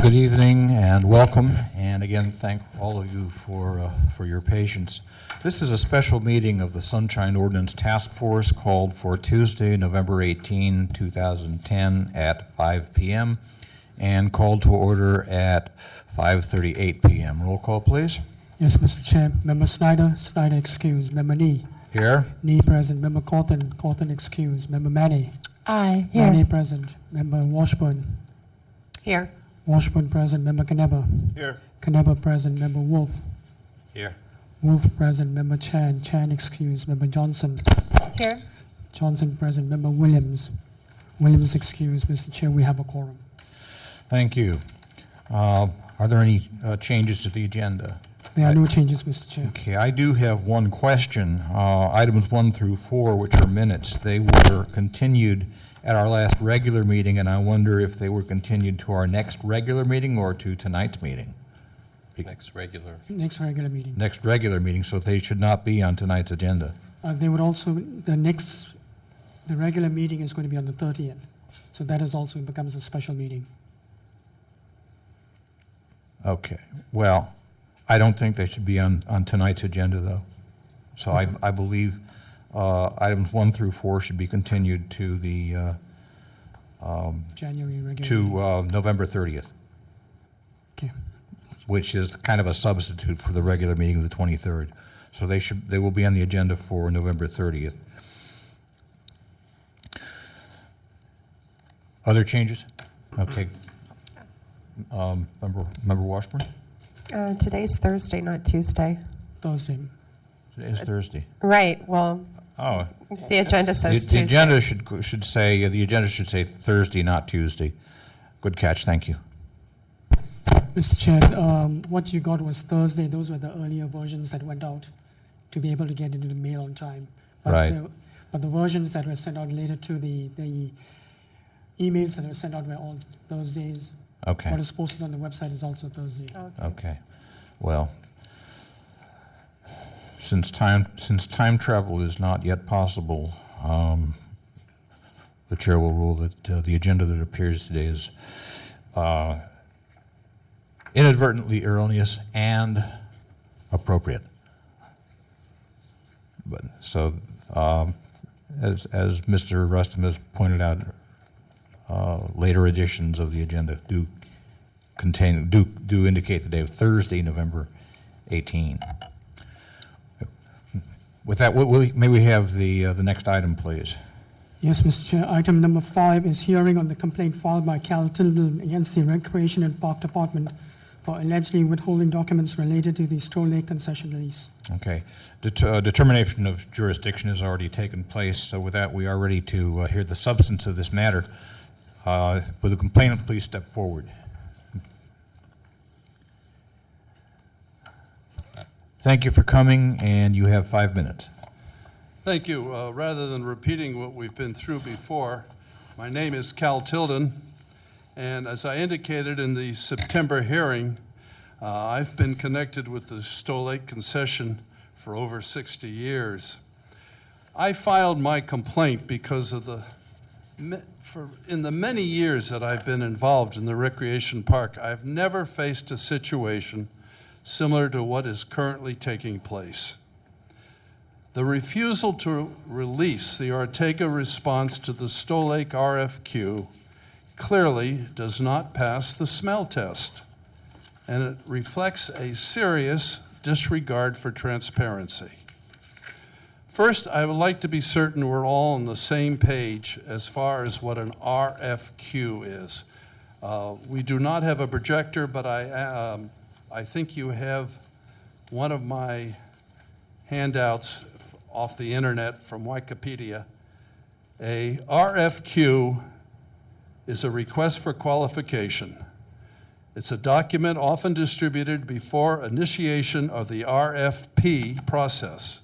Good evening and welcome, and again, thank all of you for your patience. This is a special meeting of the Sunshine Ordinance Task Force called for Tuesday, November 18, 2010 at 5 p.m. and called to order at 5:38 p.m. Roll call, please. Yes, Mr. Chair. Member Snyder, Snyder excused. Member Nee. Here. Nee present. Member Cawthon excused. Member Manny. Aye. Here. Manny present. Member Washburn. Here. Washburn present. Member Caneba. Here. Caneba present. Member Wolf. Here. Wolf present. Member Chan. Chan excused. Member Johnson. Here. Johnson present. Member Williams. Williams excused. Mr. Chair, we have a quorum. Thank you. Are there any changes to the agenda? There are no changes, Mr. Chair. Okay, I do have one question. Items 1 through 4, which are minutes, they were continued at our last regular meeting, and I wonder if they were continued to our next regular meeting or to tonight's meeting. Next regular. Next regular meeting. Next regular meeting, so they should not be on tonight's agenda. They would also, the regular meeting is going to be on the 30th. So that is also becomes a special meeting. Okay, well, I don't think they should be on tonight's agenda, though. So I believe items 1 through 4 should be continued to the January regular meeting. to November 30th, Okay. which is kind of a substitute for the regular meeting of the 23rd. So they will be on the agenda for November 30th. Other changes? Okay. Member Washburn? Today's Thursday, not Tuesday. Thursday. Today is Thursday. Right. Well, Oh, the agenda says the Tuesday. agenda should say Thursday, not Tuesday. Good catch. Thank you. Mr. Chair, what you got was Thursday. Those were the earlier versions that went out to be able to get into the mail on time. But Right. But the versions that were sent out later to the emails that were sent out were all Thursdays. Okay. What is posted on the website is also Thursday. Okay. Well, since time travel is not yet possible, the chair will rule that the agenda that appears today is inadvertently erroneous and appropriate. But so, as Mr. Rustum has pointed out, later editions of the agenda do indicate the day of Thursday, November 18. With that, may we have the next item, please? Yes, Mr. Chair. Item number 5 is hearing on the complaint filed by Cal Tilden against the Recreation and Park Department for allegedly withholding documents related to the Stowe Lake concession lease. Okay. Determination of jurisdiction has already taken place, so with that, we are ready to hear the substance of this matter. Will the complainant please step forward? Thank you for coming, and you have 5 minutes. Thank you. Rather than repeating what we've been through before, my name is Cal Tilden, and as I indicated in the September hearing, I've been connected with the Stowe Lake concession for over 60 years. I filed my complaint because of in the many years that I've been involved in the recreation park, I've never faced a situation similar to what is currently taking place. The refusal to release the Ortega response to the Stowe Lake RFQ clearly does not pass the smell test, and it reflects a serious disregard for transparency. First, I would like to be certain we're all on the same page as far as what an RFQ is. We do not have a projector, but I think you have one of my handouts off the internet from Wikipedia. A RFQ is a request for qualification. It's a document often distributed before initiation of the RFP process.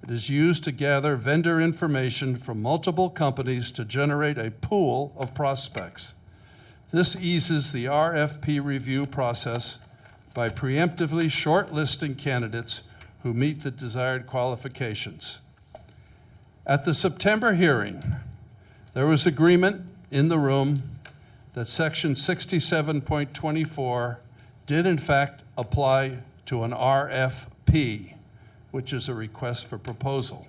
It is used to gather vendor information from multiple companies to generate a pool of prospects. This eases the RFP review process by preemptively shortlisting candidates who meet the desired qualifications. At the September hearing, there was agreement in the room that Section 67.24 did in fact apply to an RFP, which is a request for proposal.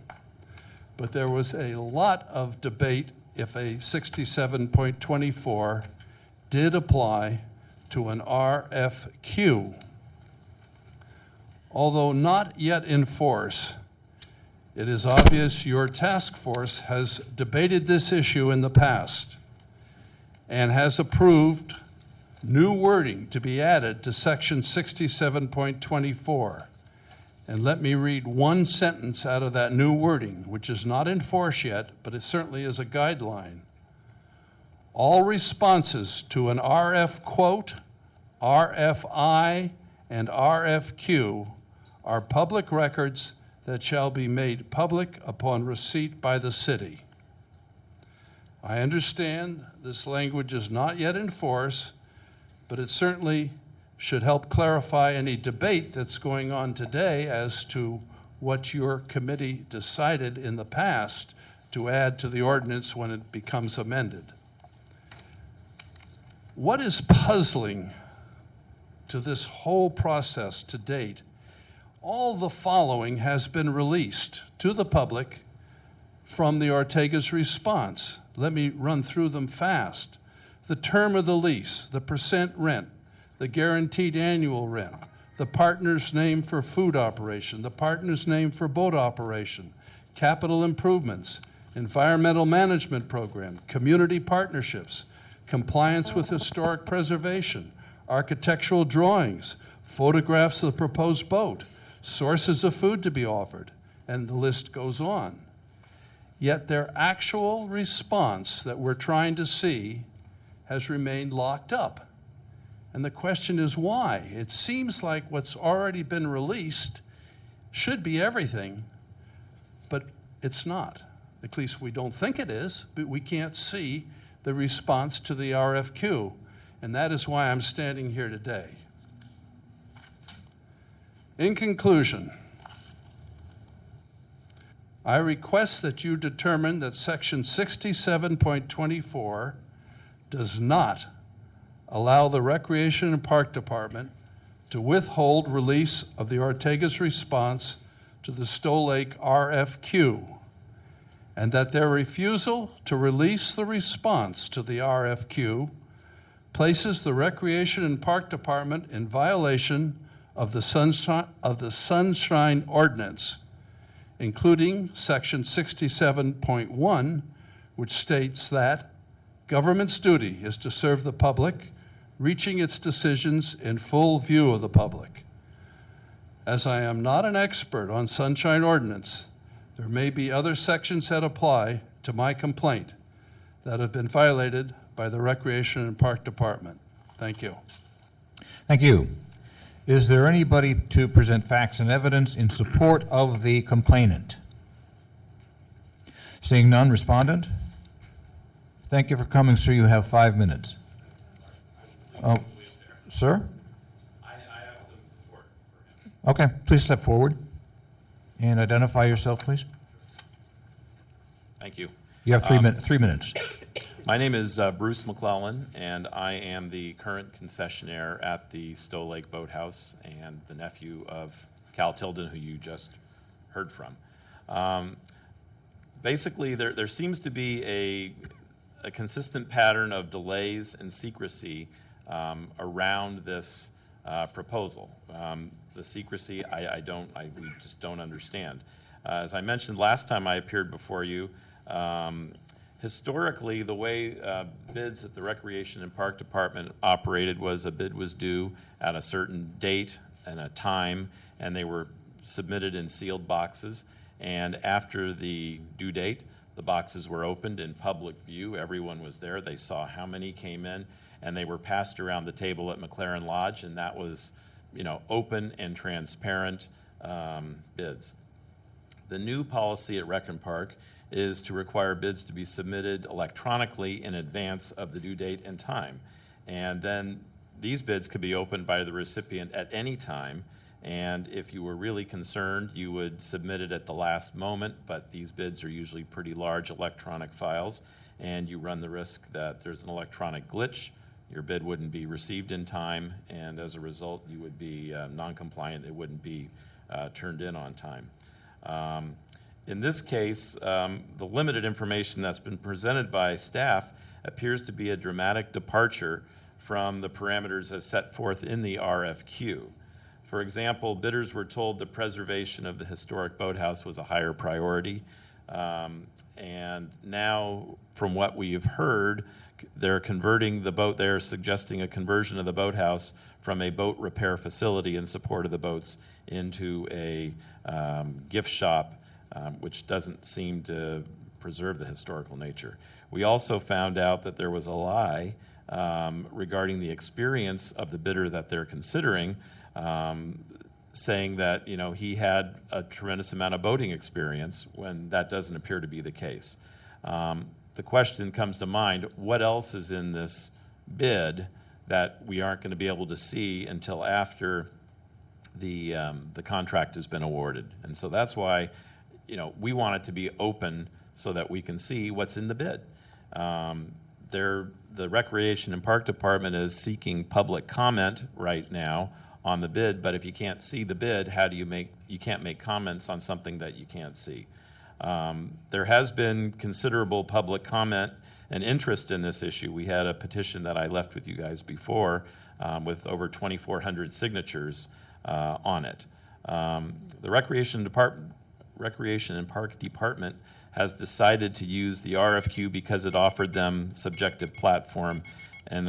But there was a lot of debate if a 67.24 did apply to an RFQ. Although not yet in force, it is obvious your task force has debated this issue in the past and has approved new wording to be added to Section 67.24. And let me read one sentence out of that new wording, which is not in force yet, but it certainly is a guideline. All responses to an RF quote, RFI, and RFQ are public records that shall be made public upon receipt by the city. I understand this language is not yet in force, but it certainly should help clarify any debate that's going on today as to what your committee decided in the past to add to the ordinance when it becomes amended. What is puzzling to this whole process to date, all the following has been released to the public from the Ortega's response. Let me run through them fast. The term of the lease, the percent rent, the guaranteed annual rent, the partner's name for food operation, the partner's name for boat operation, capital improvements, environmental management program, community partnerships, compliance with historic preservation, architectural drawings, photographs of the proposed boat, sources of food to be offered, and the list goes on. Yet their actual response that we're trying to see has remained locked up. And the question is why? It seems like what's already been released should be everything, but it's not. At least we don't think it is, but we can't see the response to the RFQ. And that is why I'm standing here today. In conclusion, I request that you determine that Section 67.24 does not allow the Recreation and Park Department to withhold release of the Ortega's response to the Stowe Lake RFQ, and that their refusal to release the response to the RFQ places the Recreation and Park Department in violation of the Sunshine Ordinance, including Section 67.1, which states that government's duty is to serve the public, reaching its decisions in full view of the public. As I am not an expert on Sunshine Ordinance, there may be other sections that apply to my complaint that have been violated by the Recreation and Park Department. Thank you. Thank you. Is there anybody to present facts and evidence in support of the complainant? Seeing none, respondent? Thank you for coming, sir. You have 5 minutes. Oh, sir? I have some support for him. Okay, please step forward and identify yourself, please. Thank you. You have 3 minutes. My name is Bruce McClellan, and I am the current concessionaire at the Stowe Lake Boathouse and the nephew of Cal Tilden, who you just heard from. Basically, there seems to be a consistent pattern of delays and secrecy around this proposal. The secrecy, we just don't understand. As I mentioned last time I appeared before you, historically, the way bids at the Recreation and Park Department operated was a bid was due at a certain date and a time, and they were submitted in sealed boxes. And after the due date, the boxes were opened in public view. Everyone was there. They saw how many came in, and they were passed around the table at McLaren Lodge, and that was, open and transparent bids. The new policy at Rec and Park is to require bids to be submitted electronically in advance of the due date and time. And then these bids could be opened by the recipient at any time. And if you were really concerned, you would submit it at the last moment, but these bids are usually pretty large electronic files. and you run the risk that there's an electronic glitch, your bid wouldn't be received in time, and as a result, you would be non-compliant. It wouldn't be turned in on time. In this case, the limited information that's been presented by staff appears to be a dramatic departure from the parameters as set forth in the RFQ. For example, bidders were told the preservation of the historic boathouse was a higher priority, and now, from what we have heard, they're converting the boat. They're suggesting a conversion of the boathouse from a boat repair facility in support of the boats into a gift shop, which doesn't seem to preserve the historical nature. We also found out that there was a lie regarding the experience of the bidder that they're considering, saying that he had a tremendous amount of boating experience when that doesn't appear to be the case. The question comes to mind, what else is in this bid that we aren't going to be able to see until after the contract has been awarded? And so that's why we want it to be open so that we can see what's in the bid. The Recreation and Park Department is seeking public comment right now on the bid, but if you can't see the bid, you can't make comments on something that you can't see. There has been considerable public comment and interest in this issue. We had a petition that I left with you guys before with over 2,400 signatures on it. The Recreation and Park Department has decided to use the RFQ because it offered them subjective platform. And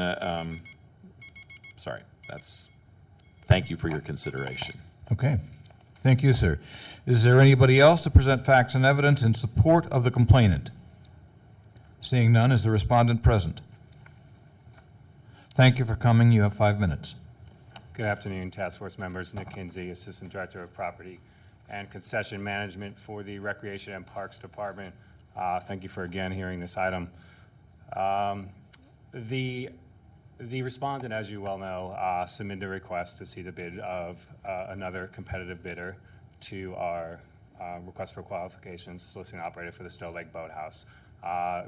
thank you for your consideration. Okay. Thank you, sir. Is there anybody else to present facts and evidence in support of the complainant? Seeing none, is the respondent present? Thank you for coming. You have 5 minutes. Good afternoon, Task Force members. Nick Kinsey, Assistant Director of Property and Concession Management for the Recreation and Parks Department. Thank you for again hearing this item. The respondent, as you well know, submitted a request to see the bid of another competitive bidder to our request for qualifications soliciting an operator for the Stowe Lake Boathouse.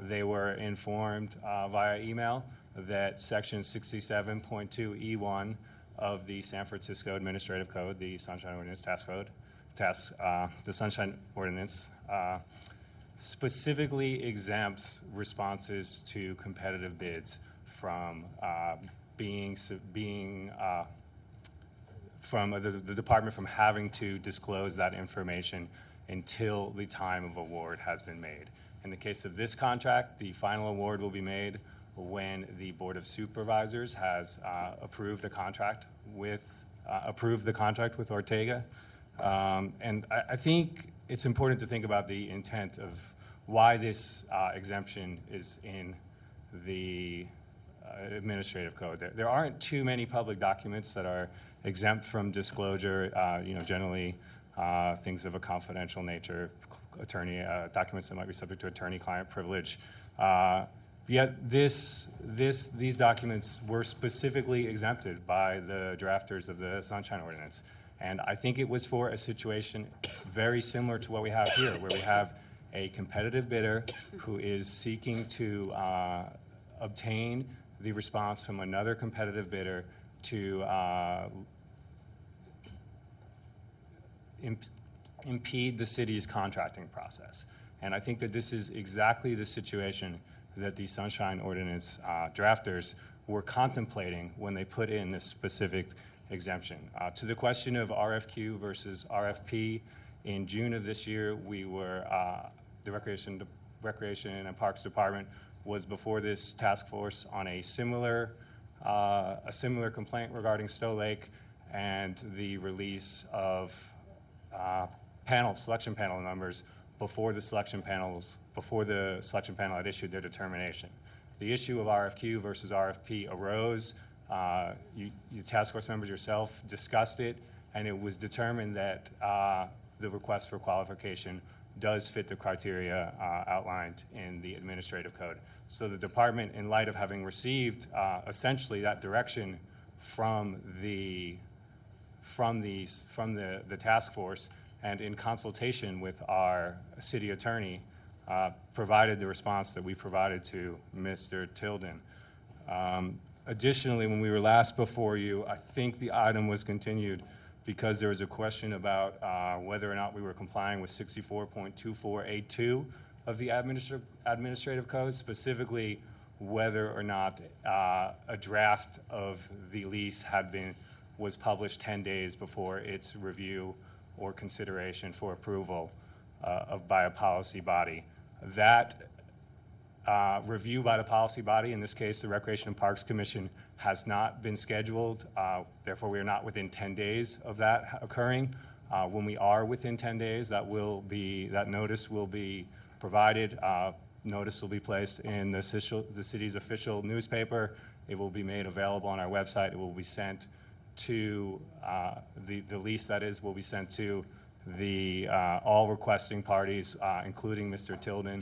They were informed via email that Section 67.2E1 of the San Francisco Administrative Code, the Sunshine Ordinance the Sunshine Ordinance, specifically exempts responses to competitive bids from from the department from having to disclose that information until the time of award has been made. In the case of this contract, the final award will be made when the Board of Supervisors has approved the contract with Ortega. And I think it's important to think about the intent of why this exemption is in the administrative code. There aren't too many public documents that are exempt from disclosure. Generally things of a confidential nature, attorney documents that might be subject to attorney-client privilege. Yet these documents were specifically exempted by the drafters of the Sunshine Ordinance. And I think it was for a situation very similar to what we have here, where we have a competitive bidder who is seeking to obtain the response from another competitive bidder to impede the city's contracting process. And I think that this is exactly the situation that the Sunshine Ordinance drafters were contemplating when they put in this specific exemption. To the question of RFQ versus RFP, in June of this year, we were, the Recreation and Parks Department was before this task force on a similar complaint regarding Stowe Lake and the release of selection panel numbers before the selection panel had issued their determination. The issue of RFQ versus RFP arose. You task force members yourself discussed it, and it was determined that the request for qualification does fit the criteria outlined in the administrative code. So the department, in light of having received essentially that direction from the task force, and in consultation with our city attorney, provided the response that we provided to Mr. Tilden. Additionally, when we were last before you, I think the item was continued because there was a question about whether or not we were complying with 64.24A2 of the administrative code, specifically whether or not a draft of the lease was published 10 days before its review or consideration for approval by a policy body. That review by the policy body, in this case the Recreation and Parks Commission, has not been scheduled. Therefore, we are not within 10 days of that occurring. When we are within 10 days, that notice will be provided. Notice will be placed in the city's official newspaper. It will be made available on our website. It will be sent to the lease, that is, will be sent to all requesting parties, including Mr. Tilden.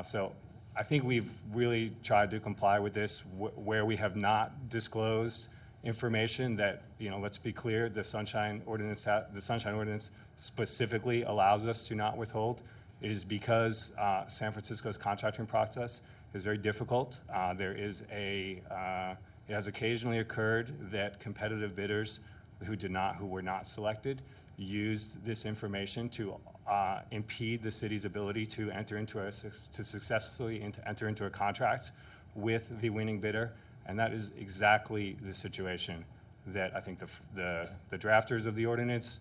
So I think we've really tried to comply with this. Where we have not disclosed information that, let's be clear, the Sunshine Ordinance specifically allows us to not withhold. It is because San Francisco's contracting process is very difficult. It has occasionally occurred that competitive bidders who were not selected used this information to impede the city's ability to successfully enter into a contract with the winning bidder, and that is exactly the situation that I think the drafters of the ordinance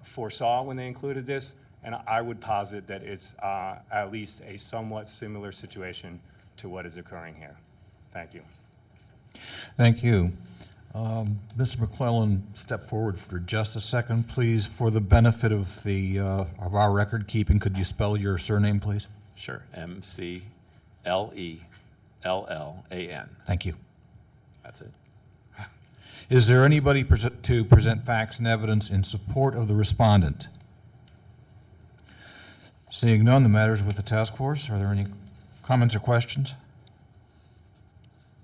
foresaw when they included this, and I would posit that it's at least a somewhat similar situation to what is occurring here. Thank you. Thank you. Mr. McClellan, step forward for just a second, please. For the benefit of our record keeping, could you spell your surname, please? Sure. McLellan. Thank you. That's it. Is there anybody to present facts and evidence in support of the respondent? Seeing none, the matter is with the task force. Are there any comments or questions?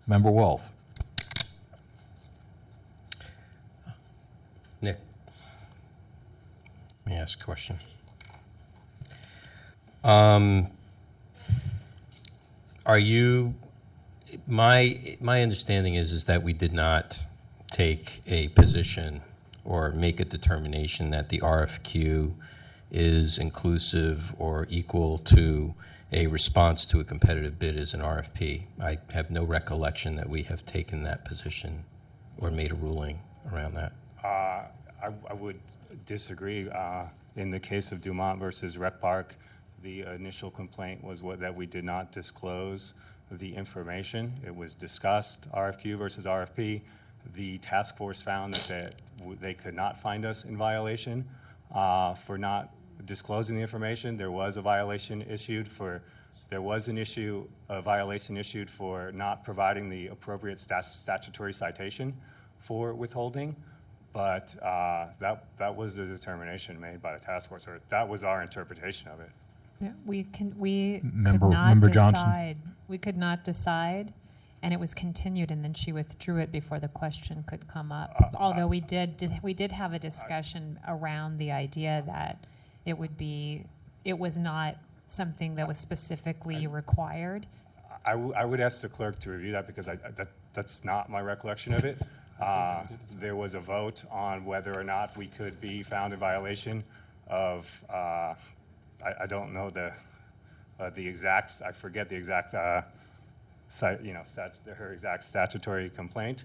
Member Wolf. Nick, let me ask a question. Are you, my understanding is that we did not take a position or make a determination that the RFQ is inclusive or equal to a response to a competitive bid as an RFP. I have no recollection that we have taken that position or made a ruling around that. I would disagree. In the case of Dumont versus Rec Park, the initial complaint was that we did not disclose the information. It was discussed, RFQ versus RFP. The task force found that they could not find us in violation for not disclosing the information. There was a violation issued for not providing the appropriate statutory citation for withholding. But that was the determination made by the task force, or that was our interpretation of it. Yeah, we could Member not Johnson. decide. We could not decide, and it was continued, and then she withdrew it before the question could come up. Although we did have a discussion around the idea that it was not something that was specifically required. I would ask the clerk to review that because that's not my recollection of it. There was a vote on whether or not we could be found in violation of, I don't know the exact, I forget the exact, her exact statutory complaint,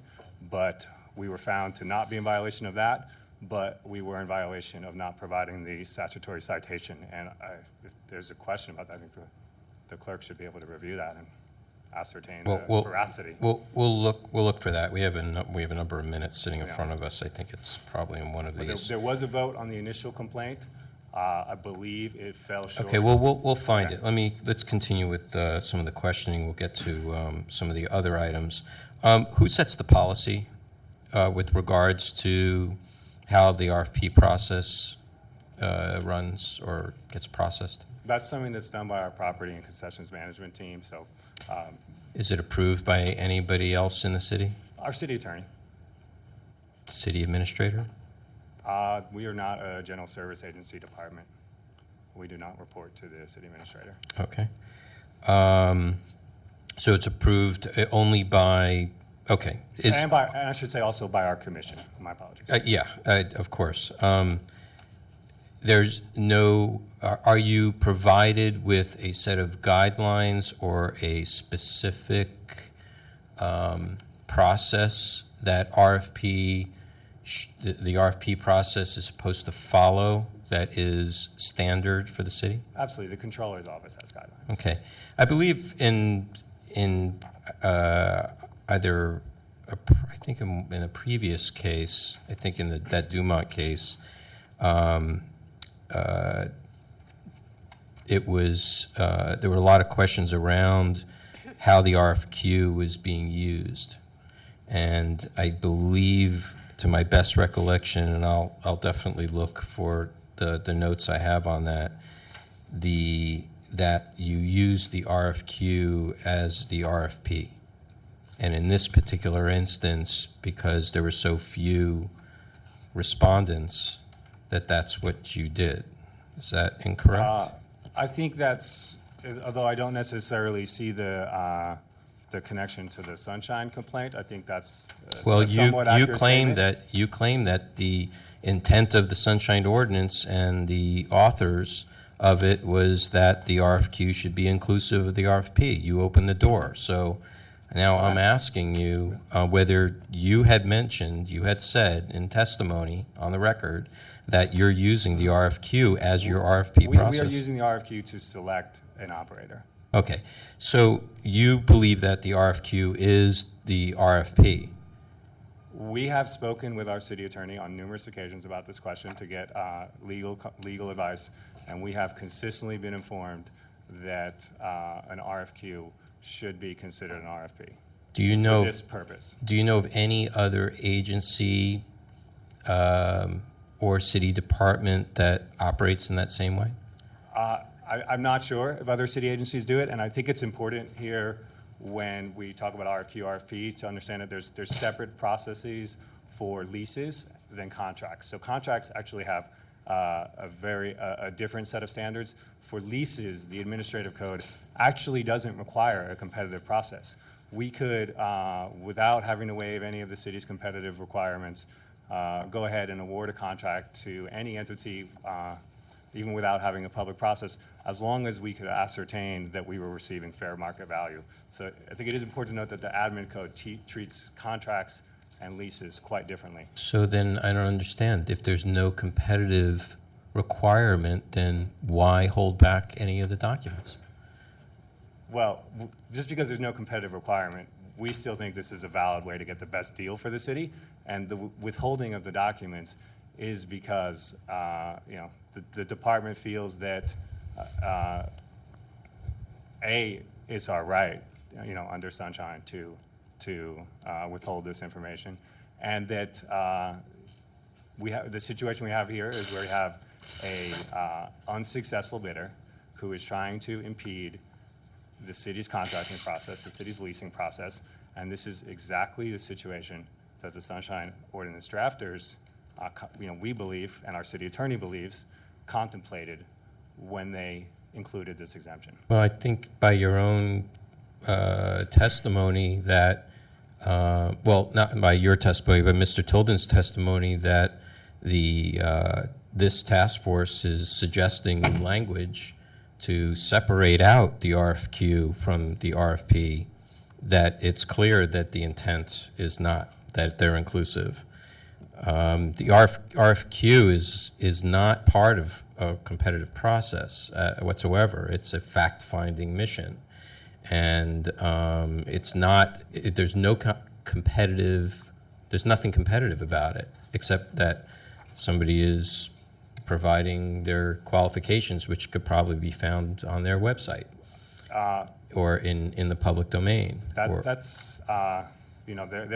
but we were found to not be in violation of that, but we were in violation of not providing the statutory citation. And if there's a question about that, I think the clerk should be able to review that and ascertain the veracity. We'll look for that. We have a number of minutes sitting in front of us. I think it's probably in one of these. There was a vote on the initial complaint. I believe it fell short. Okay, well, we'll find it. Let's continue with some of the questioning. We'll get to some of the other items. Who sets the policy with regards to how the RFP process runs or gets processed? That's something that's done by our property and concessions management team. So, is it approved by anybody else in the city? Our city attorney. City administrator? We are not a general service agency department. We do not report to the city administrator. Okay. So it's approved only by, okay. And I should say also by our commission. My apologies. Yeah, of course. There's no, are you provided with a set of guidelines or a specific process that the RFP process is supposed to follow that is standard for the city? Absolutely. The controller's office has guidelines. Okay. I believe in either, I think in a previous case, I think in that Dumont case, it was, there were a lot of questions around how the RFQ was being used. And I believe, to my best recollection, and I'll definitely look for the notes I have on that, that you use the RFQ as the RFP. And in this particular instance, because there were so few respondents, that's what you did. Is that incorrect? I think that's, although I don't necessarily see the connection to the Sunshine complaint, I think that's Well, a somewhat you accurate claim statement. that the intent of the Sunshine Ordinance and the authors of it was that the RFQ should be inclusive of the RFP. You opened the door. So now I'm asking you whether you had mentioned, you had said in testimony on the record that you're using the RFQ as your RFP process. We are using the RFQ to select an operator. Okay. So you believe that the RFQ is the RFP? We have spoken with our city attorney on numerous occasions about this question to get legal advice, and we have consistently been informed that an RFQ should be considered an RFP. Do you know for this purpose? Do you know of any other agency or city department that operates in that same way? I'm not sure if other city agencies do it, and I think it's important here when we talk about RFQ, RFP to understand that there's separate processes for leases than contracts. So contracts actually have a different set of standards. For leases, the administrative code actually doesn't require a competitive process. We could, without having to waive any of the city's competitive requirements, go ahead and award a contract to any entity, even without having a public process, as long as we could ascertain that we were receiving fair market value. So I think it is important to note that the admin code treats contracts and leases quite differently. So then I don't understand. If there's no competitive requirement, then why hold back any of the documents? Well, just because there's no competitive requirement, we still think this is a valid way to get the best deal for the city. And the withholding of the documents is because the department feels that it's our right, under Sunshine to withhold this information, and that the situation we have here is where we have a unsuccessful bidder who is trying to impede the city's contracting process, the city's leasing process, and this is exactly the situation that the Sunshine Ordinance drafters, we believe, and our city attorney believes, contemplated when they included this exemption. Well, I think by your own testimony that, well, not by your testimony, but Mr. Tilden's testimony that this task force is suggesting language to separate out the RFQ from the RFP, that it's clear that the intent is not that they're inclusive. The RFQ is not part of a competitive process whatsoever. It's a fact-finding mission, and it's not. There's no competitive. There's nothing competitive about it, except that somebody is providing their qualifications, which could probably be found on their website or in the public domain. There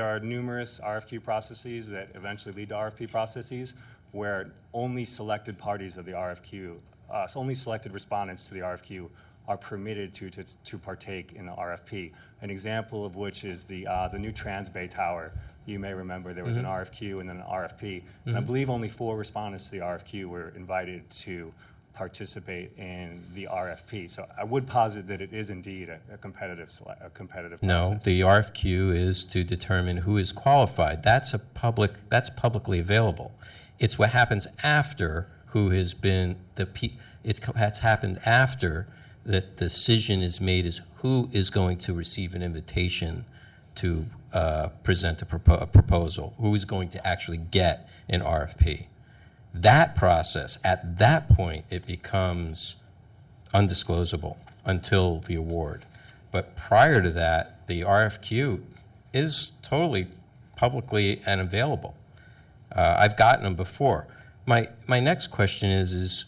are numerous RFQ processes that eventually lead to RFP processes where only selected parties of the RFQ, only selected respondents to the RFQ are permitted to partake in the RFP. An example of which is the new Transbay Tower. You may remember there was an RFQ and then an RFP. And I believe only 4 respondents to the RFQ were invited to participate in the RFP. So I would posit that it is indeed a competitive No, process. the RFQ is to determine who is qualified. That's publicly available. It's what happens after who has been it has happened after the decision is made is who is going to receive an invitation to present a proposal, who is going to actually get an RFP. That process, at that point, it becomes undisclosable until the award. But prior to that, the RFQ is totally publicly and available. I've gotten them before. My next question is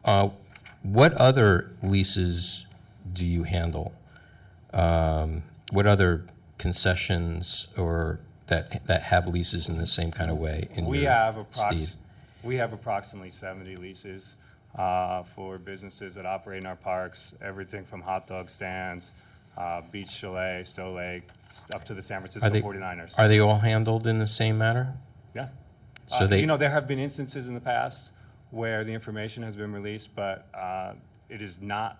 what other leases do you handle? What other concessions or that have leases in the same kind of way in We your have steed? We have approximately 70 leases for businesses that operate in our parks, everything from hot dog stands, beach chalet, Stowe Lake, up to the San Francisco 49ers. Are they all handled in the same manner? Yeah. So they- there have been instances in the past where the information has been released, but it is not,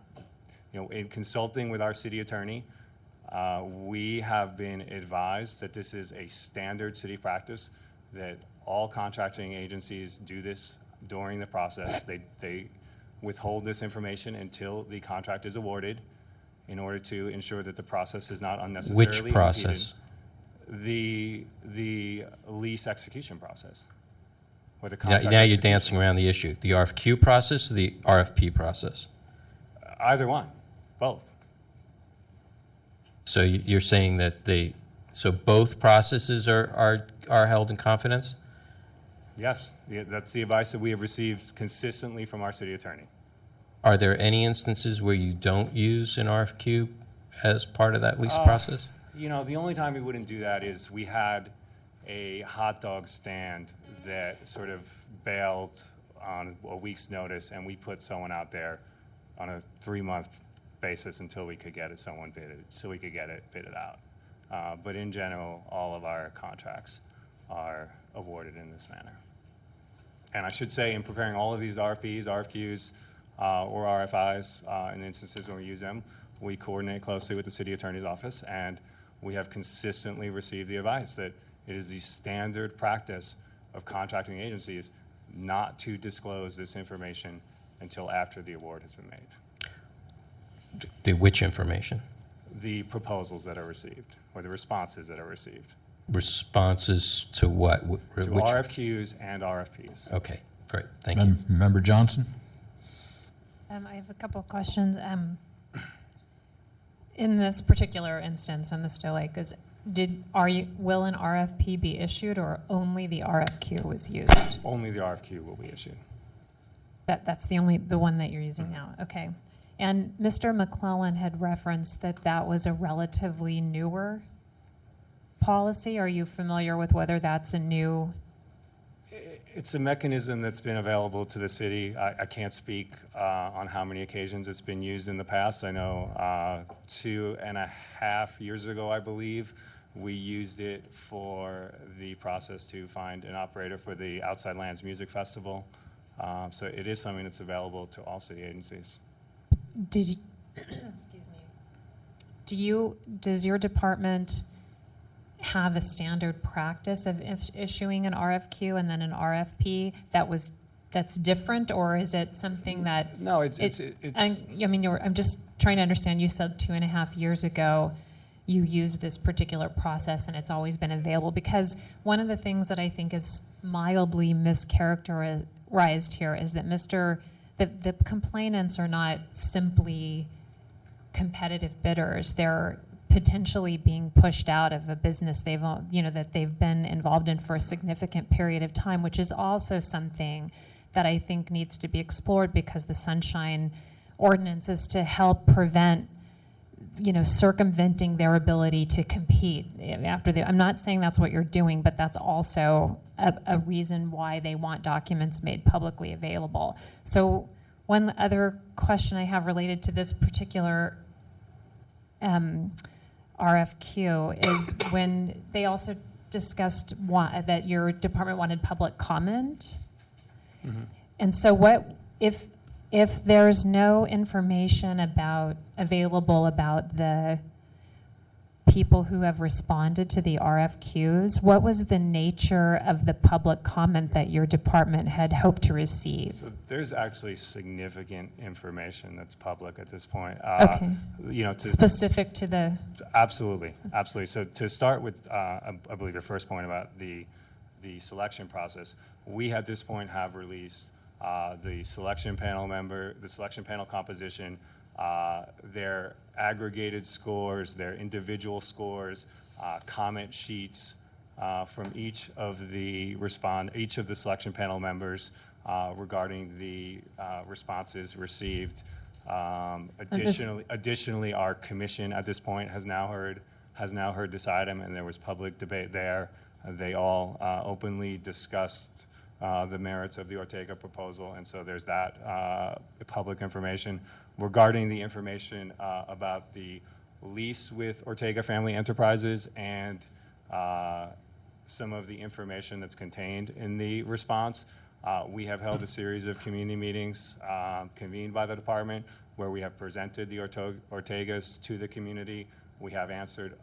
in consulting with our city attorney, we have been advised that this is a standard city practice, that all contracting agencies do this during the process. They withhold this information until the contract is awarded in order to ensure that the process is not unnecessarily Which impeded. process? The lease execution process. Where the Now contract you're execution- dancing around the issue. The RFQ process or the RFP process? Either one, both. So you're saying that so both processes are held in confidence? Yes, that's the advice that we have received consistently from our city attorney. Are there any instances where you don't use an RFQ as part of that lease process? The only time we wouldn't do that is we had a hot dog stand that sort of bailed on a week's notice, and we put someone out there on a 3-month basis until we could get someone bidded, so we could get it bidded out. But in general, all of our contracts are awarded in this manner. And I should say, in preparing all of these RFPs, RFQs, or RFIs, in instances when we use them, we coordinate closely with the city attorney's office, and we have consistently received the advice that it is the standard practice of contracting agencies not to disclose this information until after the award has been made. Which information? The proposals that are received, or the responses that are received, Responses to what? to RFQs and RFPs. Okay, great, thank you. Member Johnson? I have a couple of questions. In this particular instance, in the Stowe Lake, will an RFP be issued, or only the RFQ was used? Only the RFQ will be issued. That's the one that you're using now. Okay. And Mr. McClellan had referenced that was a relatively newer policy. Are you familiar with whether that's a new? It's a mechanism that's been available to the city. I can't speak on how many occasions it's been used in the past. I know 2.5 years ago, I believe, we used it for the process to find an operator for the Outside Lands Music Festival. So it is something that's available to all city agencies. Excuse me. Does your department have a standard practice of issuing an RFQ and then an RFP that's different, or is it something that? No, it's. I'm just trying to understand. You said 2.5 years ago you used this particular process and it's always been available, because one of the things that I think is mildly mischaracterized here is that the complainants are not simply competitive bidders. They're potentially being pushed out of a business that they've been involved in for a significant period of time, which is also something that I think needs to be explored, because the Sunshine Ordinance is to help prevent circumventing their ability to compete I'm not saying that's what you're doing, but that's also a reason why they want documents made publicly available. So one other question I have related to this particular RFQ is when they also discussed that your department wanted public comment. Mm-hmm. And so what if if there's no information available about the people who have responded to the RFQs, what was the nature of the public comment that your department had hoped to receive? So there's actually significant information that's public at this point. Okay. You know, Specific to the, absolutely, absolutely. So to start with, I believe your first point about the selection process, we at this point have released the selection panel composition, their aggregated scores, their individual scores, comment sheets from each of the selection panel members regarding the responses received. Additionally, our commission at this point has now heard this item, and there was public debate there. They all openly discussed the merits of the Ortega proposal, and so there's that public information. Regarding the information about the lease with Ortega Family Enterprises and some of the information that's contained in the response, we have held a series of community meetings convened by the department where we have presented the Ortegas to the community. We have answered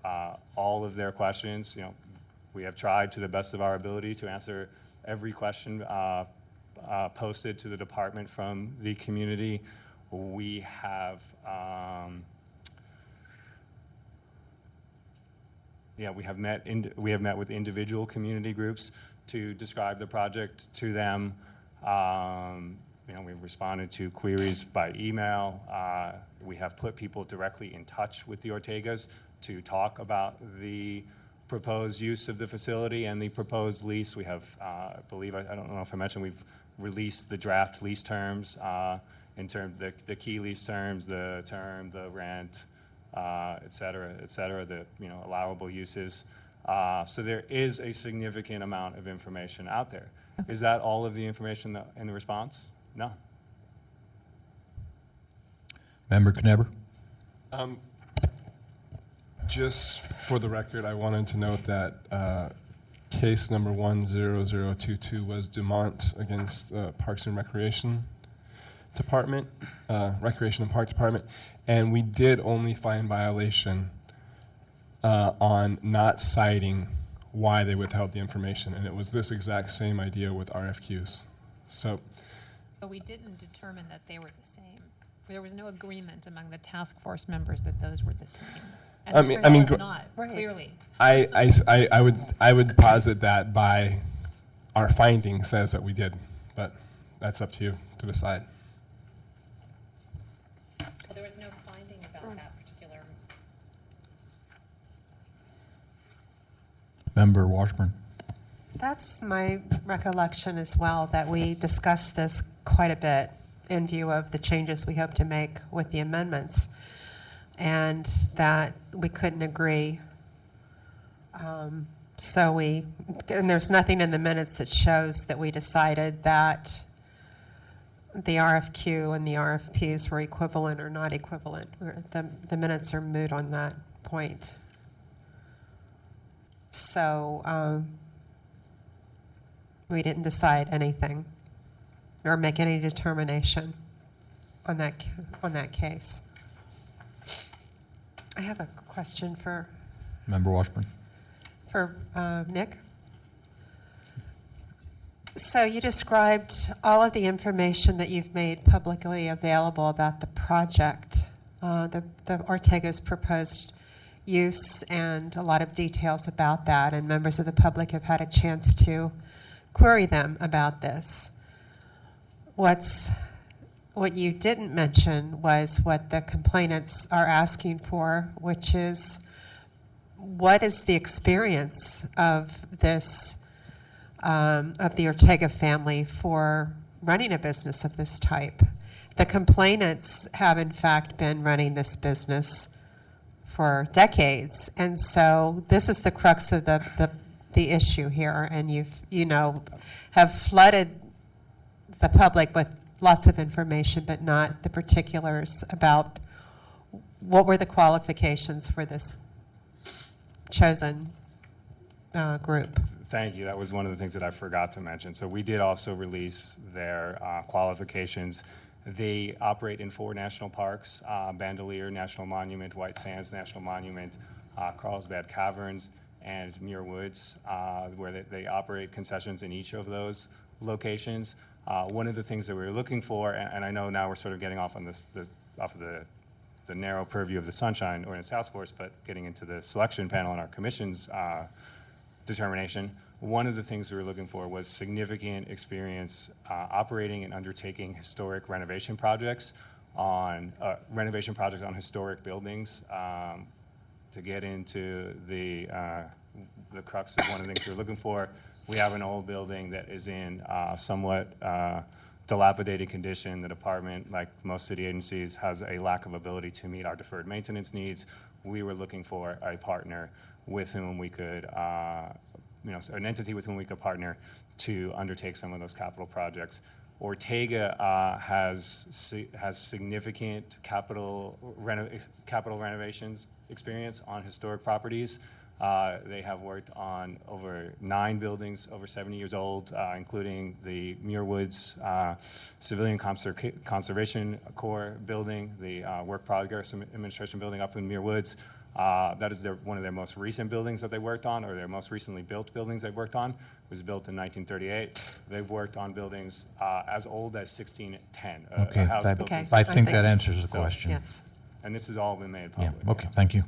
all of their questions. You know, we have tried to the best of our ability to answer every question posted to the department from the community. We have met with individual community groups to describe the project to them. You know, we've responded to queries by email. We have put people directly in touch with the Ortegas to talk about the proposed use of the facility and the proposed lease. We have, I don't know if I mentioned, we've released the draft lease terms in terms of the key lease terms, the term, the rent, et cetera, the allowable uses. So there is a significant amount of information out there. Okay. Is that all of the information in the response? No. Member Knebber? Just for the record, I wanted to note that case number 10022 was Dumont against Parks and Recreation Department, Recreation and Park Department, and we did only find violation on not citing why they withheld the information, and it was this exact same idea with RFQs. So, but we didn't determine that they were the same. There was no agreement among the task force members that those were the same. And I mean, it's not, right. Clearly. I would posit that by our finding says that we did, but that's up to you to decide. Well, there was no finding about that particular. Member Washburn? That's my recollection as well, that we discussed this quite a bit in view of the changes we hope to make with the amendments, and that we couldn't agree. And there's nothing in the minutes that shows that we decided that the RFQ and the RFPs were equivalent or not equivalent. The minutes are moot on that point. So we didn't decide anything or make any determination on that case. I have a question for Member Washburn? Nick. So you described all of the information that you've made publicly available about the project, the Ortega's proposed use, and a lot of details about that, and members of the public have had a chance to query them about this. What you didn't mention was what the complainants are asking for, which is what is the experience of this, of the Ortega family for running a business of this type? The complainants have in fact been running this business for decades, and so this is the crux of the issue here, and have flooded the public with lots of information, but not the particulars about what were the qualifications for this chosen group. Thank you. That was one of the things that I forgot to mention. So we did also release their qualifications. They operate in 4 national parks, Bandelier National Monument, White Sands National Monument, Carlsbad Caverns, and Muir Woods, where they operate concessions in each of those locations. One of the things that we were looking for, and I know now we're sort of getting off on off of the narrow purview of the Sunshine Ordinance Task Force, but getting into the selection panel and our commission's determination, one of the things we were looking for was significant experience operating and undertaking historic renovation projects on historic buildings. To get into the crux of one of the things we were looking for, we have an old building that is in somewhat dilapidated condition. The department, like most city agencies, has a lack of ability to meet our deferred maintenance needs. We were looking for a partner with whom we could, an entity with whom we could partner to undertake some of those capital projects. Ortega has significant capital renovations experience on historic properties. They have worked on over 9 buildings over 70 years old, including the Muir Woods Civilian Conservation Corps building, the Work Progress Administration building up in Muir Woods. That is one of their most recent buildings that they worked on, or their most recently built buildings they worked on. It was built in 1938. They've worked on buildings as old as 1610. Okay, I think that answers the question. Yes. And this has all been made Yeah, public. okay, thank you.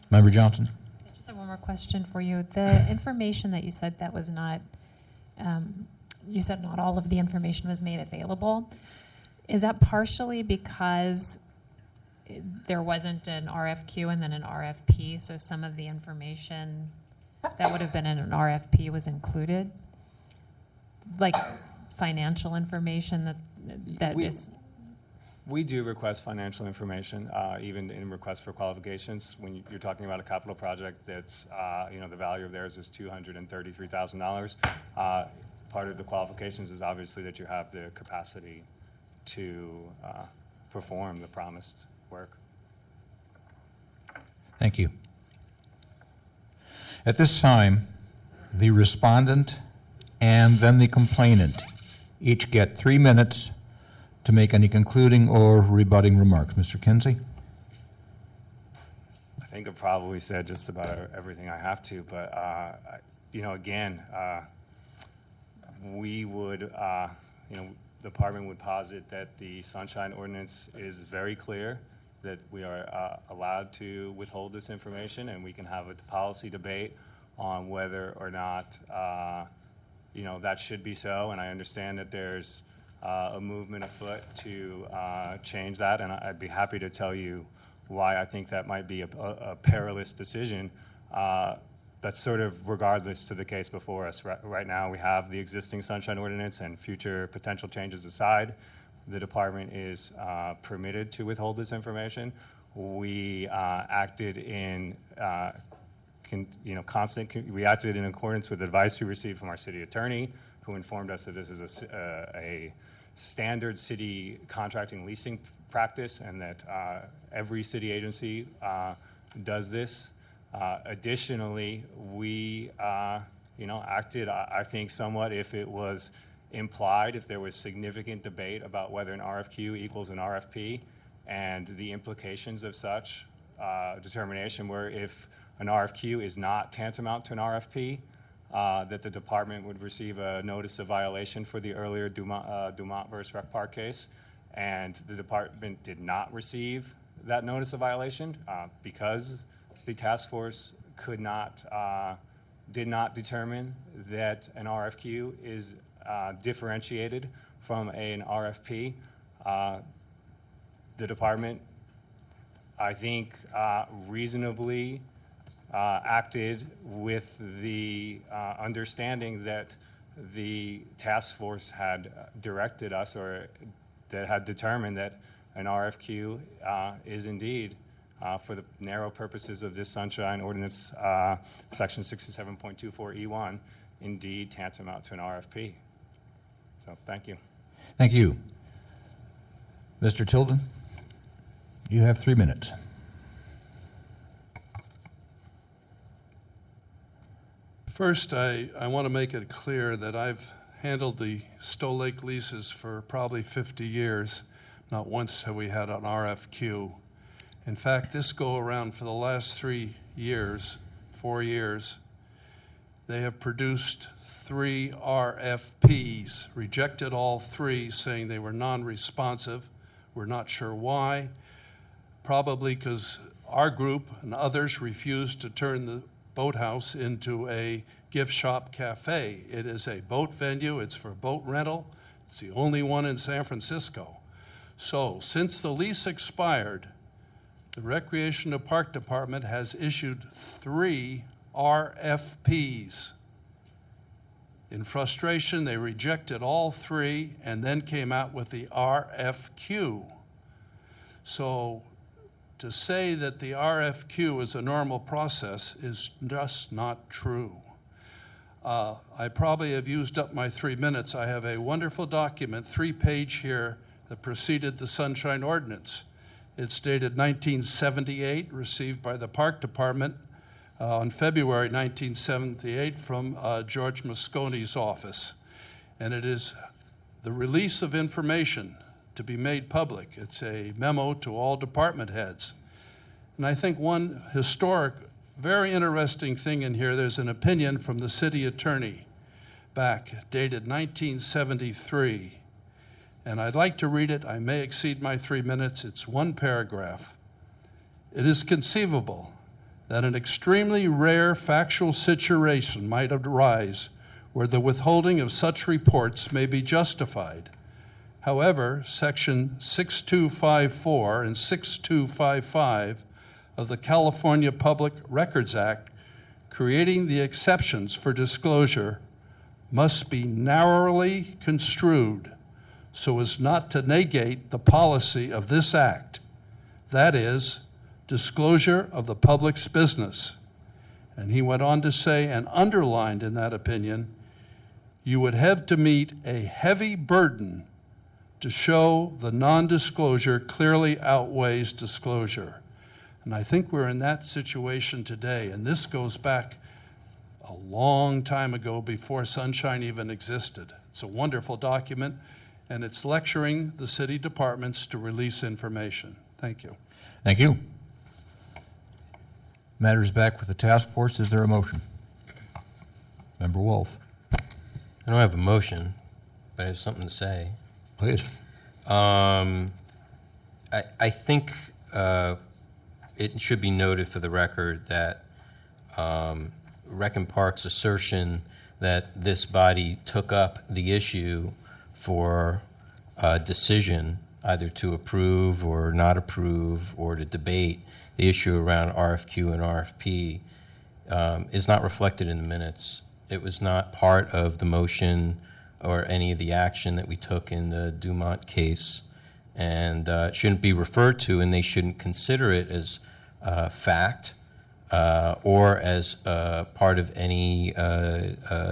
Member Johnson? I just have one more question for you. The information that you said that was not, you said not all of the information was made available. Is that partially because there wasn't an RFQ and then an RFP, so some of the information that would have been in an RFP was included? Like financial information We do request financial information, even in requests for qualifications. When you're talking about a capital project that's, the value of theirs is $233,000. Part of the qualifications is obviously that you have the capacity to perform the promised work. Thank you. At this time, the respondent and then the complainant each get 3 minutes to make any concluding or rebutting remarks. Mr. Kinsey? I think I've probably said just about everything I have to, but, again, we would, the department would posit that the Sunshine Ordinance is very clear, that we are allowed to withhold this information, and we can have a policy debate on whether or not, that should be so. And I understand that there's a movement afoot to change that, and I'd be happy to tell you why I think that might be a perilous decision. That's sort of regardless to the case before us. Right now, we have the existing Sunshine Ordinance, and future potential changes aside, the department is permitted to withhold this information. We acted in we acted in accordance with advice we received from our city attorney, who informed us that this is a standard city contracting leasing practice, and that every city agency does this. Additionally, we acted, I think, somewhat if it was implied, if there was significant debate about whether an RFQ equals an RFP, and the implications of such determination were if an RFQ is not tantamount to an RFP, that the department would receive a notice of violation for the earlier Dumont versus Rec Park case, and the department did not receive that notice of violation because the task force did not determine that an RFQ is differentiated from an RFP. The department, I think, reasonably acted with the understanding that the task force had directed us, or that had determined that an RFQ is indeed, for the narrow purposes of this Sunshine Ordinance, Section 67.24E1, indeed tantamount to an RFP. So, thank you. Thank you. Mr. Tilden, you have 3 minutes. First, I want to make it clear that I've handled the Stowe Lake leases for probably 50 years. Not once have we had an RFQ. In fact, this go-around for the last 4 years, they have produced 3 RFPs, rejected all 3, saying they were non-responsive. We're not sure why. Probably because our group and others refused to turn the boathouse into a gift shop cafe. It is a boat venue. It's for boat rental. It's the only one in San Francisco. So since the lease expired, the Recreation and Park Department has issued 3 RFPs. In frustration, they rejected all 3 and then came out with the RFQ. So to say that the RFQ is a normal process is just not true. I probably have used up my 3 minutes. I have a wonderful document, 3-page here, that preceded the Sunshine Ordinance. It's dated 1978, received by the Park Department on February 1978 from George Mosconi's office. And it is the release of information to be made public. It's a memo to all department heads. And I think one historic, very interesting thing in here, there's an opinion from the city attorney back, dated 1973. And I'd like to read it. I may exceed my 3 minutes. It's 1 paragraph. It is conceivable that an extremely rare factual situation might arise where the withholding of such reports may be justified. However, Section 6254 and 6255 of the California Public Records Act, creating the exceptions for disclosure, must be narrowly construed so as not to negate the policy of this act, that is, disclosure of the public's business. And he went on to say, and underlined in that opinion, you would have to meet a heavy burden to show the non-disclosure clearly outweighs disclosure. And I think we're in that situation today, and this goes back a long time ago before Sunshine even existed. It's a wonderful document, and it's lecturing the city departments to release information. Thank you. Thank you. Matters back with the task force. Is there a motion? Member Wolf. I don't have a motion, but I have something to say. Please. I think it should be noted for the record that Rec and Park's assertion that this body took up the issue for a decision, either to approve or not approve or to debate the issue around RFQ and RFP, is not reflected in the minutes. It was not part of the motion or any of the action that we took in the Dumont case, and it shouldn't be referred to, and they shouldn't consider it as fact or as part of any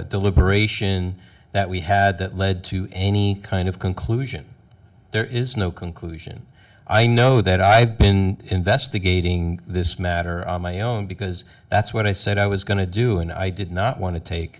deliberation that we had that led to any kind of conclusion. There is no conclusion. I know that I've been investigating this matter on my own because that's what I said I was going to do, and I did not want to take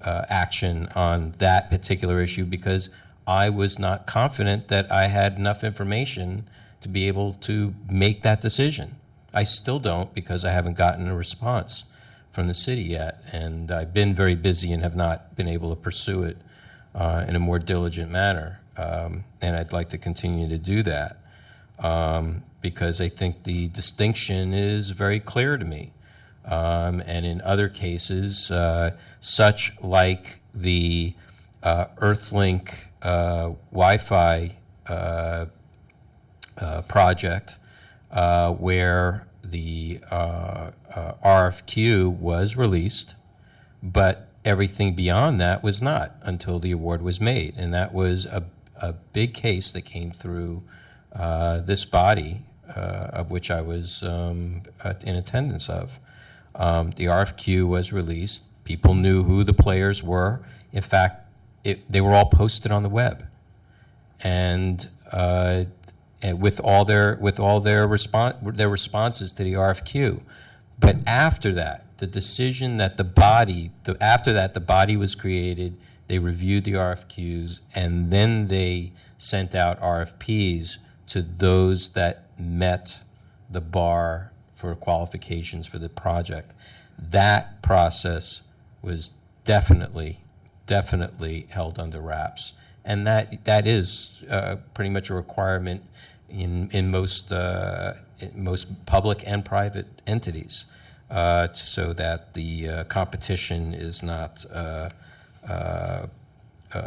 action on that particular issue because I was not confident that I had enough information to be able to make that decision. I still don't because I haven't gotten a response from the city yet, and I've been very busy and have not been able to pursue it in a more diligent manner. And I'd like to continue to do that because I think the distinction is very clear to me. And in other cases, such like the Earthlink Wi-Fi project, where the RFQ was released, but everything beyond that was not until the award was made. And that was a big case that came through this body, of which I was in attendance of. The RFQ was released. People knew who the players were. In fact, they were all posted on the web, and with all their responses to the RFQ. But after that, the decision that after that, the body was created, they reviewed the RFQs, and then they sent out RFPs to those that met the bar for qualifications for the project. That process was definitely held under wraps. And that is pretty much a requirement in most public and private entities, so that the competition is not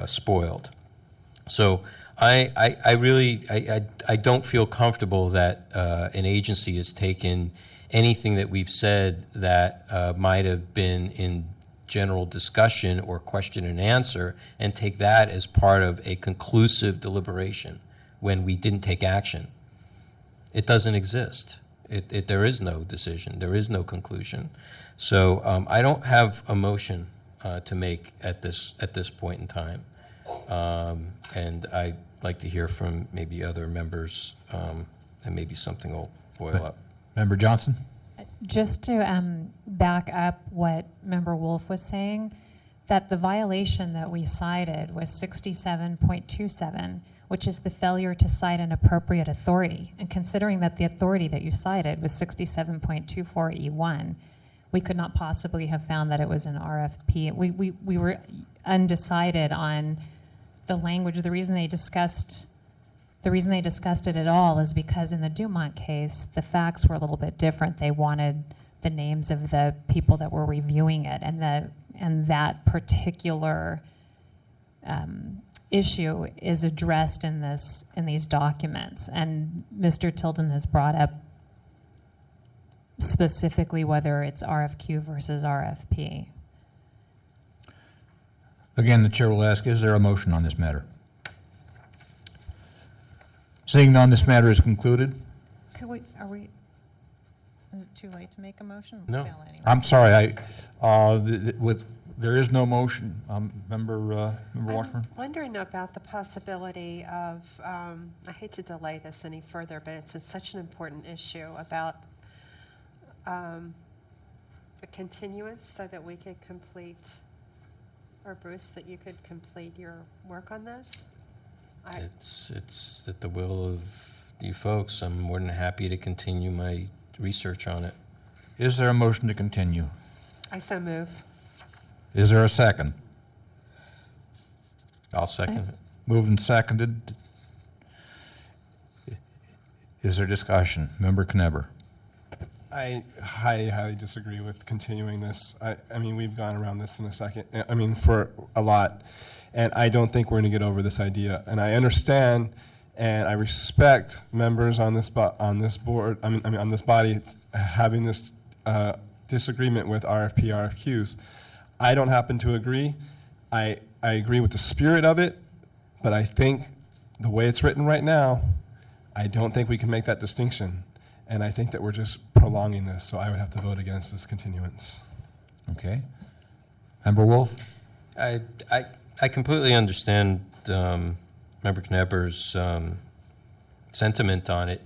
spoiled. So I don't feel comfortable that an agency has taken anything that we've said that might have been in general discussion or question and answer and take that as part of a conclusive deliberation when we didn't take action. It doesn't exist. There is no decision. There is no conclusion. So I don't have a motion to make at this point in time. And I'd like to hear from maybe other members, and maybe something will boil up. Member Johnson? Just to back up what Member Wolf was saying, that the violation that we cited was 67.27, which is the failure to cite an appropriate authority. And considering that the authority that you cited was 67.24E1, we could not possibly have found that it was an RFP. We were undecided on the language. The reason they discussed it at all is because in the Dumont case, the facts were a little bit different. They wanted the names of the people that were reviewing it, and that particular issue is addressed in these documents. And Mr. Tilden has brought up specifically whether it's RFQ versus RFP. Again, the chair will ask, is there a motion on this matter? Seeing none, this matter is concluded. Is it too late to make a motion? No. We'll fail anyway. I'm sorry, there is no motion. Member Washburn? I'm wondering about the possibility of, I hate to delay this any further, but it's such an important issue about a continuance so that we could complete, or Bruce, that you could complete your work on this? It's at the will of you folks. I'm more than happy to continue my research on it. Is there a motion to continue? I so move. Is there a second? I'll second it. Moved and seconded. Is there discussion? Member Kneber? I highly disagree with continuing this. I mean, we've gone around this in a second. I mean, for a lot. And I don't think we're going to get over this idea. And I understand and I respect members on this board, on this body, having this disagreement with RFQs. I don't happen to agree. I agree with the spirit of it, but I think the way it's written right now, I don't think we can make that distinction. And I think that we're just prolonging this, so I would have to vote against this continuance. Okay. Member Wolf? I completely understand Member Kneber's sentiment on it.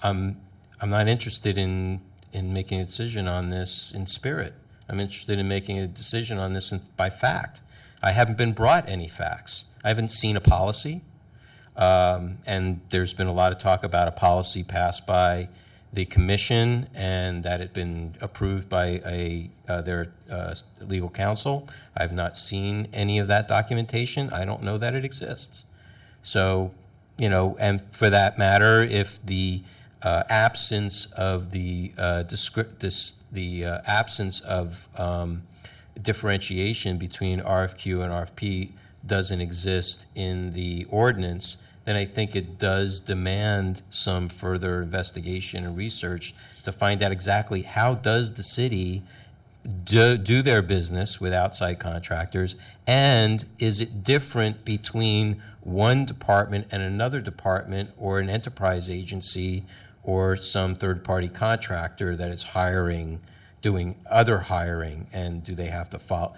I'm not interested in making a decision on this in spirit. I'm interested in making a decision on this by fact. I haven't been brought any facts. I haven't seen a policy, and there's been a lot of talk about a policy passed by the commission and that had been approved by their legal counsel. I've not seen any of that documentation. I don't know that it exists. So, and for that matter, if the absence of the absence of differentiation between RFQ and RFP doesn't exist in the ordinance, then I think it does demand some further investigation and research to find out exactly how does the city do their business with outside contractors, and is it different between one department and another department, or an enterprise agency, or some third-party contractor that is doing other hiring, and do they have to follow?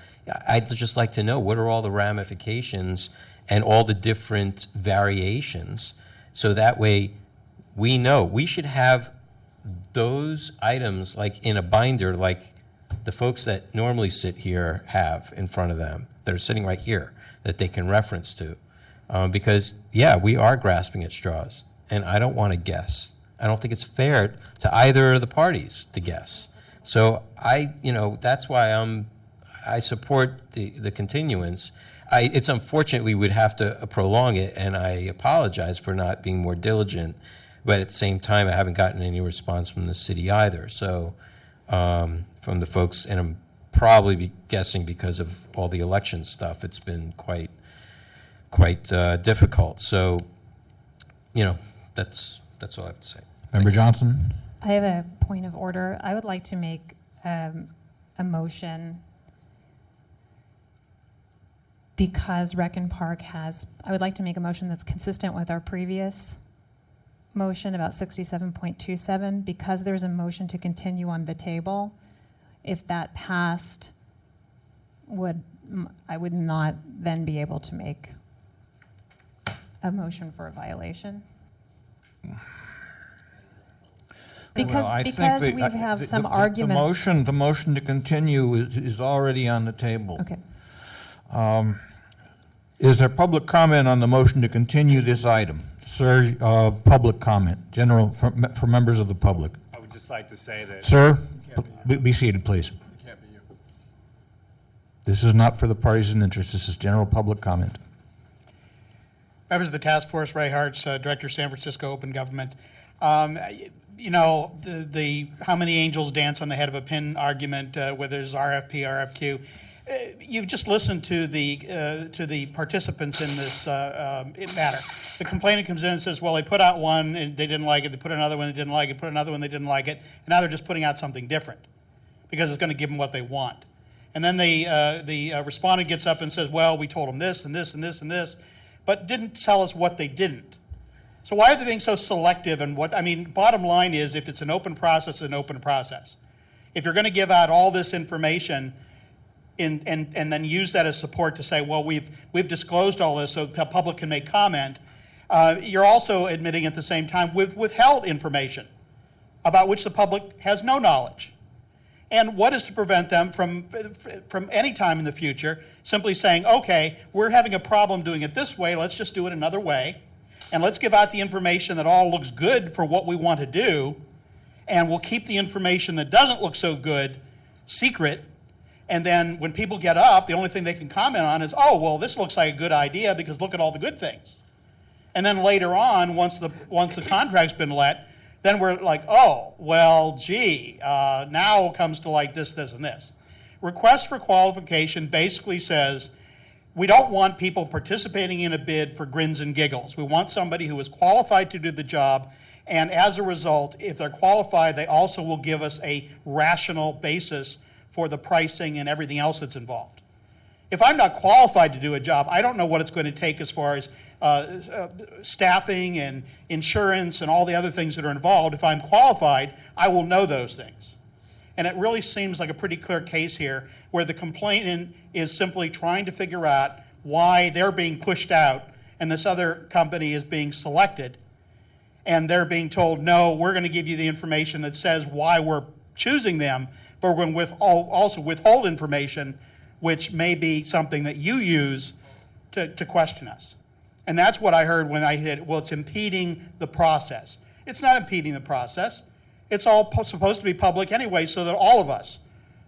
I'd just like to know, what are all the ramifications and all the different variations, so that way we know. We should have those items, like in a binder, like the folks that normally sit here have in front of them, that are sitting right here, that they can reference to. Because, yeah, we are grasping at straws, and I don't want to guess. I don't think it's fair to either of the parties to guess. So that's why I support the continuance. It's unfortunate we would have to prolong it, and I apologize for not being more diligent. But at the same time, I haven't gotten any response from the city either. So from the folks, and I'm probably guessing because of all the election stuff, it's been quite difficult. So, that's all I have to say. Member Johnson? I have a point of order. I would like to make a motion because Rec and Park I would like to make a motion that's consistent with our previous motion about 67.27, because there's a motion to continue on the table. If that passed, I would not then be able to make a motion for a violation? Because Well, I think we have some argument. The motion to continue is already on the table. Okay. Is there public comment on the motion to continue this item? Sir, public comment, general, for members of the public. I would just like to say that. Sir, be seated, please. It can't be you. This is not for the parties in interest. This is general public comment. Members of the task force, Ray Hartz, Director, San Francisco Open Government. The how many angels dance on the head of a pin argument, whether there's RFP, RFQ. You've just listened to the participants in this matter. The complainant comes in and says, well, they put out one and they didn't like it. They put another one, they didn't like it. Put another one, they didn't like it. And now they're just putting out something different because it's going to give them what they want. And then the respondent gets up and says, well, we told them this and this and this and this, but didn't tell us what they didn't. So why are they being so selective? And bottom line is, if it's an open process, it's an open process. If you're going to give out all this information and then use that as support to say, well, we've disclosed all this so the public can make comment, you're also admitting at the same time we've withheld information about which the public has no knowledge. And what is to prevent them from any time in the future simply saying, okay, we're having a problem doing it this way, let's just do it another way, and let's give out the information that all looks good for what we want to do, and we'll keep the information that doesn't look so good secret, and then when people get up, the only thing they can comment on is, oh, well, this looks like a good idea because look at all the good things. And then later on, once the contract's been let, then we're like, oh, well, gee, now it comes to like this, this, and this. Request for qualification basically says we don't want people participating in a bid for grins and giggles. We want somebody who is qualified to do the job, and as a result, if they're qualified, they also will give us a rational basis for the pricing and everything else that's involved. If I'm not qualified to do a job, I don't know what it's going to take as far as staffing and insurance and all the other things that are involved. If I'm qualified, I will know those things. And it really seems like a pretty clear case here where the complainant is simply trying to figure out why they're being pushed out and this other company is being selected, and they're being told, no, we're going to give you the information that says why we're choosing them, but we're going to also withhold information which may be something that you use to question us. And that's what I heard when I said, well, it's impeding the process. It's not impeding the process. It's all supposed to be public anyway, so that all of us,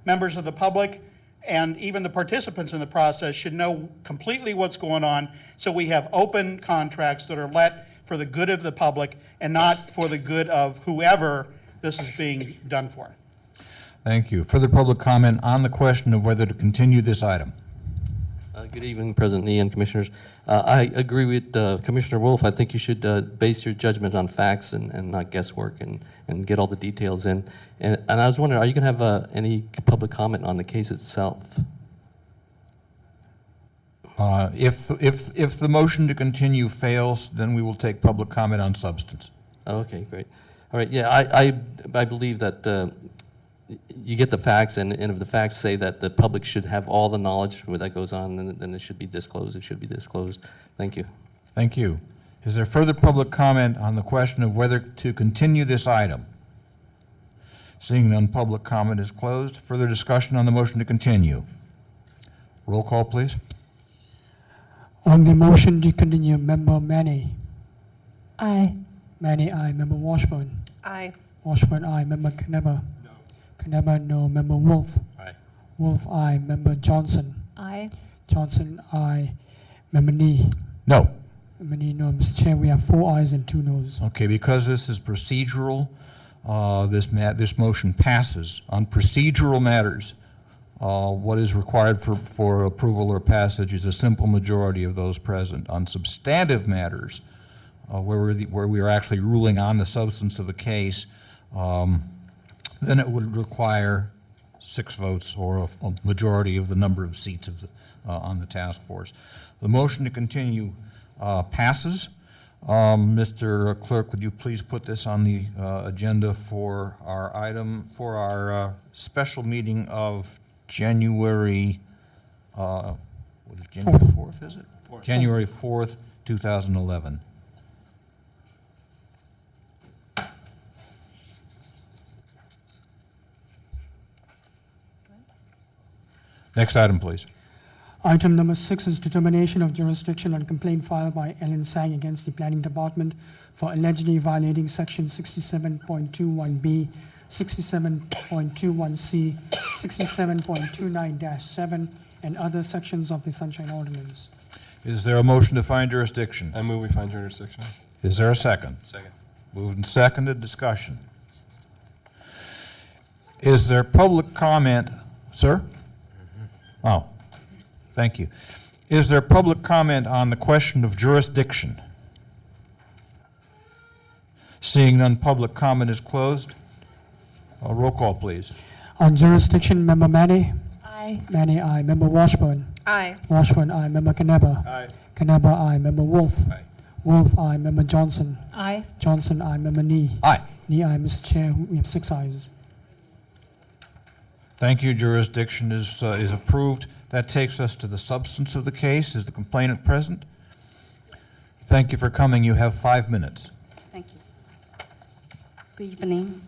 members of the public and even the participants in the process, should know completely what's going on, so we have open contracts that are let for the good of the public and not for the good of whoever this is being done for. Thank you. Further public comment on the question of whether to continue this item? Good evening, President Lee and Commissioners. I agree with Commissioner Wolf. I think you should base your judgment on facts and not guesswork and get all the details in. And I was wondering, are you going to have any public comment on the case itself? If the motion to continue fails, then we will take public comment on substance. Okay, great. All right, yeah, I believe that you get the facts, and if the facts say that the public should have all the knowledge where that goes on, then it should be disclosed. It should be disclosed. Thank you. Thank you. Is there further public comment on the question of whether to continue this item? Seeing none, public comment is closed. Further discussion on the motion to continue. Roll call, please. On the motion to continue, Member Manny. Aye. Manny, aye. Member Washburn. Aye. Washburn, aye. Member Knepper. No. Knepper, no. Member Wolf. Aye. Wolf, aye. Member Johnson. Aye. Johnson, aye. Member Nee. No. Member Nee, no. Mr. Chair, we have 4 ayes and 2 noes. Okay, because this is procedural, this motion passes. On procedural matters, what is required for approval or passage is a simple majority of those present. On substantive matters, where we are actually ruling on the substance of the case, then it would require 6 votes or a majority of the number of seats on the task force. The motion to continue passes. Mr. Clerk, would you please put this on the agenda for our special meeting of January, January 4th, is it? 4th. January 4th, 2011. Next item, please. Item number 6 is determination of jurisdiction on complaint filed by Ellen Sang against the Planning Department for allegedly violating Section 67.21B, 67.21C, 67.29-7, and other sections of the Sunshine Ordinance. Is there a motion to find jurisdiction? I move we find jurisdiction. Is there a second? Second. Moved and seconded. Discussion. Is there public comment? Sir? Oh, thank you. Is there public comment on the question of jurisdiction? Seeing none, public comment is closed. Roll call, please. On jurisdiction, Member Manny. Aye. Manny, aye. Member Washburn. Aye. Washburn, aye. Member Knepper. Aye. Knepper, aye. Member Wolf. Aye. Wolf, aye. Member Johnson. Aye. Johnson, aye. Member Nee. Aye. Nee, aye. Mr. Chair, we have 6 ayes. Thank you. Jurisdiction is approved. That takes us to the substance of the case. Is the complainant present? Thank you for coming. You have 5 minutes. Thank you. Good evening.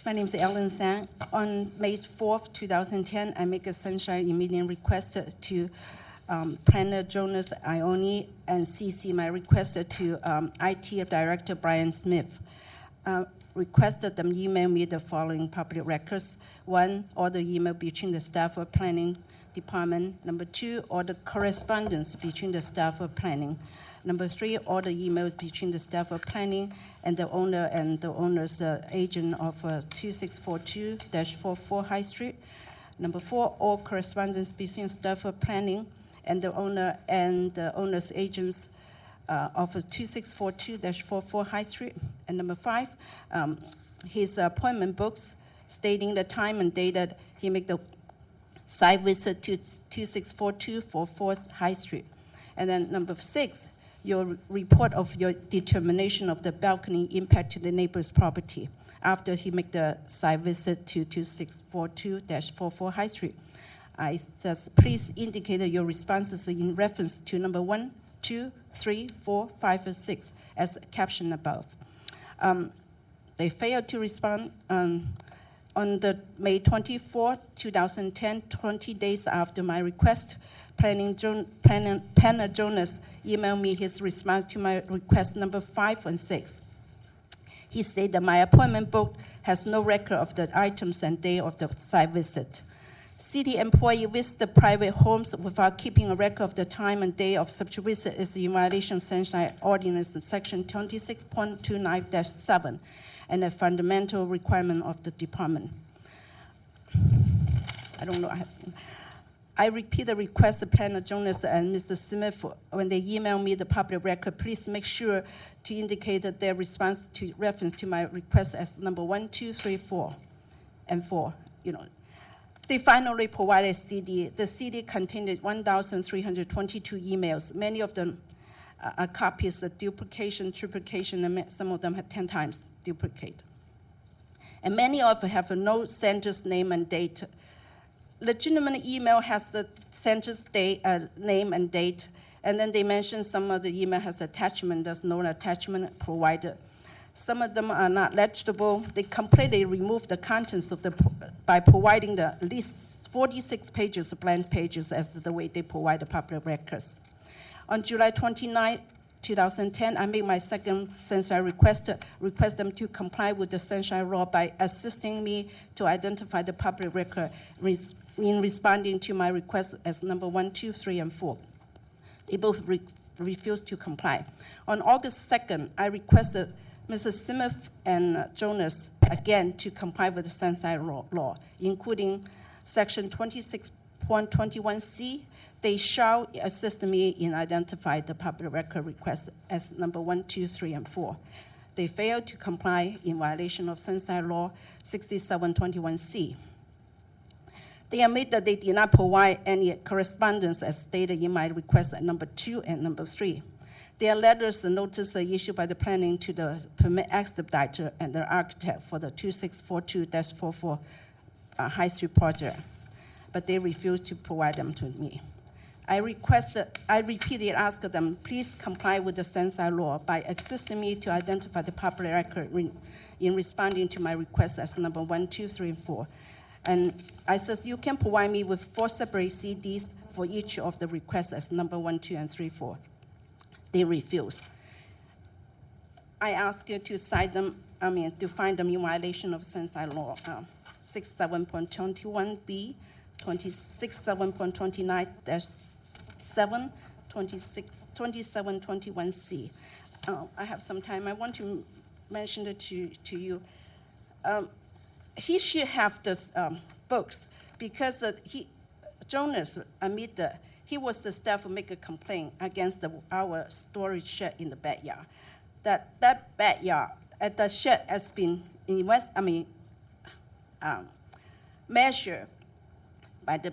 My name is Ellen Sang. On May 4th, 2010, I make a Sunshine immediate request to Planner Jonas Ione and CC my request to IT Director Brian Smith. Requested them email me the following public records. 1, all the email between the staff of planning department. Number 2, all the correspondence between the staff of planning. Number 3, all the emails between the staff of planning and the owner and the owner's agent of 2642-44 High Street. Number 4, all correspondence between staff of planning and the owner and the owner's agents of 2642-44 High Street. And number 5, his appointment books stating the time and date that he made the site visit to 2642-44 High Street. And then number 6, your report of your determination of the balcony impact to the neighbor's property after he made the site visit to 2642-44 High Street. I says, please indicate your responses in reference to number 1, 2, 3, 4, 5, and 6 as captioned above. They failed to respond on the May 24, 2010, 20 days after my request. Planner Jonas emailed me his response to my request number 5 and 6. He said that my appointment book has no record of the items and day of the site visit. City employee visits the private homes without keeping a record of the time and day of such visit is in violation of Sunshine Ordinance Section 26.29-7 and a fundamental requirement of the department. I don't know. I repeat the request of Planner Jonas and Mr. Smith when they email me the public record. Please make sure to indicate that their response to reference to my request as number 1, 2, 3, 4, and 4. They finally provided a CD. The CD contained 1,322 emails. Many of them are copies of duplication, triplication, and some of them have 10 times duplicate. And many of them have no sender's name and date. Legitimate email has the sender's name and date, and then they mention some of the email has attachment. There's no attachment provided. Some of them are not legible. They completely remove the contents of by providing the at least 46 pages of blank pages as the way they provide the public records. On July 29, 2010, I made my second sunshine request them to comply with the sunshine law by assisting me to identify the public record in responding to my request as number 1, 2, 3, and 4. They both refused to comply. On August 2nd, I requested Mrs. Smith and Jonas again to comply with the sunshine law, including section 26.21c. They shall assist me in identifying the public record request as number 1, 2, 3, and 4. They failed to comply in violation of sunshine law 6721c. They admit that they did not provide any correspondence as stated in my request at number 2 and number 3. Their letters and notice are issued by the planning to the permit expediter and the architect for the 2642-44 High Street project, but they refused to provide them to me. I repeatedly asked them, please comply with the sunshine law by assisting me to identify the public record in responding to my request as number 1, 2, 3, and 4. And I said, you can provide me with 4 separate CDs for each of the requests as number 1, 2, and 3, 4. They refused. I asked you to cite them, to find them in violation of sunshine law 67.21b, 27.29-7, 2721c. I have some time. I want to mention it to you. He should have this books because Jonas admitted that he was the staff who make a complaint against our storage shed in the backyard. That backyard at the shed has been measured by the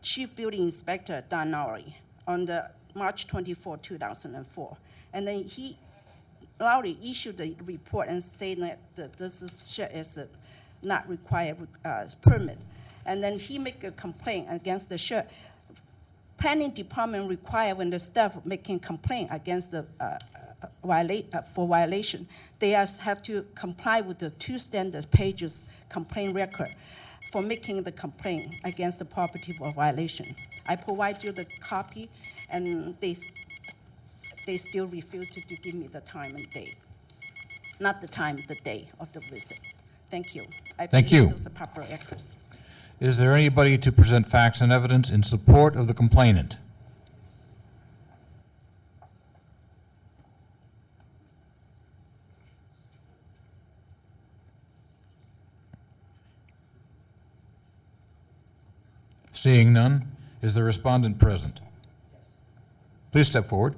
Chief Building Inspector Don Lowry on the March 24, 2004. And then Lowry issued a report and said that this shed is not require permit. And then he make a complaint against the shed. Planning department require when the staff making complaint against the for violation, they have to comply with the 2 standard pages complaint record for making the complaint against the property for violation. I provide you the copy, and they still refuse to give me the time and date. Not the time, the day of the visit. Thank you. Thank you. Those are proper records. Is there anybody to present facts and evidence in support of the complainant? Seeing none, is the respondent present? Please step forward.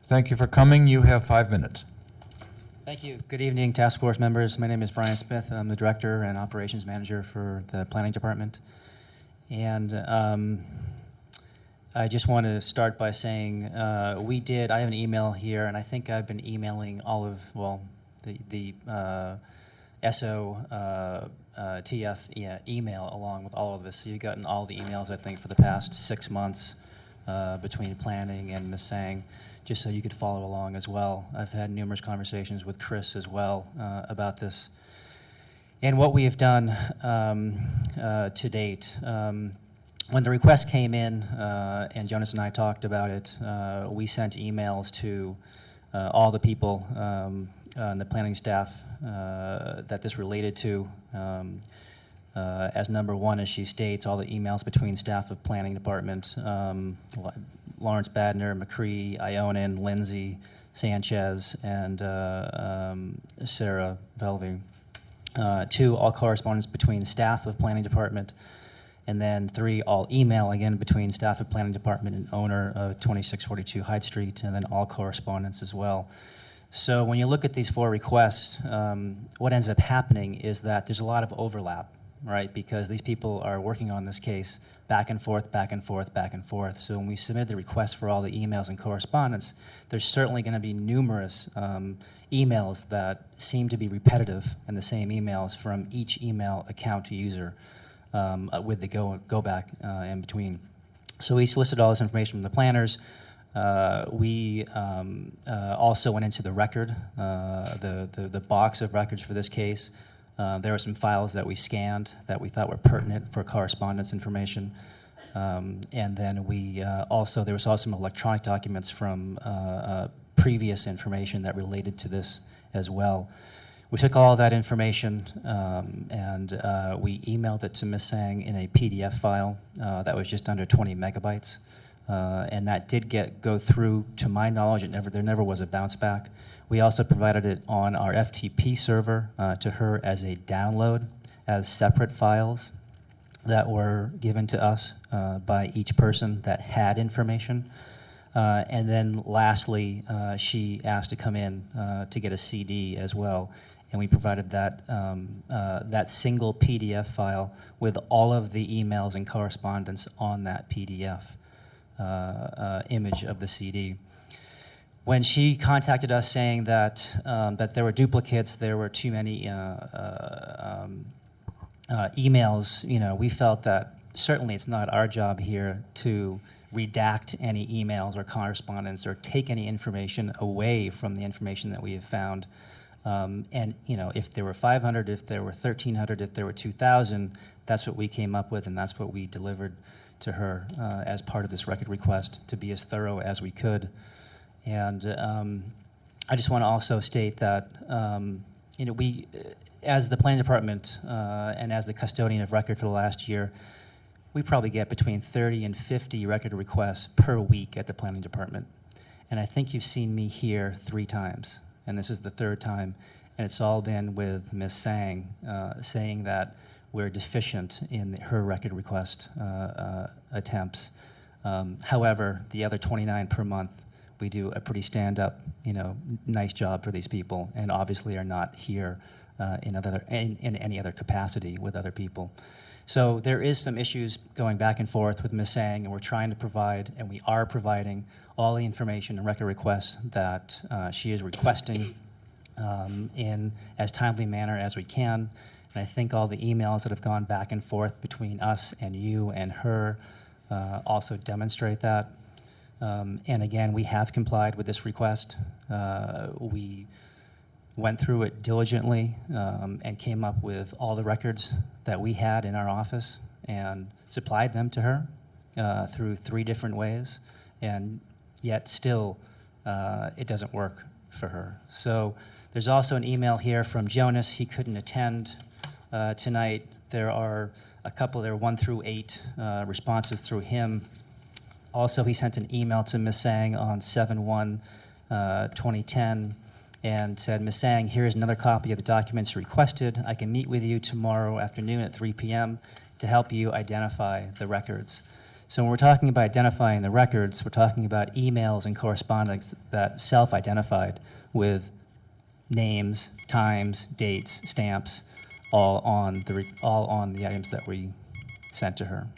Thank you for coming. You have 5 minutes. Thank you. Good evening, task force members. My name is Brian Smith. I'm the director and operations manager for the planning department. And I just want to start by saying I have an email here, and I think I've been emailing all of, the TF email along with all of this. So you've gotten all the emails, I think, for the past 6 months between planning and Ms. Sang, just so you could follow along as well. I've had numerous conversations with Chris as well about this. And what we have done to date, when the request came in and Jonas and I talked about it, we sent emails to all the people and the planning staff that this related to. As number 1, as she states, all the emails between staff of planning department, Lawrence Badner, McCree, Ionin, Lindsay, Sanchez, and Sarah Velvey. 2, all correspondence between staff of planning department. And then 3, all email, again, between staff of planning department and owner of 2642 Hyde Street, and then all correspondence as well. So when you look at these 4 requests, what ends up happening is that there's a lot of overlap, right? Because these people are working on this case back and forth, back and forth, back and forth. So when we submitted the request for all the emails and correspondence, there's certainly going to be numerous emails that seem to be repetitive in the same emails from each email account user with the go back in between. So we solicited all this information from the planners. We also went into the record, the box of records for this case. There were some files that we scanned that we thought were pertinent for correspondence information. And then there was also some electronic documents from previous information that related to this as well. We took all that information and we emailed it to Ms. Sang in a PDF file that was just under 20 megabytes. And that did go through, to my knowledge, there never was a bounce back. We also provided it on our FTP server to her as a download, as separate files that were given to us by each person that had information. And then lastly, she asked to come in to get a CD as well. And we provided that single PDF file with all of the emails and correspondence on that PDF image of the CD. When she contacted us saying that there were duplicates, there were too many emails, we felt that certainly it's not our job here to redact any emails or correspondence or take any information away from the information that we have found. And if there were 500, if there were 1,300, if there were 2,000, that's what we came up with, and that's what we delivered to her as part of this record request, to be as thorough as we could. And I just want to also state that we, as the planning department and as the custodian of record for the last year, we probably get between 30 and 50 record requests per week at the planning department. And I think you've seen me here 3 times. And this is the 3rd time, and it's all been with Ms. Sang saying that we're deficient in her record request attempts. However, the other 29 per month, we do a pretty stand-up, nice job for these people, and obviously are not here in any other capacity with other people. So there is some issues going back and forth with Ms. Sang, and we're trying to provide, and we are providing, all the information and record requests that she is requesting in as timely manner as we can. And I think all the emails that have gone back and forth between us and you and her also demonstrate that. And again, we have complied with this request. We went through it diligently and came up with all the records that we had in our office and supplied them to her through 3 different ways. And yet still it doesn't work for her. So there's also an email here from Jonas. He couldn't attend tonight. There are a couple, there are 1 through 8 responses through him. Also, he sent an email to Ms. Sang on 7/1/2010 and said, Ms. Sang, here's another copy of the documents requested. I can meet with you tomorrow afternoon at 3 p.m. to help you identify the records. So when we're talking about identifying the records, we're talking about emails and correspondence that self-identified with names, times, dates, stamps, all on the items that we sent to her.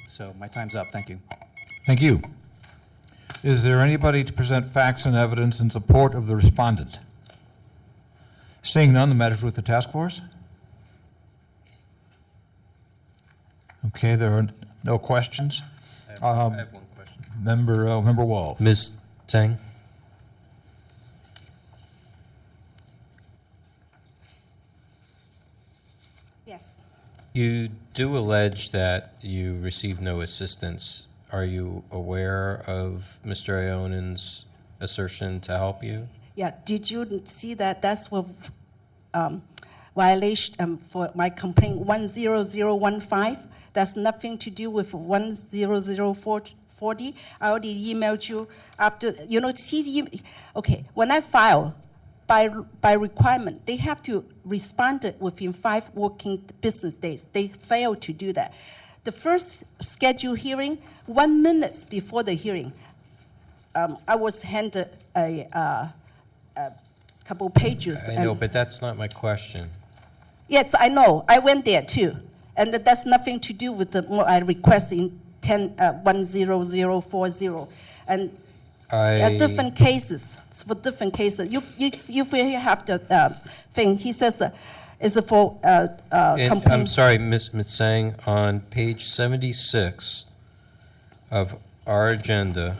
So my time's up. Thank you. Thank you. Is there anybody to present facts and evidence in support of the respondent? Seeing none, the matter's with the task force. Okay, there are no questions. I have one question. Member Wolf. Ms. Sang? Yes. You do allege that you received no assistance. Are you aware of Mr. Ionen's assertion to help you? Yeah, did you see that? That's what violation for my complaint 10015. That's nothing to do with 10040. I already emailed you after, okay, when I file, by requirement, they have to respond within 5 working business days. They fail to do that. The first scheduled hearing, 1 minute before the hearing, I was handed a couple pages. I know, but that's not my question. Yes, I know. I went there too. And that's nothing to do with what I request in 10040. And different cases. It's for different cases. You have the thing. He says it's for I'm sorry, Ms. Sang, on page 76 of our agenda,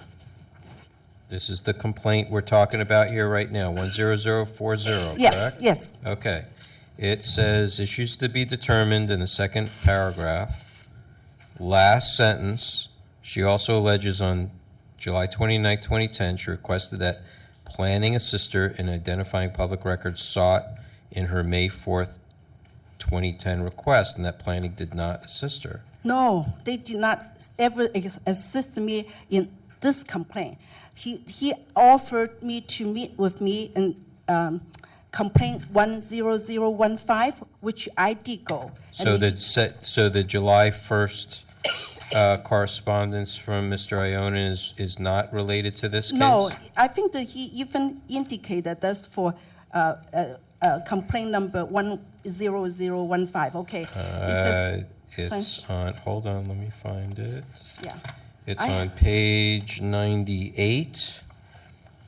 this is the complaint we're talking about here right now, 10040, Yes, correct? yes. Okay. It says issues to be determined in the second paragraph. Last sentence, she also alleges on July 29, 2010, she requested that planning assist her in identifying public records sought in her May 4th, 2010 request, and that planning did not assist her. No, they did not ever assist me in this complaint. He offered me to meet with me in complaint 10015, which I did go. So the July 1st correspondence from Mr. Iona is not related to this case? No, I think that he even indicated that's for complaint number 10015. Okay. It's on, hold on, let me find it. Yeah. It's on page 98,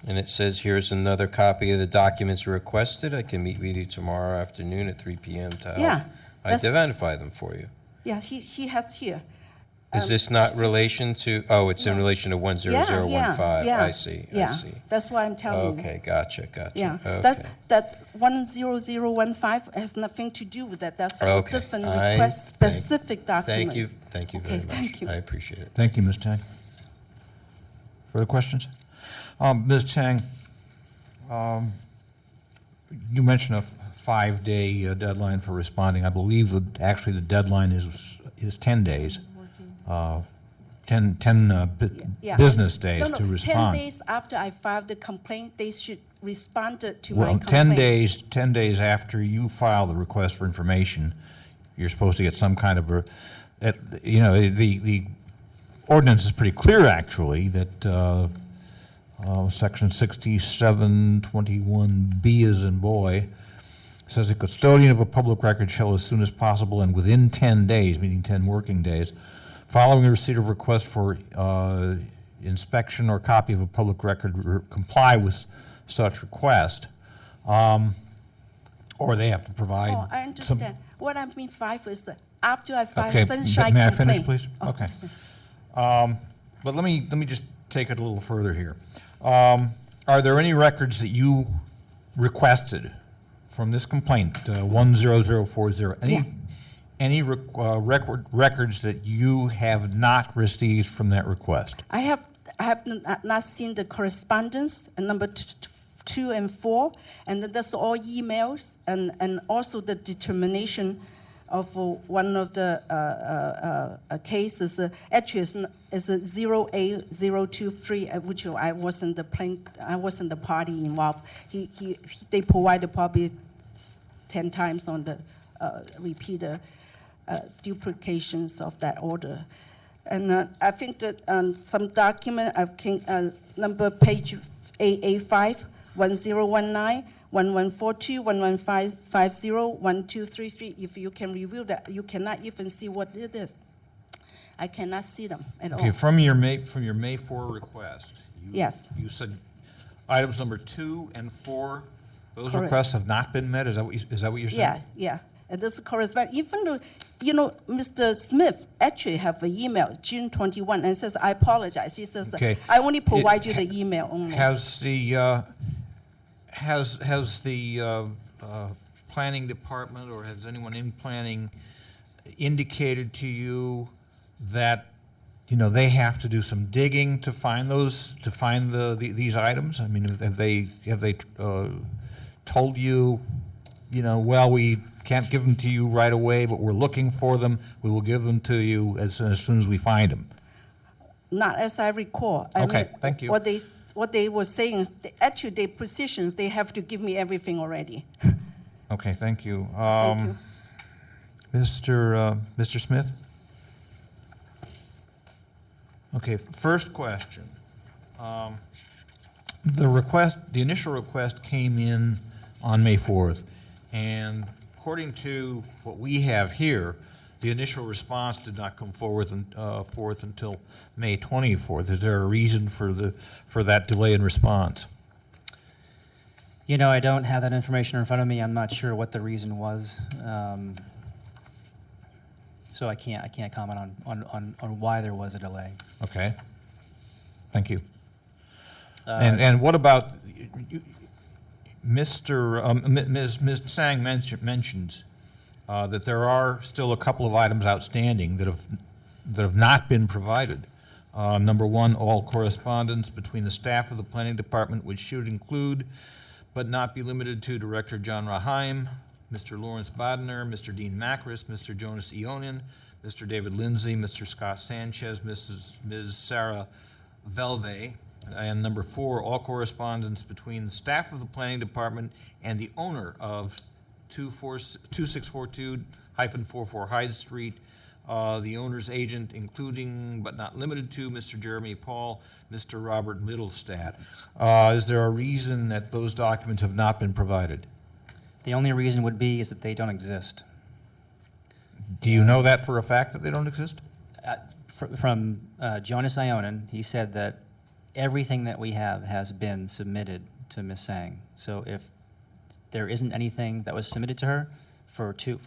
and it says, here's another copy of the documents requested. I can meet with you tomorrow afternoon at 3 p.m. to help identify them for you. Yeah, he has here. Is this not relation to, oh, it's in relation to 10015. Yeah. I see, Yeah, I see. that's what I'm telling you. Okay, gotcha. Yeah, Okay. that's 10015 has nothing to do with that. That's a Okay. different request, specific documents. Thank you Okay, very much. thank you. I appreciate it. Thank you, Ms. Tang. Further questions? Ms. Tang, you mentioned a 5-day deadline for responding. I believe that actually the deadline is 10 days. 10 business days to respond. 10 days after I filed the complaint, they should respond to my Well, complaint. 10 days after you file the request for information, you're supposed to get some kind of the ordinance is pretty clear, actually, that section 6721B as in boy says the custodian of a public record shall, as soon as possible and within 10 days, meaning 10 working days, following the receipt of request for inspection or copy of a public record, comply with such request, or they have to provide. Oh, I understand. What I mean 5 is that after I file Okay, sunshine may I complaint. finish, please? Oh, Okay. sorry. But let me just take it a little further here. Are there any records that you requested from this complaint, 10040? Any records that you have not received from that request? I have not seen the correspondence, number 2 and 4, and that's all emails, and also the determination of one of the cases. Actually, is 08023, which I wasn't the party involved. They provided probably 10 times on the repeated duplications of that order. And I think that some document, number page 885, 1019, 1142, 1150, 1233, if you can review that, you cannot even see what it is. I cannot see them at Okay, all. from your May 4 request, Yes. you said items number 2 and 4, those Correct. requests have not been met? Is that what you're saying? Yeah. And this corresponds, even though, Mr. Smith actually have an email, June 21, and says, I apologize. He says, Okay. I only provide you the email only. Has the planning department or has anyone in planning indicated to you that they have to do some digging to find these items? I mean, have they told you, well, we can't give them to you right away, but we're looking for them. We will give them to you as soon as we find them. Not as I recall. Okay, thank you. What they were saying is, actually, their positions, they have to give me everything already. Okay, thank you. Thank you. Mr. Smith? Okay, first question. The initial request came in on May 4th, and according to what we have here, the initial response did not come forth until May 24th. Is there a reason for that delay in response? I don't have that information in front of me. I'm not sure what the reason was. So I can't comment on why there was a delay. Okay. Thank you. And what about, Ms. Tsang mentions that there are still a couple of items outstanding that have not been provided. Number one, all correspondence between the staff of the Planning Department, which should include but not be limited to Director John Raheim, Mr. Lawrence Bodner, Mr. Dean Macris, Mr. Jonas Eonin, Mr. David Lindsay, Mr. Scott Sanchez, Ms. Sarah Velve, and number four, all correspondence between the staff of the Planning Department and the owner of 2642-44 Hyde Street, the owner's agent, including but not limited to Mr. Jeremy Paul, Mr. Robert Middlestadt. Is there a reason that those documents have not been provided? The only reason would be is that they don't exist. Do you know that for a fact that they don't exist? From Jonas Ionin, he said that everything that we have has been submitted to Ms. Tsang. So if there isn't anything that was submitted to her for 2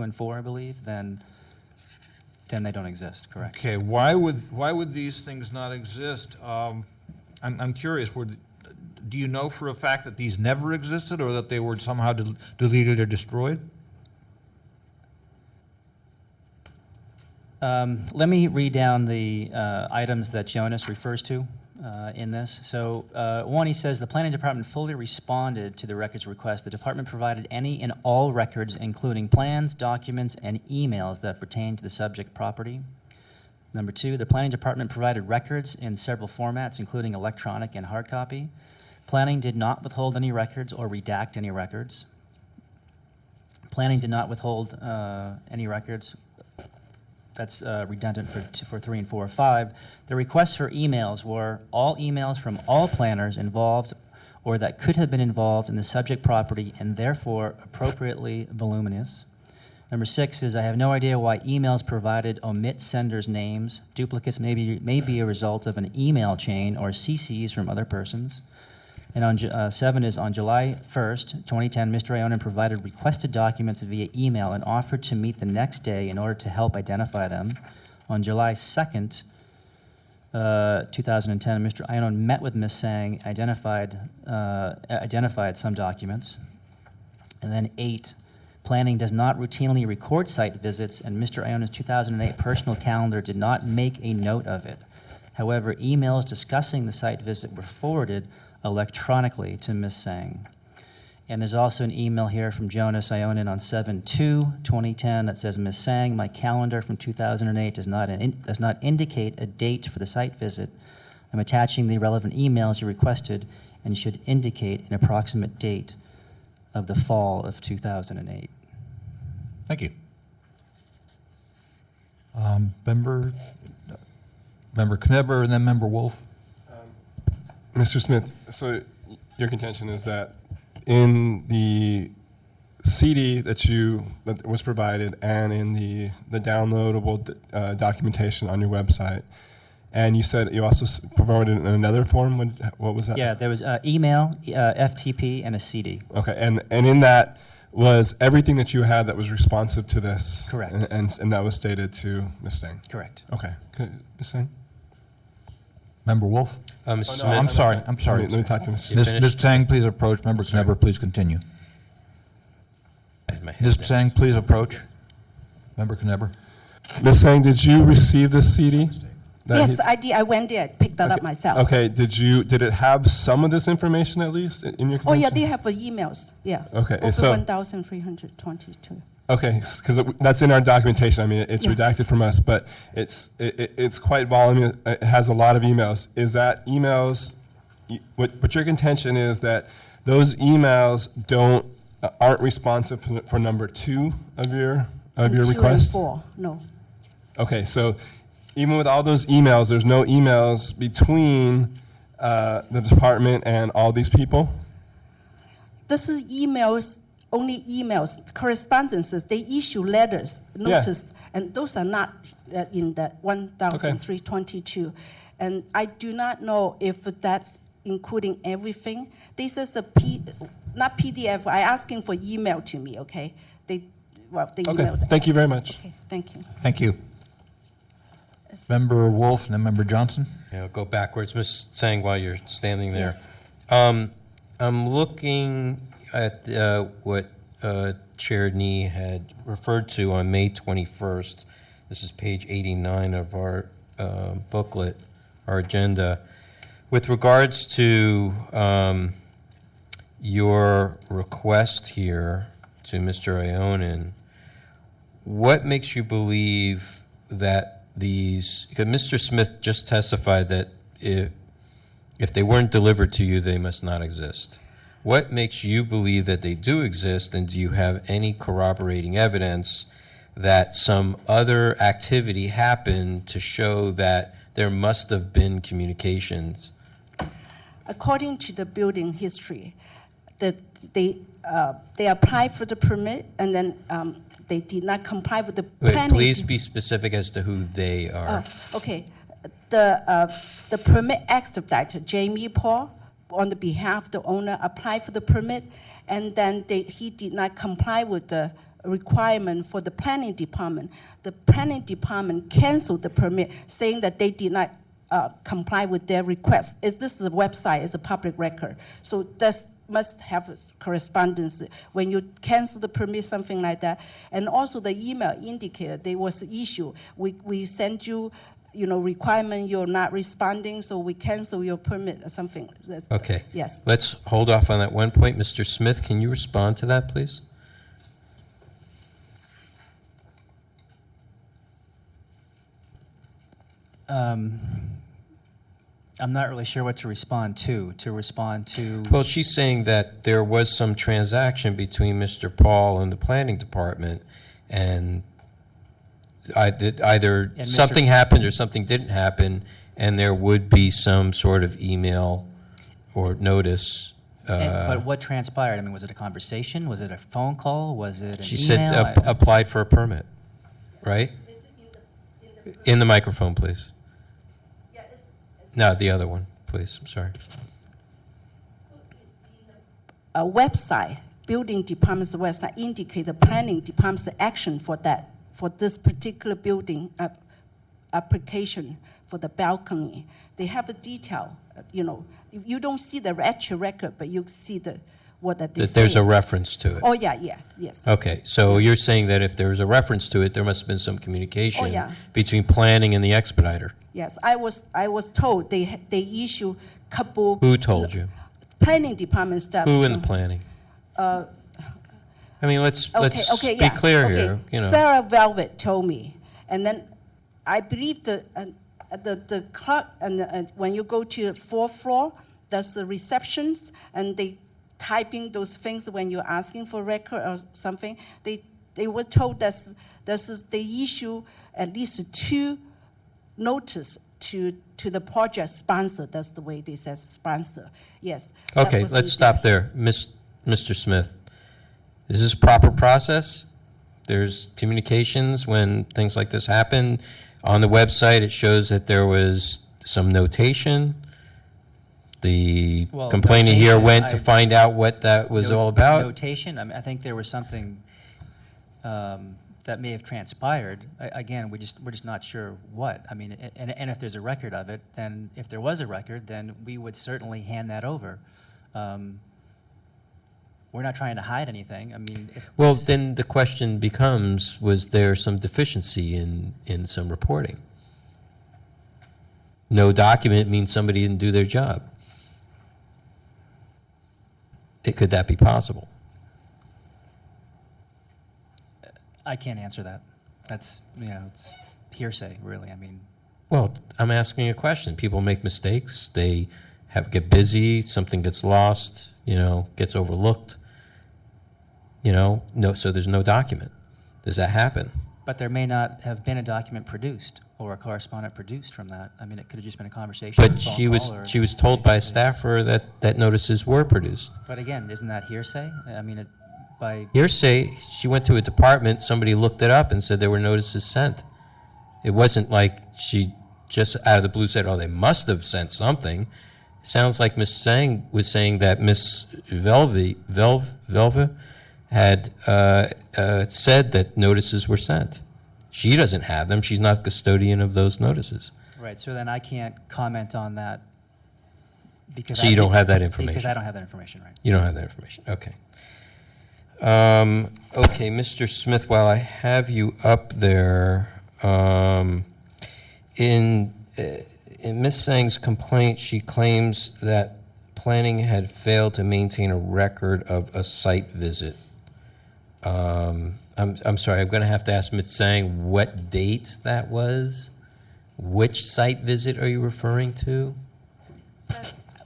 and 4, I believe, then they don't exist, correct? Okay, why would these things not exist? I'm curious, do you know for a fact that these never existed or that they were somehow deleted or destroyed? Let me read down the items that Jonas refers to in this. So one, he says, the Planning Department fully responded to the records request. The department provided any and all records, including plans, documents, and emails that pertain to the subject property. Number two, the Planning Department provided records in several formats, including electronic and hard copy. Planning did not withhold any records or redact any records. Planning did not withhold any records. That's redundant for 3 and 4. 5, the requests for emails were all emails from all planners involved or that could have been involved in the subject property and therefore appropriately voluminous. Number 6 is I have no idea why emails provided omit senders' names. Duplicates may be a result of an email chain or CCs from other persons. And on 7 is on July 1st, 2010, Mr. Ionin provided requested documents via email and offered to meet the next day in order to help identify them. On July 2nd, 2010, Mr. Ionin met with Ms. Tsang, identified some documents. And then 8, planning does not routinely record site visits, and Mr. Ionin's 2008 personal calendar did not make a note of it. However, emails discussing the site visit were forwarded electronically to Ms. Tsang. And there's also an email here from Jonas Ionin on 7/2/2010 that says, Ms. Tsang, my calendar from 2008 does not indicate a date for the site visit. I'm attaching the relevant emails you requested and should indicate an approximate date of the fall of 2008. Thank you. Member Knebber and then Member Wolf. Mr. Smith, so your contention is that in the CD that was provided and in the downloadable documentation on your website, and you said you also provided in another form. What was that? Yeah, there was email, FTP, and a CD. Okay, and in that was everything that you had that was responsive to this. Correct. And that was stated to Ms. Tsang. Correct. Okay, Ms. Tsang. Member Wolf? Mr. Oh, Smith? no, I'm sorry. Let me talk to Ms. Ms. Tsang, please approach. Member Knebber, please continue. Ms. Tsang, please approach. Member Knebber. Ms. Tsang, did you receive this CD? Yes, I did. I went there, picked that up myself. Okay, did it have some of this information at least in your Oh, yeah, contention? they have emails, yeah. Okay, Over so- 1,322. Okay, because that's in our documentation. I mean, it's redacted from us, but it's quite voluminous. It has a lot of emails. Is that emails? What your contention is that those emails aren't responsive for number 2 of your request? 2 and 4, no. Okay, so even with all those emails, there's no emails between the department and all these people? This is emails. Only emails, correspondences, they issue letters, notice, and those are not in the 1,322. And I do not know if that including everything. This is not PDF. I asking for email to me, okay? They emailed. Thank you very much. Okay, thank you. Thank you. Member Wolf and then Member Johnson. Yeah, go backwards. Ms. Tsang, while you're standing there. Yes. I'm looking at what Chair Nee had referred to on May 21st. This is page 89 of our booklet, our agenda. With regards to your request here to Mr. Ionin, what makes you believe that these, because Mr. Smith just testified that if they weren't delivered to you, they must not exist. What makes you believe that they do exist, and do you have any corroborating evidence that some other activity happened to show that there must have been communications? According to the building history, they applied for the permit, and then they did not comply with the Wait, planning. please be specific as to who they are. Okay. The permit expediter, Jamie Paul, on the behalf of the owner, applied for the permit, and then he did not comply with the requirement for the planning department. The planning department canceled the permit, saying that they did not comply with their request. This is a website, it's a public record. So that must have correspondence when you cancel the permit, something like that. And also the email indicated there was an issue. We sent you, requirement, you're not responding, so we cancel your permit or something. Okay. Yes. Let's hold off on that one point. Mr. Smith, can you respond to that, please? I'm not really sure what to respond to. Well, she's saying that there was some transaction between Mr. Paul and the planning department, and either And something happened or something didn't happen, and there would be some sort of email or notice. But what transpired? I mean, was it a conversation? Was it a phone call? Was it an She email? said applied for a permit, right? In the microphone, please. No, the other one, please. I'm sorry. A website, building department's website, indicate the planning department's action for this particular building application for the balcony. They have a detail, you don't see the actual record, but you see what they That there's a reference to it. Oh, yeah, yes. Okay, so you're saying that if there's a reference to it, there must have been some communication Oh, yeah. between planning and the expediter. Yes, I was told they issue couple. Who told you? Planning department staff. Who in the planning? I mean, let's Okay, be yeah. clear Okay. here. Sarah Velvet told me, and then I believe the clerk, and when you go to the fourth floor, there's the receptions, and they typing those things when you're asking for record or something. They were told that they issue at least 2 notice to the project sponsor. That's the way they said sponsor. Yes. Okay, let's stop there. Mr. Smith, is this proper process? There's communications when things like this happen. On the website, it shows that there was some notation. The complainant here went to find out what that was all about. Notation, I think there was something that may have transpired. Again, we're just not sure what. I mean, and if there's a record of it, then if there was a record, then we would certainly hand that over. We're not trying to hide anything. I mean, Well, then the question becomes, was there some deficiency in some reporting? No document means somebody didn't do their job. Could that be possible? I can't answer that. That's, it's hearsay, really. I mean, Well, I'm asking a question. People make mistakes. They get busy. Something gets lost. Gets overlooked. So there's no document. Does that happen? but there may not have been a document produced or a correspondent produced from that. I mean, it could have just been a conversation. But she was told by a staffer that notices were produced. But again, isn't that hearsay? I mean, Hearsay, she went to a department, somebody looked it up and said there were notices sent. It wasn't like she just out of the blue said, oh, they must have sent something. Sounds like Ms. Tsang was saying that Ms. Velva had said that notices were sent. She doesn't have them. She's not custodian of those notices. Right, so then I can't comment on that because So you don't have that information? Because I don't have that information, right. You don't have that information. Okay. Okay, Mr. Smith, while I have you up there, in Ms. Sang's complaint, she claims that planning had failed to maintain a record of a site visit. I'm sorry, I'm going to have to ask Ms. Sang what dates that was. Which site visit are you referring to?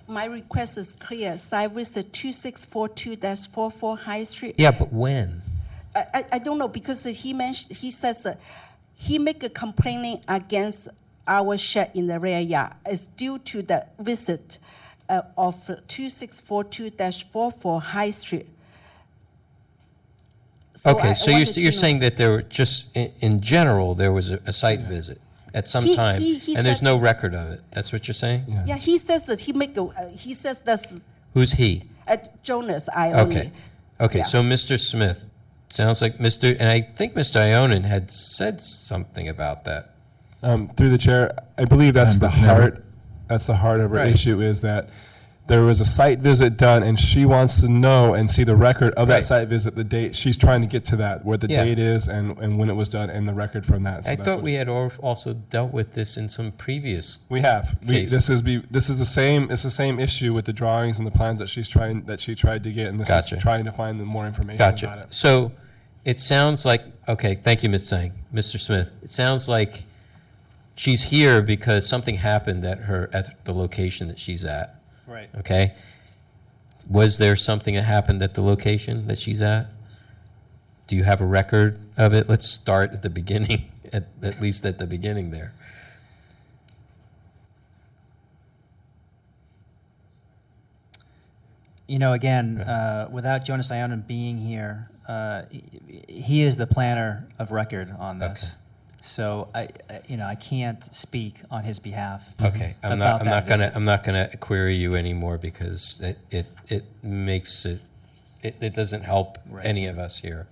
My request is clear. Site visit 2642-44 High Street. Yeah, but when? I don't know because he says he make a complaint against our shed in the rear yard. It's due to the visit of 2642-44 High Street. So Okay, so you're wanted to know- saying that there were just, in general, there was a site visit at some time, he and there's said- no record of it. That's what you're saying? Yeah, he says that he says that's Who's he? Jonas Ione. Okay. Okay, Yeah. so Mr. Smith, sounds like and I think Mr. Ionin had said something about that. Through the chair, I believe that's the Member Kneller. heart. That's the heart of her Right. issue is that there was a site visit done, and she wants to know and see the record of Right. that site visit, the date. She's trying to get to that, where the Yeah. date is and when it was done, and the record from that. So I that's thought what- we had also dealt with this in some previous. We have. Case. This is the same. It's the same issue with the drawings and the plans that she tried to get, and this Gotcha. is trying to find more information about Gotcha. it. So it sounds like, okay, thank you, Ms. Sang. Mr. Smith, it sounds like she's here because something happened at the location that she's at. Right. Okay? Was there something that happened at the location that she's at? Do you have a record of it? Let's start at the beginning, at least at the beginning there. You know, again, without Jonas Ionin being here, he is the planner of record on this. Okay. So I can't speak on his behalf. Okay, I'm about not that gonna visit. I'm not gonna query you anymore because it makes it doesn't help Right. any of us here.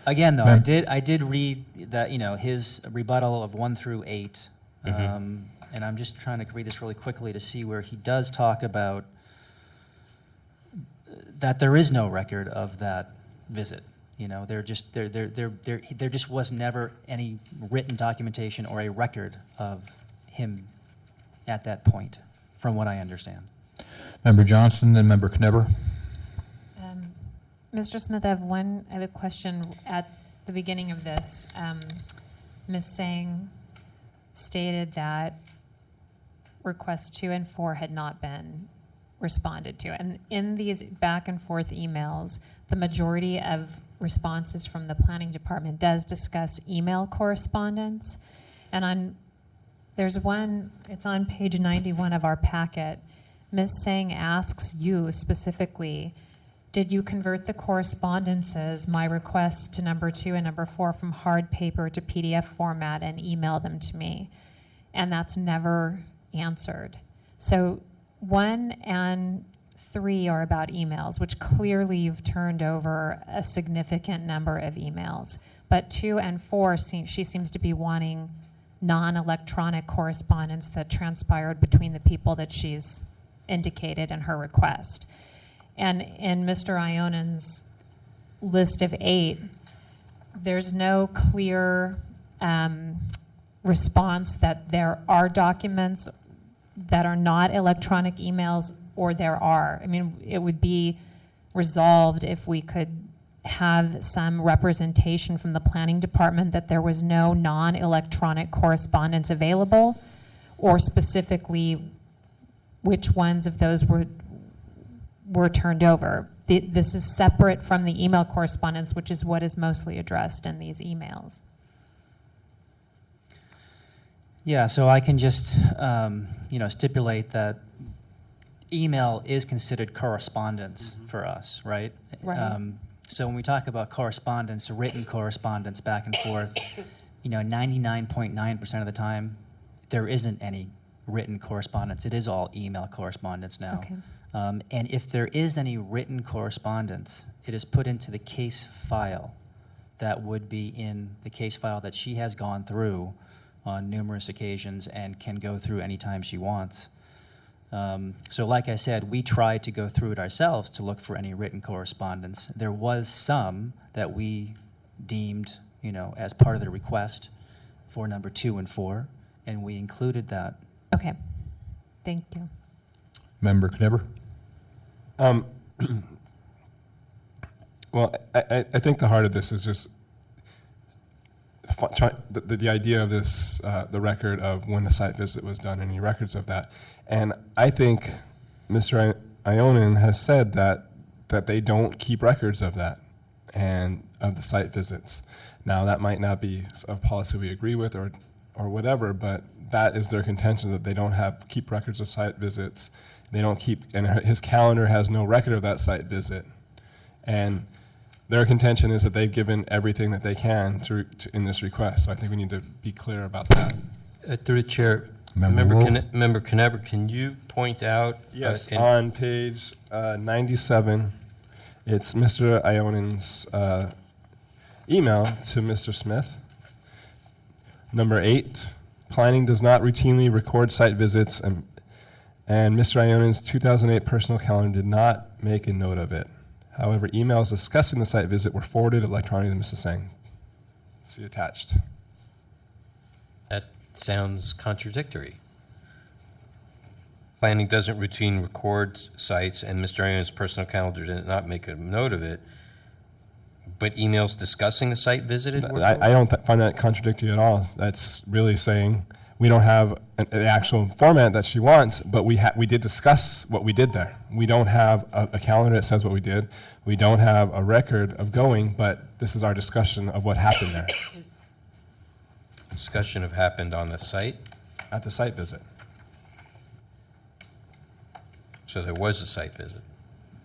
Again, though, I did read that his rebuttal of 1 through 8, and I'm just trying to read this really quickly to see where he does talk about that there is no record of that visit. There just was never any written documentation or a record of him at that point, from what I understand. Member Johnson, then Member Knebber. Mr. Smith, I have a question at the beginning of this. Ms. Sang stated that requests 2 and 4 had not been responded to. And in these back and forth emails, the majority of responses from the planning department does discuss email correspondence. And there's one, it's on page 91 of our packet. Ms. Sang asks you specifically, did you convert the correspondences, my requests to number 2 and number 4 from hard paper to PDF format and email them to me? And that's never answered. So 1 and 3 are about emails, which clearly you've turned over a significant number of emails. But 2 and 4, she seems to be wanting non-electronic correspondence that transpired between the people that she's indicated in her request. And in Mr. Ionin's list of 8, there's no clear response that there are documents that are not electronic emails, or there are. I mean, it would be resolved if we could have some representation from the planning department that there was no non-electronic correspondence available, or specifically which ones of those were turned over. This is separate from the email correspondence, which is what is mostly addressed in these emails. Yeah, so I can just stipulate that email is considered correspondence for us, right? Right. So when we talk about correspondence, written correspondence back and forth, 99.9% of the time, there isn't any written correspondence. It is all email correspondence now. Okay. And if there is any written correspondence, it is put into the case file. that would be in the case file that she has gone through on numerous occasions and can go through anytime she wants. So like I said, we tried to go through it ourselves to look for any written correspondence. There was some that we deemed, as part of the request for number 2 and 4, and we included that. Okay, thank you. Member Knebber? Well, I think the heart of this is just the idea of this, the record of when the site visit was done, any records of that. And I think Mr. Ionin has said that they don't keep records of that and of the site visits. Now, that might not be a policy we agree with or whatever, but that is their contention, that they don't keep records of site visits. They don't keep, and his calendar has no record of that site visit. And their contention is that they've given everything that they can in this request. So I think we need to be clear about that. Through the chair, Member Wolf? Member Knebber, can you point out? Yes, on page 97, it's Mr. Ionin's email to Mr. Smith. Number 8, planning does not routinely record site visits, and Mr. Ionin's 2008 personal calendar did not make a note of it. However, emails discussing the site visit were forwarded electronically to Mrs. Sang. See attached. That sounds contradictory. Planning doesn't routinely record sites, and Mr. Ionin's personal calendar did not make a note of it, but emails discussing the site visited were I don't find that contradictory at all. That's really saying we don't have an actual format that she wants, but we did discuss what we did there. We don't have a calendar that says what we did. We don't have a record of going, but this is our discussion of what happened there. Discussion have happened on the site, At the site visit. so there was a site visit.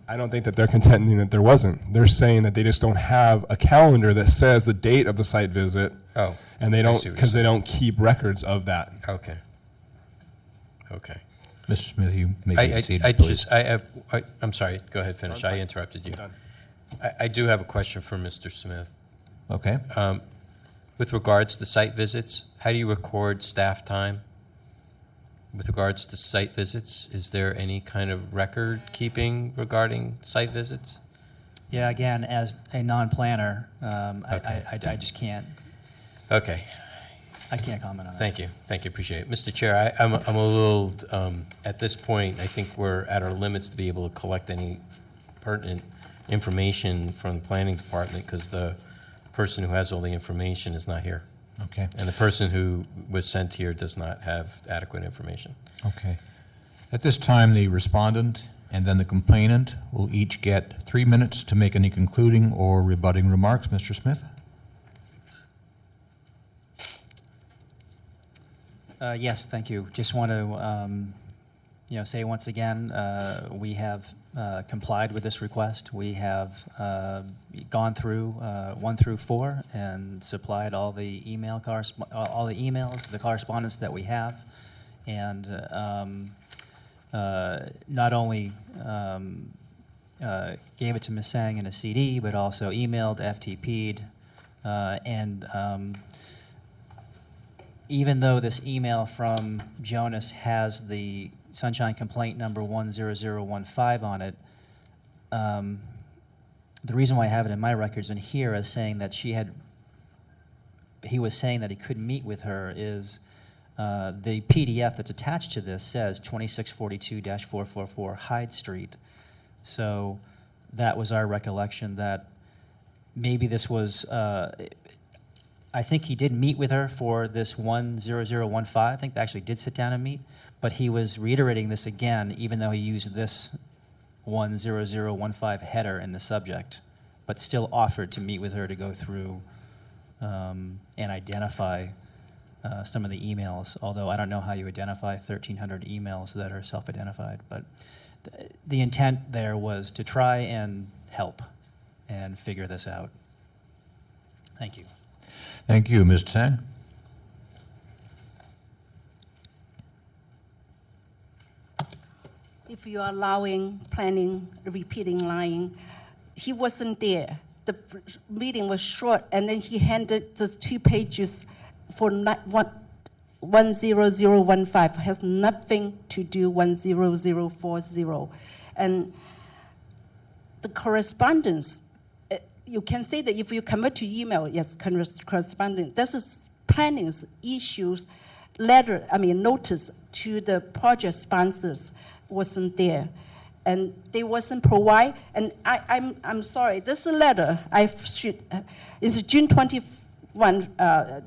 I don't think that they're contending that there wasn't. They're saying that they just don't have a calendar that says the date of the site visit. Oh, And they I don't, see what you're because they saying. don't keep records of that. Okay. Okay. Mr. Smith, you may be seated, I please. I'm sorry, go ahead, finish. I interrupted you. Done. I do have a question for Mr. Smith. Okay. With regards to site visits, how do you record staff time? With regards to site visits, is there any kind of record keeping regarding site visits? Yeah, again, as a non-planner, Okay. I just can't, Okay, I can't comment on that. thank you, appreciate it. Mr. Chair, I'm a little, at this point, I think we're at our limits to be able to collect any pertinent information from the planning department because the person who has all the information is not here. Okay. And the person who was sent here does not have adequate information. Okay. At this time, the respondent and then the complainant will each get 3 minutes to make any concluding or rebutting remarks. Mr. Smith? Yes, thank you. Just want to, say once again, we have complied with this request. We have gone through 1 through 4 and supplied all the all the emails, the correspondence that we have, and not only gave it to Ms. Sang in a CD, but also emailed, FTP'd, and even though this email from Jonas has the Sunshine complaint number 10015 on it, the reason why I have it in my records and here as saying that he was saying that he couldn't meet with her is the PDF that's attached to this says 2642-444 Hyde Street. So that was our recollection that maybe this was, I think he did meet with her for this 10015. I think they actually did sit down and meet, but he was reiterating this again, even though he used this 10015 header in the subject, but still offered to meet with her to go through and identify some of the emails, although I don't know how you identify 1,300 emails that are self-identified. But the intent there was to try and help and figure this out. Thank you. Thank you. Ms. Tsang? If you are allowing planning, repeating lying, he wasn't there. the meeting was short, and then he handed the 2 pages for 10015. Has nothing to do 10040. And the correspondence, you can say that if you convert to email, yes, correspondence. This is planning issues, notice to the project sponsors wasn't there, and they wasn't provide. And I'm sorry. This letter is June 21,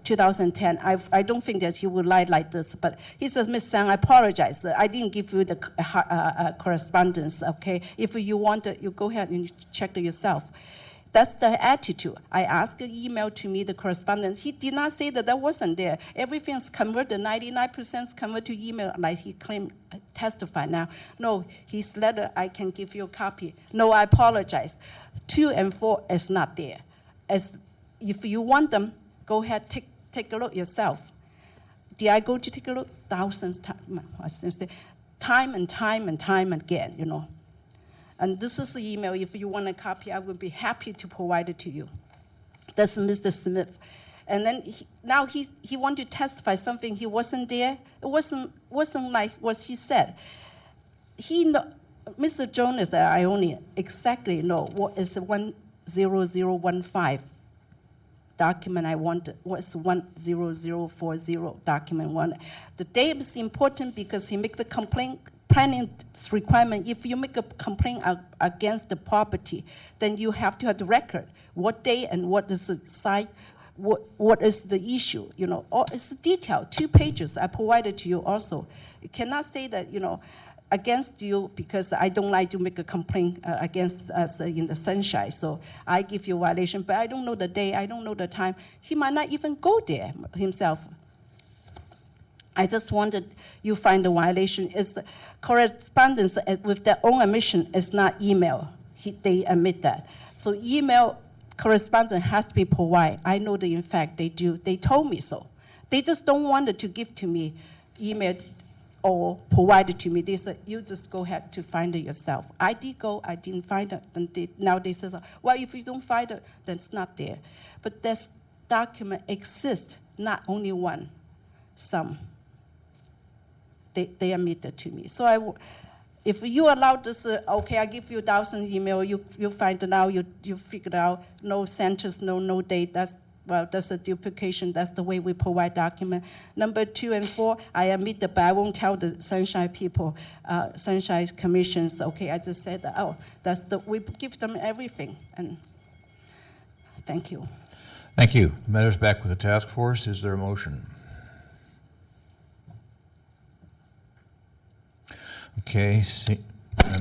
2010. I don't think that he would lie like this, but he says, Ms. Sang, I apologize. I didn't give you the correspondence. Okay, if you want it, you go ahead and check it yourself. That's the attitude. I asked an email to me, the correspondence. He did not say that wasn't there. Everything's converted, 99% converted to email, like he claimed, testify now. No, his letter, I can give you a copy. No, I apologize. 2 and 4 is not there. If you want them, go ahead, take a look yourself. Did I go to take a look? Thousands time and time again, you know. And this is the email. If you want a copy, I would be happy to provide it to you. That's Mr. Smith. And then now he want to testify something he wasn't there. It wasn't like what she said. Mr. Jonas, I only exactly know what is 10015 document I wanted. What's 10040 document one? The date is important because he make the complaint. Planning requirement, if you make a complaint against the property, then you have to have the record. What day and what is the site, what is the issue, you know, or it's the detail, 2 pages I provided to you also. You cannot say that, you know, against you because I don't like to make a complaint against us in the sunshine, so I give you a violation, but I don't know the day, I don't know the time. He might not even go there himself. I just wanted you find the violation is the correspondence with their own admission is not email. They admit that. So email correspondence has to be provided. I know that in fact they do. They told me so. They just don't want it to give to me, email or provide it to me. They said, you just go ahead to find it yourself. I did go, I didn't find it. And now they say, well, if you don't find it, then it's not there. But this document exists, not only one, some. They admitted to me. So if you allow this, okay, I give you 1,000 email, you find it out, you figure it out, no sentence, no date, that's a duplication, that's the way we provide document. Number 2 and 4, I admit that, but I won't tell the Sunshine people, Sunshine commissions, okay, I just said that, we give them everything, and thank you. Thank you. The matter's back with the task force. Is there a motion? Okay,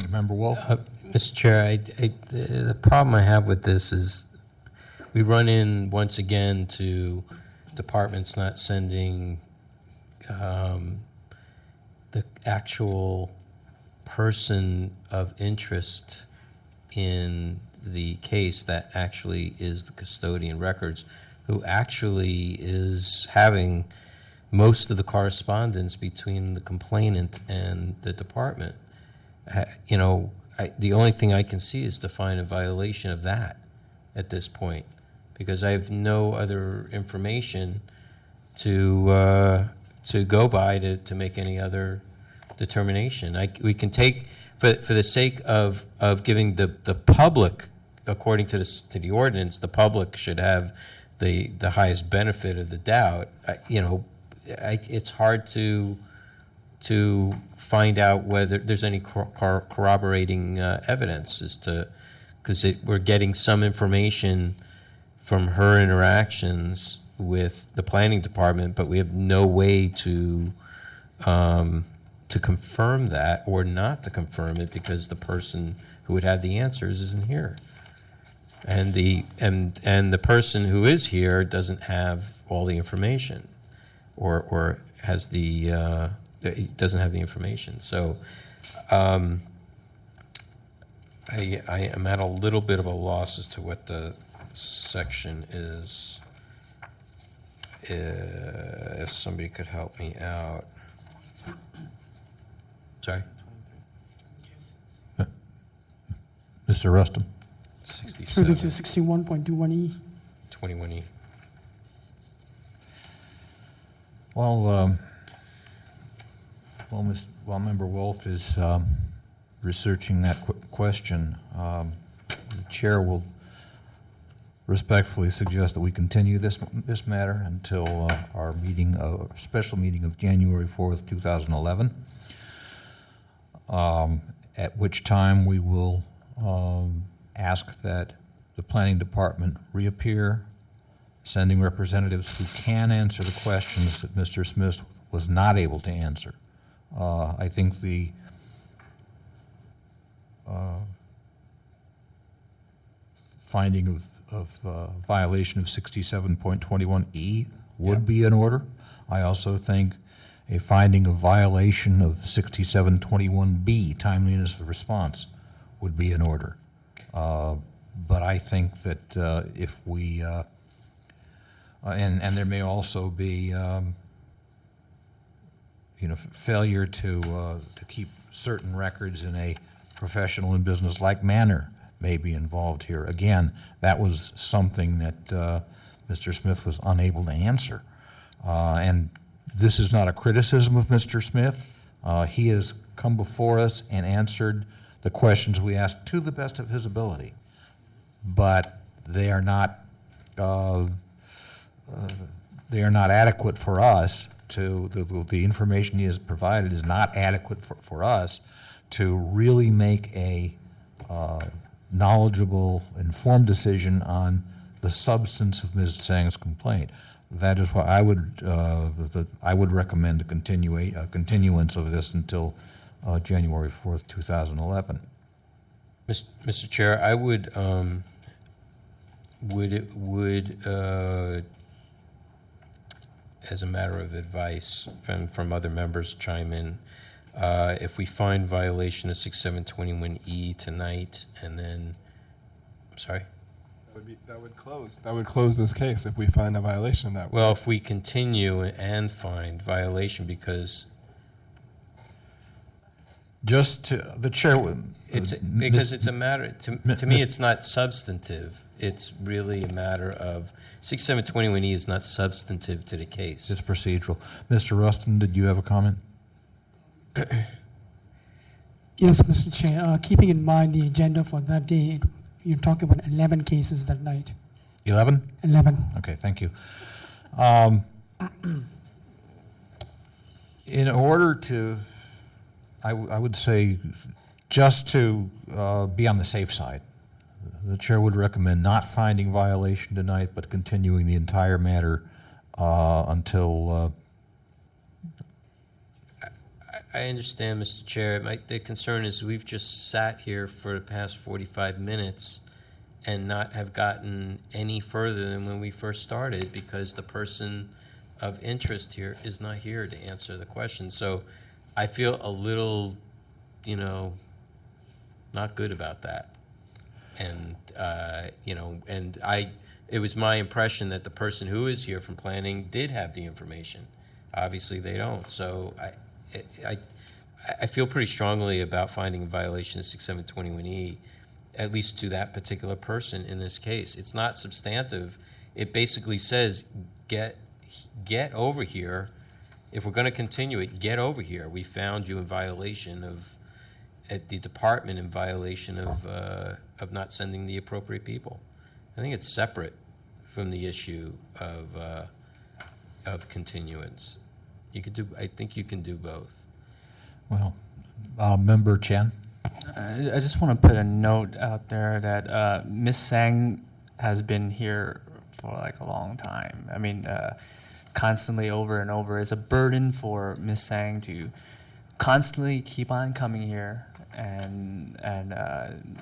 Member Wolf. Mr. Chair, the problem I have with this is we run in once again to departments not sending the actual person of interest in the case that actually is the custodian records, who actually is having most of the correspondence between the complainant and the department. You know, the only thing I can see is to find a violation of that at this point, because I have no other information to go by to make any other determination. We can take, for the sake of giving the public, according to the ordinance, the public should have the highest benefit of the doubt. You know, it's hard to find out whether there's any corroborating evidence as to, because we're getting some information from her interactions with the planning department, but we have no way to confirm that or not to confirm it because the person who would have the answers isn't here, and the person who is here doesn't have all the information, or has doesn't have the information. So I am at a little bit of a loss as to what the section is. If somebody could help me out. Sorry? Mr. Rustin. Through to 67, 61.21E. 21E. Well, while Member Wolf is researching that question, the chair will respectfully suggest that we continue this matter until our meeting, special meeting of January 4th, 2011, at which time we will ask that the planning department reappear, sending representatives who can answer the questions that Mr. Smith was not able to answer. I think the finding of violation of 67.21E would be in order. I also think a finding of violation of 6721B, timeliness of response, would be in order. But I think that if we, and there may also be, failure to keep certain records in a professional and business-like manner may be involved here. Again, that was something that Mr. Smith was unable to answer. And this is not a criticism of Mr. Smith. He has come before us and answered the questions we asked to the best of his ability. But they are not adequate for us to, the information he has provided is not adequate for us to really make a knowledgeable, informed decision on the substance of Ms. Tsang's complaint. That is why I would recommend a continuance of this until January 4th, 2011. Mr. Chair, I would as a matter of advice from other members chime in, if we find violation of 6721E tonight, and then, I'm sorry? That would close this case if we find a violation of that. Well, if we continue and find violation, because the chair would. Because it's a matter, to me, it's not substantive. It's really a matter of, 6721E is not substantive to the case. It's procedural. Mr. Rustin, did you have a comment? Yes, Mr. Chair. Keeping in mind the agenda for that day, you're talking about 11 cases that night. 11? 11. Okay, thank you. In order to, I would say, just to be on the safe side, the chair would recommend not finding violation tonight, but continuing the entire matter until. I understand, Mr. Chair. The concern is we've just sat here for the past 45 minutes and not have gotten any further than when we first started, because the person of interest here is not here to answer the question. So I feel a little, not good about that. And, it was my impression that the person who is here from planning did have the information. Obviously, they don't. So I feel pretty strongly about finding a violation of 6721E, at least to that particular person in this case. It's not substantive. It basically says, get over here. If we're going to continue it, get over here. We found you in violation at the department in violation of not sending the appropriate people. I think it's separate from the issue of continuance. I think you can do both. Well, Member Chen? I just want to put a note out there that Ms. Tsang has been here for like a long time. I mean, constantly over and over. It's a burden for Ms. Tsang to constantly keep on coming here and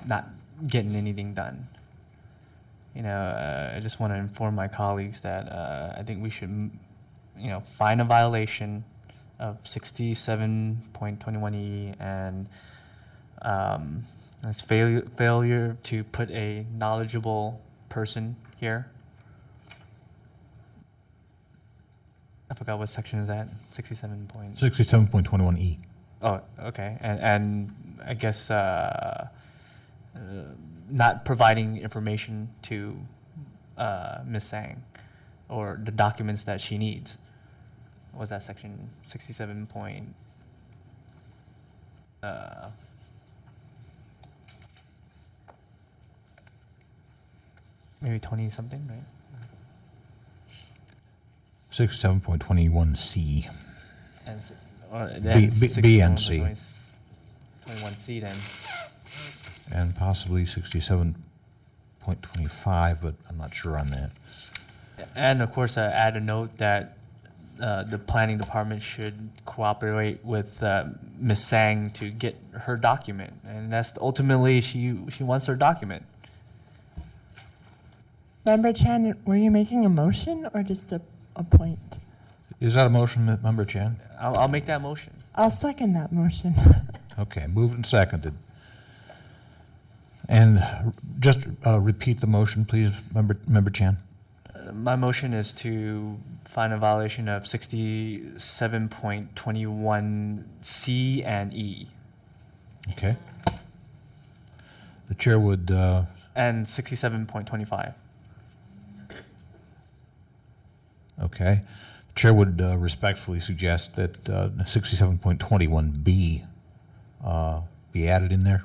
not getting anything done. I just want to inform my colleagues that I think we should, find a violation of 67.21E and it's failure to put a knowledgeable person here. I forgot what section is that. 67.21E. Oh, okay. And I guess not providing information to Ms. Sang or the documents that she needs. Was that section 67 point? Maybe 20 something, right? 67.21C. And s- B and C. 21C then. And possibly 67.25, but I'm not sure on that. And of course, add a note that the planning department should cooperate with Ms. Sang to get her document, and that's ultimately she wants her document. Member Chan, were you making a motion or just a point? Is that a motion, Member Chan? I'll make that motion. I'll second that motion. Okay, moved and seconded. And just repeat the motion, please, Member Chan. My motion is to find a violation of 67.21C and E. Okay. The chair would, And 67.25. okay. The chair would respectfully suggest that 67.21B be added in there.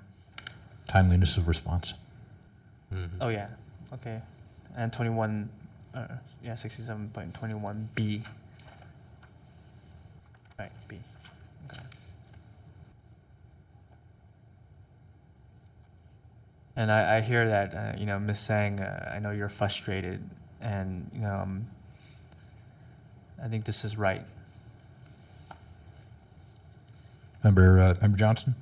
Timeliness of response. Oh yeah, okay. And 21, 67.21B. Right, B. Okay. And I hear that, Ms. Sang, I know you're frustrated, and, I think this is right. Member Johnson?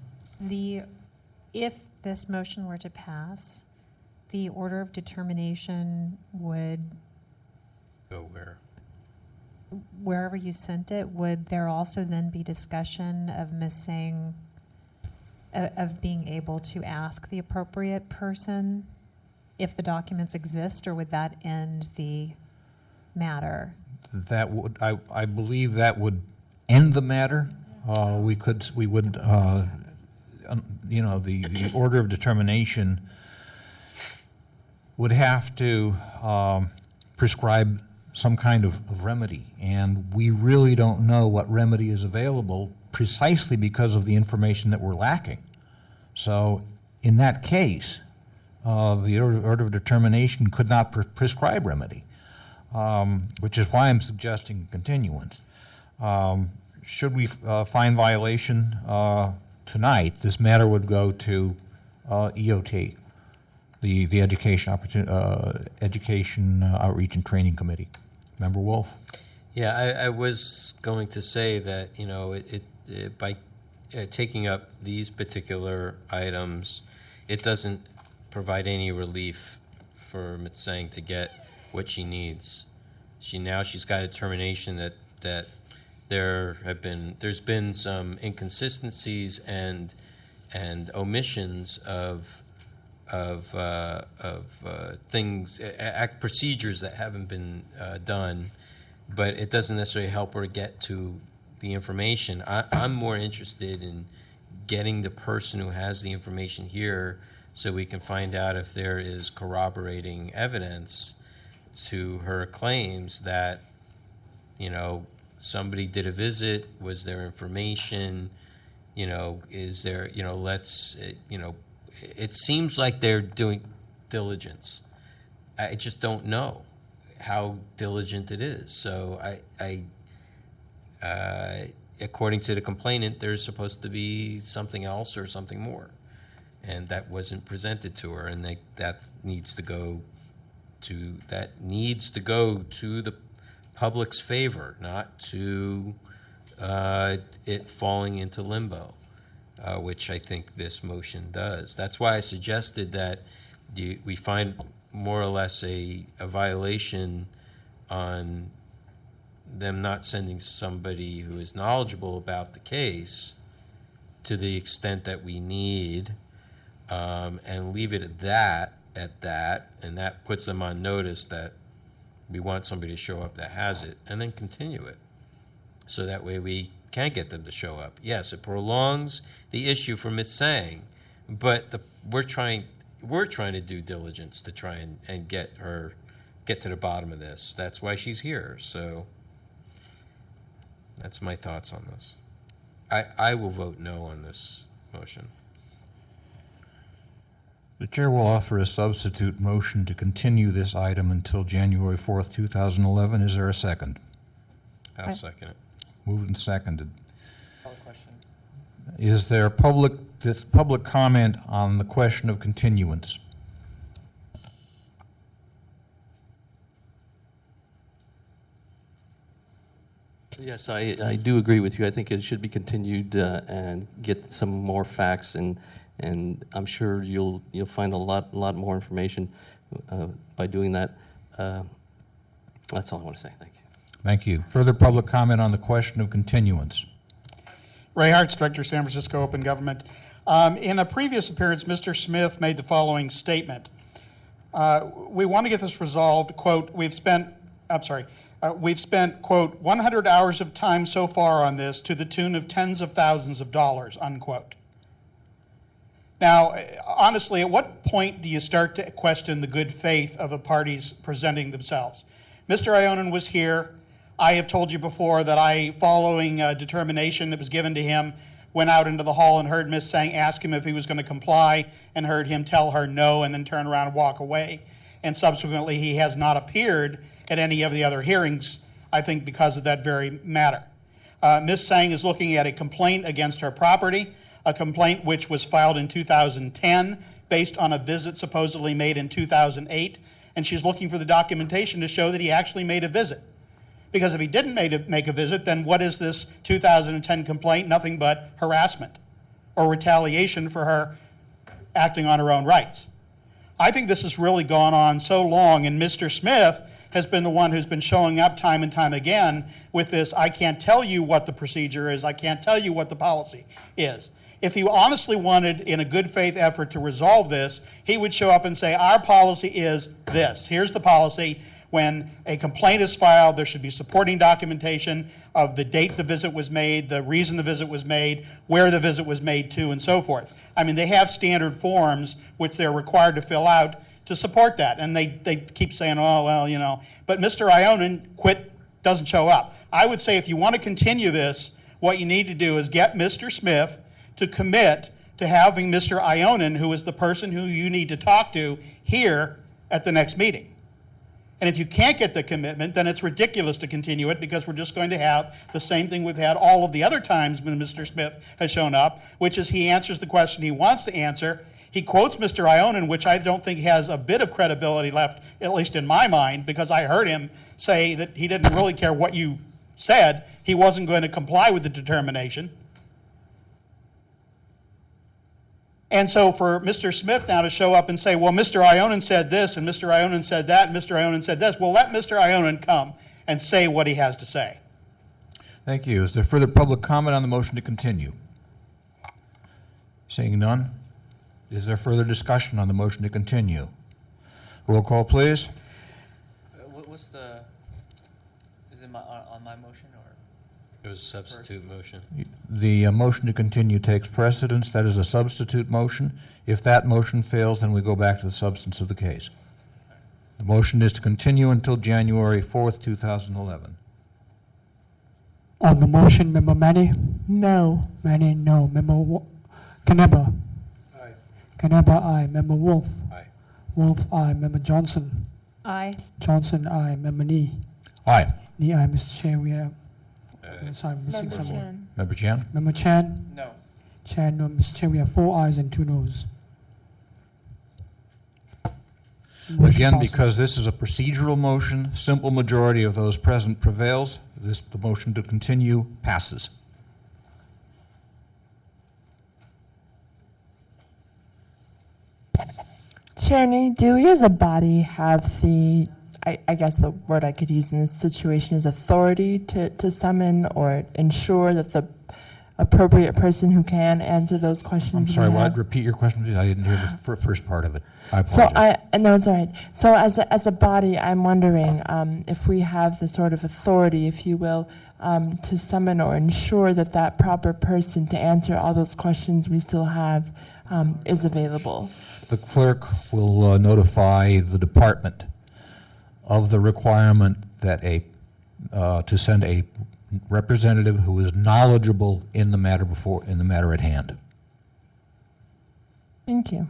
If this motion were to pass, the order of determination would, Go where? wherever you sent it, would there also then be discussion of Ms. Sang, of being able to ask the appropriate person if the documents exist, or would that end the matter? That would, I believe that would end the matter. We would, the order of determination would have to prescribe some kind of remedy, and we really don't know what remedy is available precisely because of the information that we're lacking. So in that case, the order of determination could not prescribe remedy, which is why I'm suggesting continuance. Should we find violation tonight, this matter would go to EOT, the Education Outreach and Training Committee. Member Wolf? Yeah, I was going to say that, by taking up these particular items, it doesn't provide any relief for Ms. Sang to get what she needs. She's got a determination that there's been some inconsistencies and omissions of things, procedures that haven't been done, but it doesn't necessarily help her get to the information. I'm more interested in getting the person who has the information here so we can find out if there is corroborating evidence to her claims that, somebody did a visit, was there information, is there, it seems like they're doing diligence. I just don't know how diligent it is. So according to the complainant, there's supposed to be something else or something more, and that wasn't presented to her, and that needs to go to the public's favor, not to it falling into limbo, which I think this motion does. That's why I suggested that we find more or less a violation on them not sending somebody who is knowledgeable about the case to the extent that we need, and leave it at that, and that puts them on notice that we want somebody to show up that has it, and then continue it. So that way we can get them to show up. Yes, it prolongs the issue for Ms. Sang, but we're trying to do diligence to try and get to the bottom of this. That's why she's here. So that's my thoughts on this. I will vote no on this motion. The chair will offer a substitute motion to continue this item until January 4th, 2011. Is there a second? I'll second it. Moved and seconded. Call the question. Is there public comment on the question of continuance? Yes, I do agree with you. I think it should be continued and get some more facts, and I'm sure you'll find a lot more information by doing that. That's all I want to say. Thank you. Thank you. Further public comment on the question of continuance? Ray Hartz, Director, San Francisco Open Government. In a previous appearance, Mr. Smith made the following statement. We want to get this resolved, quote, we've spent, quote, 100 hours of time so far on this to the tune of tens of thousands of dollars, unquote. Now, honestly, at what point do you start to question the good faith of the parties presenting themselves? Mr. Ionin was here. I have told you before that I, following a determination that was given to him, went out into the hall and heard Ms. Sang ask him if he was going to comply, and heard him tell her no and then turn around and walk away. And subsequently, he has not appeared at any of the other hearings, I think because of that very matter. Ms. Sang is looking at a complaint against her property, a complaint which was filed in 2010 based on a visit supposedly made in 2008, and she's looking for the documentation to show that he actually made a visit. Because if he didn't make a visit, then what is this 2010 complaint? Nothing but harassment or retaliation for her acting on her own rights. I think this has really gone on so long, and Mr. Smith has been the one who's been showing up time and time again with this, I can't tell you what the procedure is, I can't tell you what the policy is. If he honestly wanted, in a good faith effort to resolve this, he would show up and say, our policy is this. Here's the policy. When a complaint is filed, there should be supporting documentation of the date the visit was made, the reason the visit was made, where the visit was made to, and so forth. I mean, they have standard forms which they're required to fill out to support that. And they keep saying, oh, well, you know. But Mr. Ionin doesn't show up. I would say if you want to continue this, what you need to do is get Mr. Smith to commit to having Mr. Ionin, who is the person who you need to talk to, here at the next meeting. And if you can't get the commitment, then it's ridiculous to continue it, because we're just going to have the same thing we've had all of the other times when Mr. Smith has shown up, which is he answers the question he wants to answer. He quotes Mr. Ionin, which I don't think has a bit of credibility left, at least in my mind, because I heard him say that he didn't really care what you said. He wasn't going to comply with the determination. And so for Mr. Smith now to show up and say, well, Mr. Ionin said this, and Mr. Ionin said that, and Mr. Ionin said this, well, let Mr. Ionin come and say what he has to say. Thank you. Is there further public comment on the motion to continue? Seeing none, is there further discussion on the motion to continue? Roll call, please. What's the, is it on my motion or? It was a substitute motion. The motion to continue takes precedence. That is a substitute motion. If that motion fails, then we go back to the substance of the case. The motion is to continue until January 4th, 2011. On the motion, Member Manny? No. Manny, no. Member Caneba? Aye. Caneba, aye. Member Wolf? Aye. Wolf, aye. Member Johnson? Aye. Johnson, aye. Member Nee? Aye. Nee, aye. Mr. Chair, we have... sorry, I'm missing Member someone. Chan. Member Chan? Member Chan? No. Chan, no. Mr. Chair, we have 4 ayes and 2 noes. Motion Again, passes. because this is a procedural motion, simple majority of those present prevails. The motion to continue passes. Chairney, do we as a body have the, I guess the word I could use in this situation is authority to summon or ensure that the appropriate person who can answer those questions? I'm sorry, we have? what? Repeat your question, please. I didn't hear the first part of it. I So apologize. no, it's all right. So as a body, I'm wondering if we have the sort of authority, if you will, to summon or ensure that that proper person to answer all those questions we still have is available. The clerk will notify the department of the requirement that to send a representative who is knowledgeable in the matter at hand. Thank you.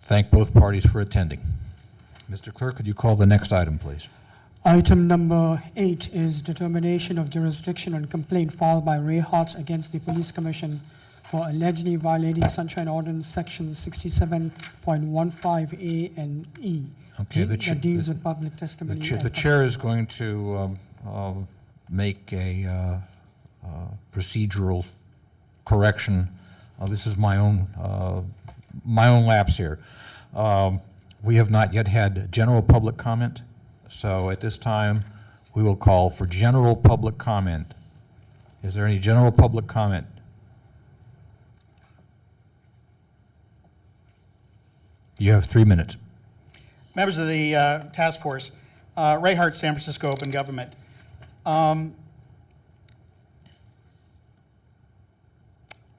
Thank both parties for attending. Mr. Clerk, could you call the next item, please? Item number 8 is determination of jurisdiction on complaint filed by Ray Hartz against the Police Commission for allegedly violating Sunshine Ordinance Sections 67.15A and E. Okay, that deals with public testimony. The chair is going to make a procedural correction. This is my own lapse here. We have not yet had general public comment, so at this time we will call for general public comment. Is there any general public comment? You have 3 minutes. Members of the task force, Ray Hart, San Francisco Open Government.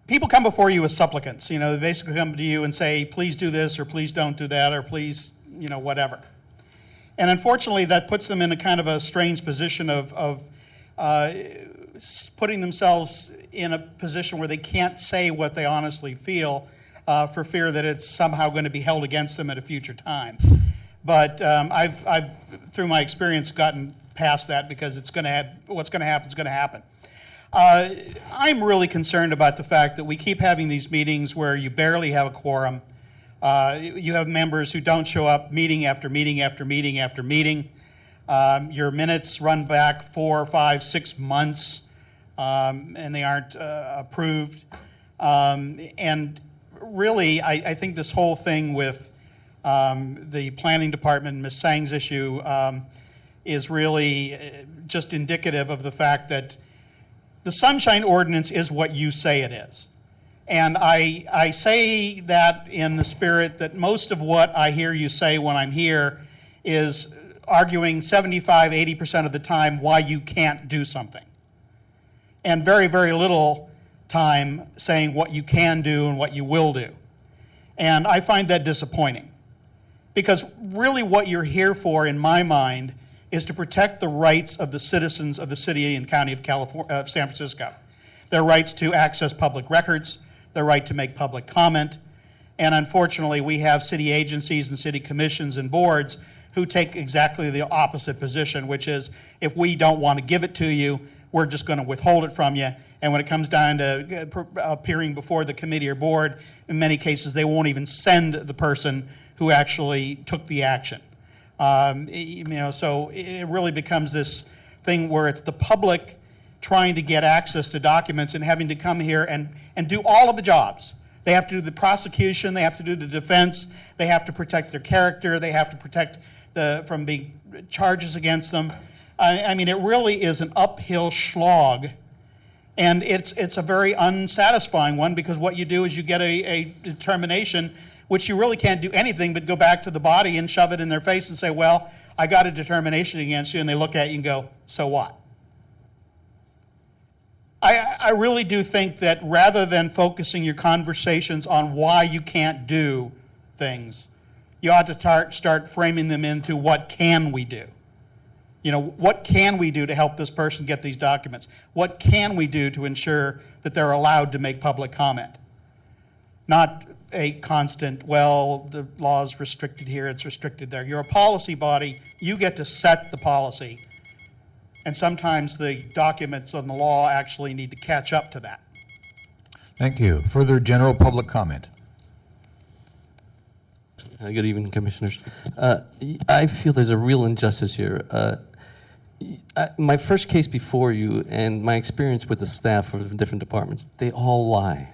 People come before you as supplicants. You know, they basically come to you and say, please do this, or please don't do that, or please, you know, whatever. And unfortunately, that puts them in a kind of a strange position of putting themselves in a position where they can't say what they honestly feel for fear that it's somehow going to be held against them at a future time. But I've, through my experience, gotten past that because it's going to what's going to happen is going to happen. I'm really concerned about the fact that we keep having these meetings where you barely have a quorum. You have members who don't show up meeting after meeting after meeting after meeting. Your minutes run back 4, 5, 6 months, and they aren't approved. And really, I think this whole thing with the planning department, Ms. Sang's issue, is really just indicative of the fact that the Sunshine Ordinance is what you say it is. And I say that in the spirit that most of what I hear you say when I'm here is arguing 75, 80% of the time why you can't do something. And very, very little time saying what you can do and what you will do. And I find that disappointing. Because really what you're here for, in my mind, is to protect the rights of the citizens of the city and county of San Francisco. Their rights to access public records, their right to make public comment, and unfortunately we have city agencies and city commissions and boards who take exactly the opposite position, which is if we don't want to give it to you, we're just going to withhold it from you. And when it comes down to appearing before the committee or board, in many cases they won't even send the person who actually took the action. You know, so it really becomes this thing where it's the public trying to get access to documents and having to come here and do all of the jobs. They have to do the prosecution, they have to do the defense, they have to protect their character, they have to protect from being charges against them. I mean, it really is an uphill slog, and it's a very unsatisfying one, because what you do is you get a determination which you really can't do anything but go back to the body and shove it in their face and say, well, I got a determination against you, and they look at you and go, so what? I really do think that rather than focusing your conversations on why you can't do things, you ought to start framing them into what can we do? You know, what can we do to help this person get these documents? What can we do to ensure that they're allowed to make public comment? Not a constant, well, the law is restricted here, it's restricted there. You're a policy body, you get to set the policy. And sometimes the documents on the law actually need to catch up to that. Thank you. Further general public comment? Good evening, Commissioners. I feel there's a real injustice here. My first case before you and my experience with the staff of different departments, they all lie.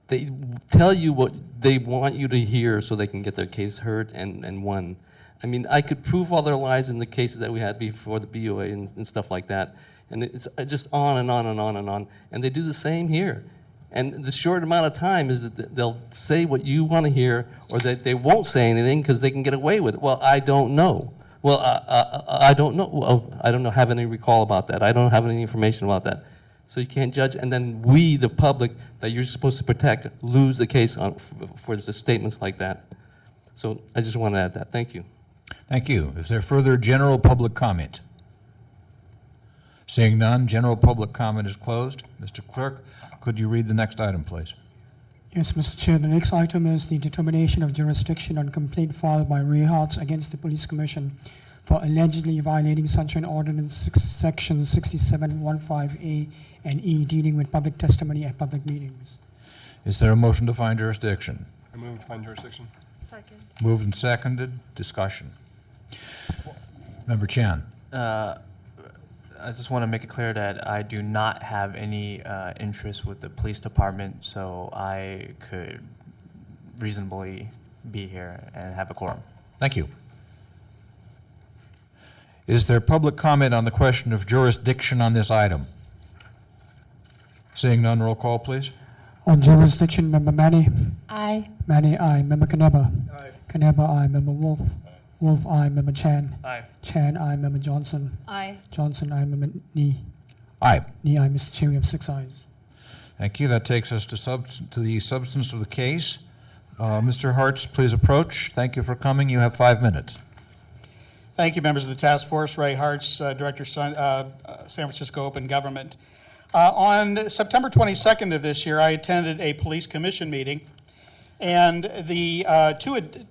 They tell you what they want you to hear so they can get their case heard and won. I mean, I could prove all their lies in the cases that we had before the BOA and stuff like that. And it's just on and on and on and on. And they do the same here. And the short amount of time is that they'll say what you want to hear, or that they won't say anything because they can get away with it. Well, I don't know. Well, I don't know. Well, I don't know, have any recall about that. I don't have any information about that. So you can't judge, and then we, the public, that you're supposed to protect, lose the case for the statements like that. So I just want to add that. Thank you. Thank you. Is there further general public comment? Seeing none, general public comment is closed. Mr. Clerk, could you read the next item, please? Yes, Mr. Chair. The next item is the determination of jurisdiction on complaint filed by Ray Hartz against the Police Commission for allegedly violating Sunshine Ordinance Sections 6715A and E dealing with public testimony at public meetings. Is there a motion to find jurisdiction? I move to find jurisdiction. Second. Moved and seconded. Discussion. Member Chan. I just want to make it clear that I do not have any interest with the police department, so I could reasonably be here and have a quorum. Thank you. Is there public comment on the question of jurisdiction on this item? Seeing none, roll call, please. On jurisdiction, Member Manny. Aye. Manny, aye. Member Caneba. Aye. Caneba, aye. Member Wolf. Wolf, aye. Member Chan. Aye. Chan, aye. Member Johnson. Aye. Johnson, aye. Member Nee. Aye. Nee, aye. Mr. Chair, we have 6 ayes. Thank you. That takes us to the substance of the case. Mr. Hartz, please approach. Thank you for coming. You have 5 minutes. Thank you, members of the task force. Ray Hartz, Director, San Francisco Open Government. On September 22nd of this year, I attended a police commission meeting, and the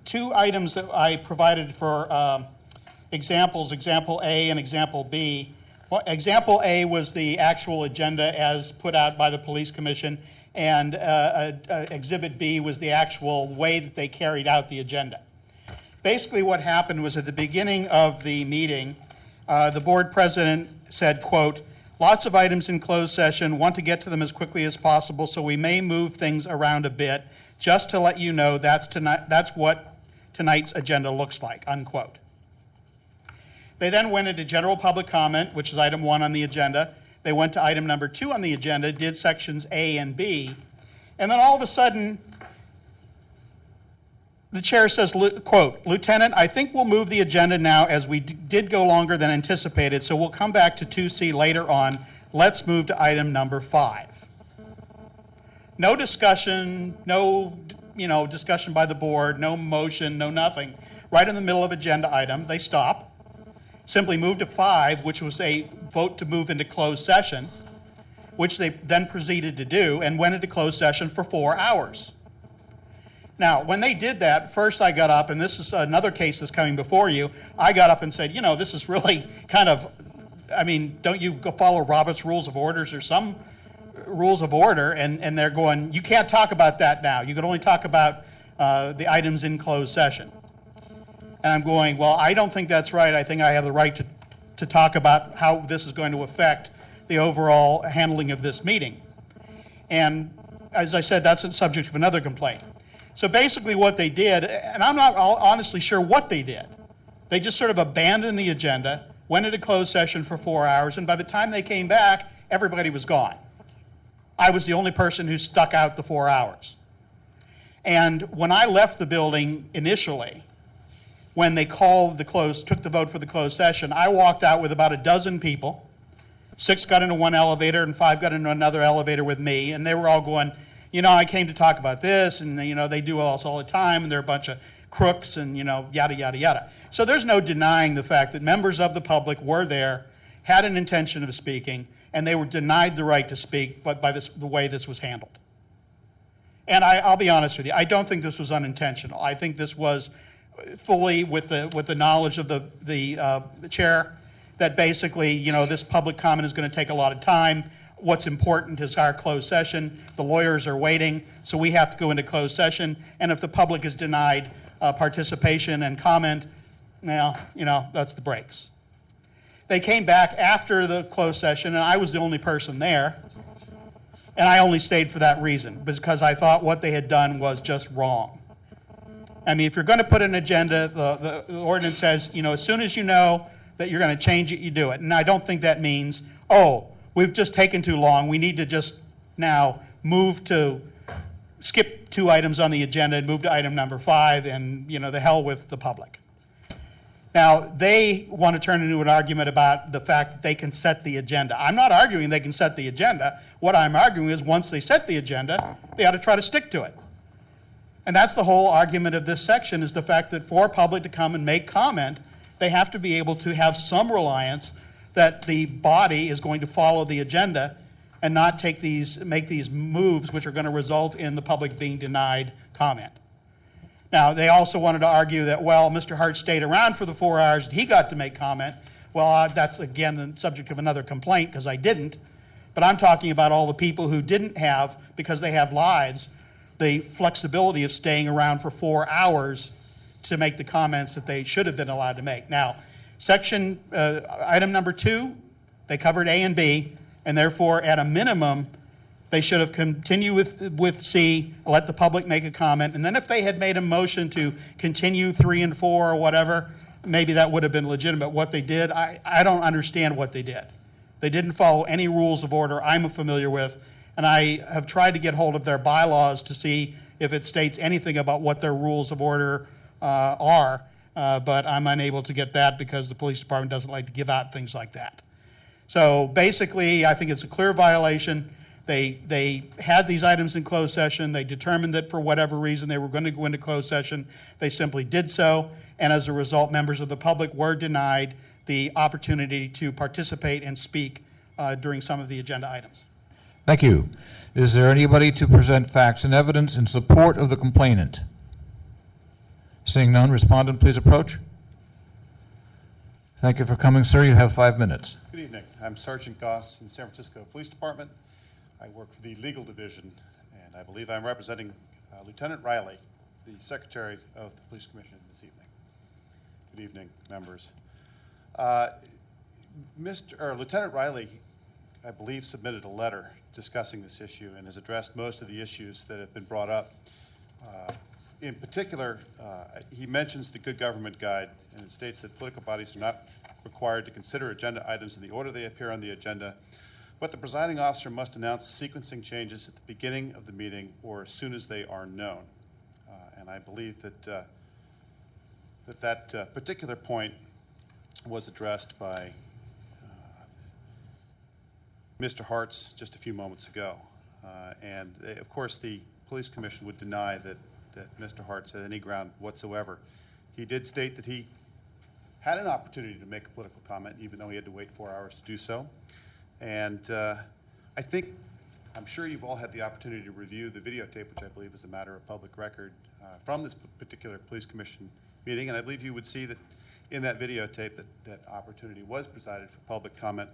two items that I provided for examples, Example A and Example B. Well, Example A was the actual agenda as put out by the police commission, and Exhibit B was the actual way that they carried out the agenda. Basically what happened was at the beginning of the meeting, the board president said, quote, "Lots of items in closed session, want to get to them as quickly as possible, so we may move things around a bit. Just to let you know, that's what tonight's agenda looks like," unquote. They then went into general public comment, which is item 1 on the agenda. They went to item number 2 on the agenda, did sections A and B, and then all of a sudden, the chair says, quote, "Lieutenant, I think we'll move the agenda now as we did go longer than anticipated, so we'll come back to 2C later on. Let's move to item number 5. No discussion, no discussion by the board, no motion, no nothing. Right in the middle of agenda item, they stop, simply move to 5, which was a vote to move into closed session, which they then proceeded to do, and went into closed session for 4 hours. Now, when they did that, first I got up, and this is another case that's coming before you, I got up and said, this is really kind of, don't you go follow Robert's Rules of Orders or some rules of order? And they're going, you can't talk about that now. You can only talk about the items in closed session. And I'm going, well, I don't think that's right. I think I have the right to talk about how this is going to affect the overall handling of this meeting. And as I said, that's the subject of another complaint. So basically what they did, and I'm not honestly sure what they did, they just sort of abandoned the agenda, went into closed session for 4 hours, and by the time they came back, everybody was gone. I was the only person who stuck out the 4 hours. And when I left the building initially, when they took the vote for the closed session, I walked out with about a dozen people. 6 got into one elevator and 5 got into another elevator with me, and they were all going, I came to talk about this, and they do us all the time, and they're a bunch of crooks, and yada, yada, yada. So there's no denying the fact that members of the public were there, had an intention of speaking, and they were denied the right to speak, but by the way this was handled. And I'll be honest with you, I don't think this was unintentional. I think this was fully with the knowledge of the chair that basically, this public comment is going to take a lot of time. What's important is our closed session. The lawyers are waiting, so we have to go into closed session. And if the public is denied participation and comment, that's the breaks. They came back after the closed session, and I was the only person there. And I only stayed for that reason, because I thought what they had done was just wrong. If you're going to put an agenda, the ordinance says, as soon as you know that you're going to change it, you do it. And I don't think that means, we've just taken too long. We need to just now skip 2 items on the agenda and move to item number 5 and, the hell with the public. Now, they want to turn into an argument about the fact that they can set the agenda. I'm not arguing they can set the agenda. What I'm arguing is once they set the agenda, they ought to try to stick to it. And that's the whole argument of this section, is the fact that for public to come and make comment, they have to be able to have some reliance that the body is going to follow the agenda and not make these moves which are going to result in the public being denied comment. Now, they also wanted to argue that, well, Mr. Hart stayed around for the 4 hours and he got to make comment. Well, that's, again, the subject of another complaint, because I didn't. But I'm talking about all the people who didn't have, because they have lives, the flexibility of staying around for 4 hours to make the comments that they should have been allowed to make. Now, item number 2, they covered A and B, and therefore, at a minimum, they should have continued with C, let the public make a comment, and then if they had made a motion to continue 3 and 4 or whatever, maybe that would have been legitimate. What they did, I don't understand what they did. They didn't follow any rules of order I'm familiar with, and I have tried to get hold of their bylaws to see if it states anything about what their rules of order are, but I'm unable to get that because the police department doesn't like to give out things like that. So basically, I think it's a clear violation. They had these items in closed session. They determined that for whatever reason they were going to go into closed session. They simply did so, and as a result, members of the public were denied the opportunity to participate and speak during some of the agenda items. Thank you. Is there anybody to present facts and evidence in support of the complainant? Seeing none, respondent, please approach. Thank you for coming, sir. You have 5 minutes. Good evening. I'm Sergeant Goss in the San Francisco Police Department. I work for the legal division, and I believe I'm representing Lieutenant Riley, the Secretary of the Police Commission this evening. Good evening, members. Lieutenant Riley, I believe, submitted a letter discussing this issue and has addressed most of the issues that have been brought up. In particular, he mentions the Good Government Guide, and it states that political bodies are not required to consider agenda items in the order they appear on the agenda, but the presiding officer must announce sequencing changes at the beginning of the meeting or as soon as they are known. And I believe that that particular point was addressed by Mr. Hartz just a few moments ago. And of course, the Police Commission would deny that Mr. Hartz had any ground whatsoever. He did state that he had an opportunity to make a political comment, even though he had to wait 4 hours to do so. And I'm sure you've all had the opportunity to review the videotape, which I believe is a matter of public record, from this particular Police Commission meeting. And I believe you would see that in that videotape that opportunity was presided for public comment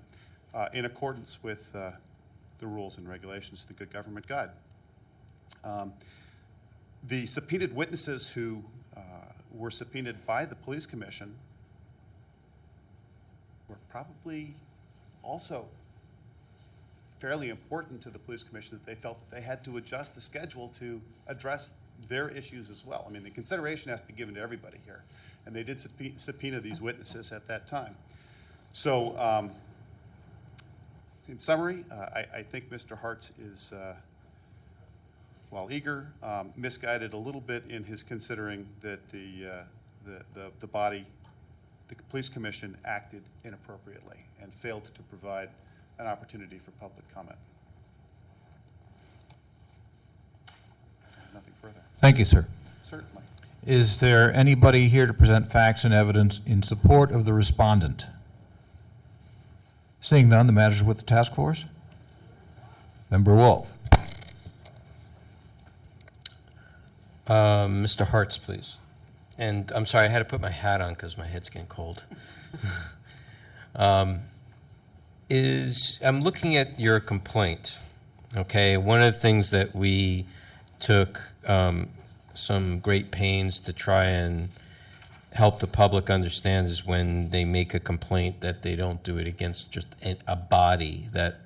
in accordance with the rules and regulations of the Good Government Guide. The subpoenaed witnesses who were subpoenaed by the Police Commission were probably also fairly important to the Police Commission, that they felt that they had to adjust the schedule to address their issues as well. I mean, the consideration has to be given to everybody here, and they did subpoena these witnesses at that time. So in summary, I think Mr. Hartz is, while eager, misguided a little bit in his considering that the body, the Police Commission, acted inappropriately and failed to provide an opportunity for public comment. Nothing further. Thank you, sir. Certainly. Is there anybody here to present facts and evidence in support of the respondent? Seeing none, the matter is with the task force. Member Wolf. Mr. Hartz, please. And I'm sorry, I had to put my hat on because my head's getting cold. I'm looking at your complaint, okay? One of the things that we took some great pains to try and help the public understand is when they make a complaint that they don't do it against just a body that,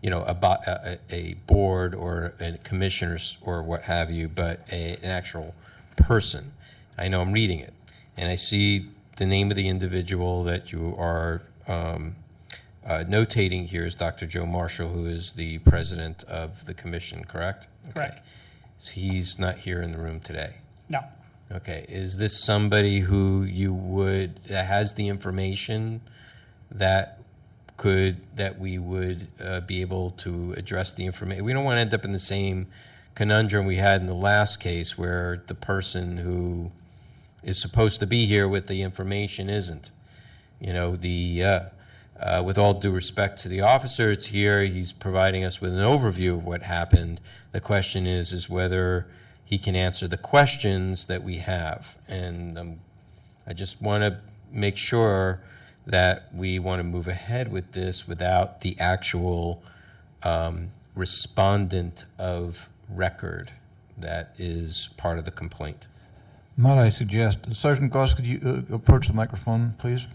you know, a board or a commissioners or what have you, but an actual person. I know I'm reading it, and I see the name of the individual that you are notating here is Dr. Joe Marshall, who is the president of the commission, correct? Correct. Okay. So he's not here in the room today? No. Okay, is this somebody who that has the information that we would be able to address the information? We don't want to end up in the same conundrum we had in the last case where the person who is supposed to be here with the information isn't. You know, with all due respect to the officer, it's here, he's providing us with an overview of what happened. The question is whether he can answer the questions that we have. And I just want to make sure that we want to move ahead with this without the actual respondent of record that is part of the complaint. Might I suggest, Sergeant Goss, could you approach the microphone, please?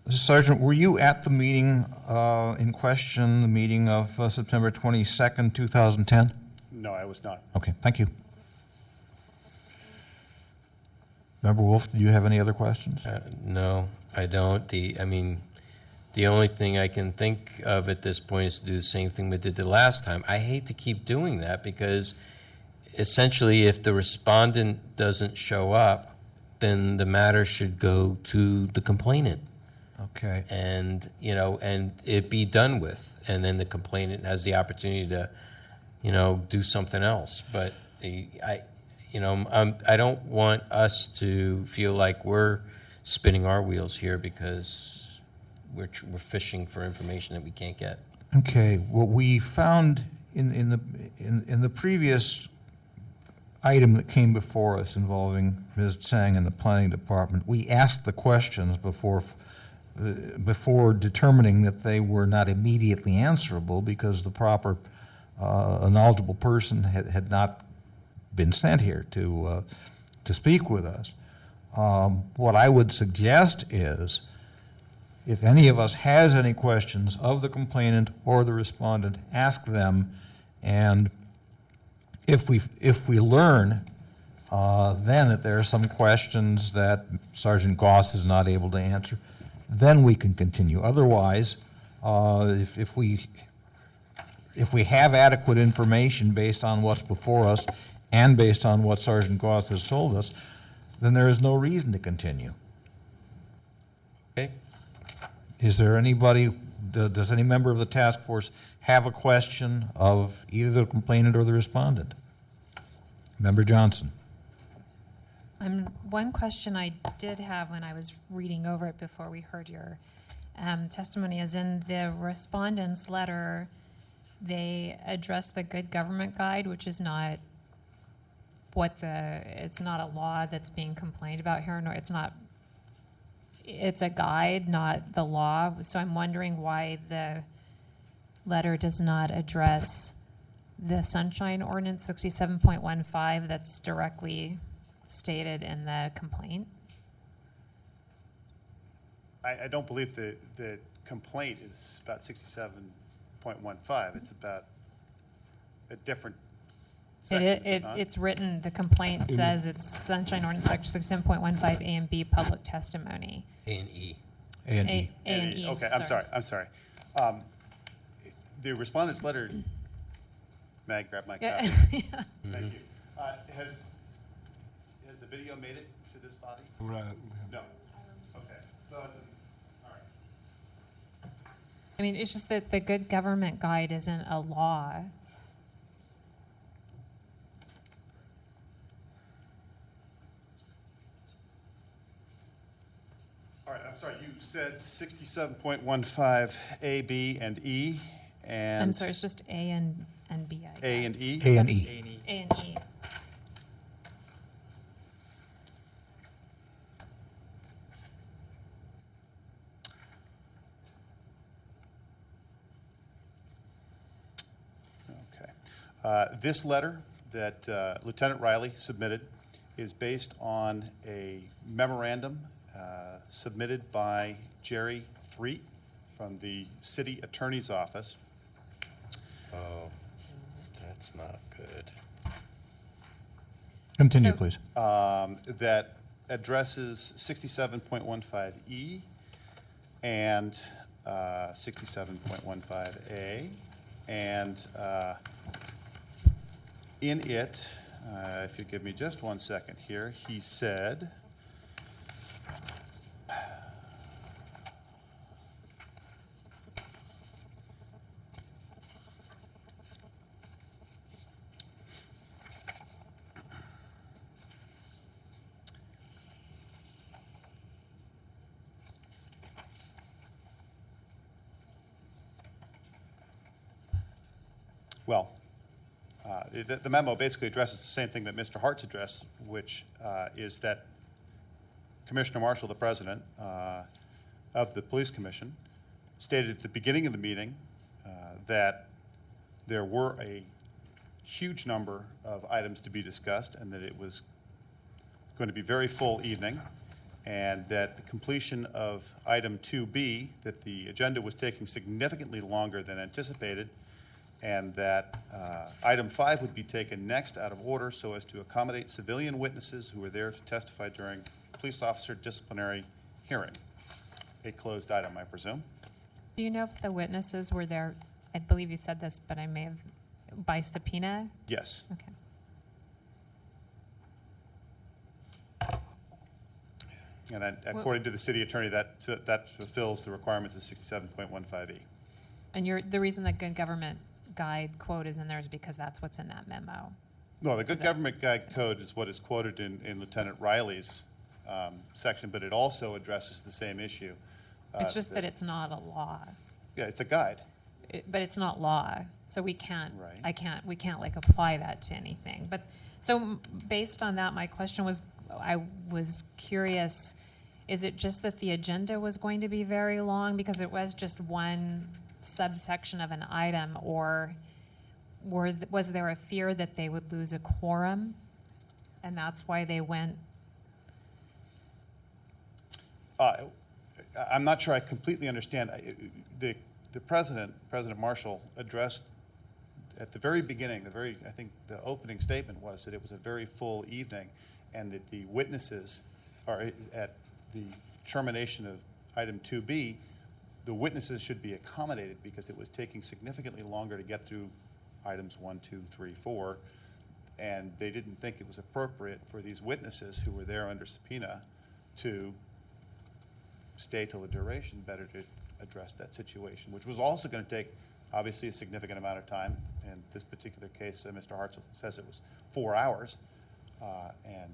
Sergeant, were you at the meeting in question, the meeting of September 22nd, 2010? No, I was not. Okay, thank you. Member Wolf, do you have any other questions? No, I don't. The only thing I can think of at this point is to do the same thing we did the last time. I hate to keep doing that because essentially if the respondent doesn't show up, then the matter should go to the complainant. Okay. And, and it be done with. And then the complainant has the opportunity to, do something else. But I don't want us to feel like we're spinning our wheels here because we're fishing for information that we can't get. Okay. What we found in the previous item that came before us involving Ms. Tsang and the planning department, we asked the questions before determining that they were not immediately answerable because the proper knowledgeable person had not been sent here to speak with us. What I would suggest is if any of us has any questions of the complainant or the respondent, ask them, and if we learn then that there are some questions that Sergeant Goss is not able to answer, then we can continue. Otherwise, if we have adequate information based on what's before us and based on what Sergeant Goss has told us, then there is no reason to continue. Okay. Is there anybody, does any member of the task force have a question of either the complainant or the respondent? Member Johnson. One question I did have when I was reading over it before we heard your testimony is in the respondent's letter, they address the good government guide, which is not it's not a law that's being complained about here, nor it's a guide, not the law. So I'm wondering why the letter does not address the Sunshine Ordinance 67.15 that's directly stated in the complaint. I don't believe the complaint is about 67.15. It's about a different section. It's written, the complaint says it's Sunshine Ordinance Section 67.15 A and B public testimony. A and E. A and E. A and E. Okay, I'm sorry. The respondent's letter, may I grab my copy? Yeah. Thank you. Has the video made it to this body? Right. No. Okay. So, all right. I mean, it's just that the good government guide isn't a law. All right, I'm sorry, you said 67.15 A, B, and E, and... I'm sorry, it's just A and B, I guess. A and E? A and E. A and E. Okay. This letter that Lieutenant Riley submitted is based on a memorandum submitted by Jerry Threet from the City Attorney's Office. Oh, that's not good. Continue, please. That addresses 67.15E and 67.15A. And in it, if you give me just 1 second here, he said, well, the memo basically addresses the same thing that Mr. Hart's addressed, which is that Commissioner Marshall, the president of the Police Commission, stated at the beginning of the meeting that there were a huge number of items to be discussed and that it was going to be a very full evening, and that the completion of item 2B, that the agenda was taking significantly longer than anticipated, and that item 5 would be taken next out of order so as to accommodate civilian witnesses who were there to testify during police officer disciplinary hearing. A closed item, I presume. Do you know if the witnesses were there? I believe you said this, but I may have, by subpoena? Yes. Okay. And according to the city attorney, that fulfills the requirements of 67.15E. And the reason the good government guide quote is in there is because that's what's in that memo. No, the Good Government Guide Code is what is quoted in Lieutenant Riley's section, but it also addresses the same issue. It's just that it's not a law. Yeah, it's a guide. But it's not law, so we can't. Right. We can't like apply that to anything. But so based on that, my question was, I was curious, is it just that the agenda was going to be very long because it was just one subsection of an item, or was there a fear that they would lose a quorum, and that's why they went? I'm not sure I completely understand. The President Marshall, addressed at the very beginning, I think the opening statement was that it was a very full evening, and that the witnesses are at the termination of item 2B, the witnesses should be accommodated because it was taking significantly longer to get through items 1, 2, 3, 4, and they didn't think it was appropriate for these witnesses who were there under subpoena to stay till the duration, better to address that situation, which was also going to take, obviously, a significant amount of time. In this particular case, Mr. Hart says it was 4 hours, and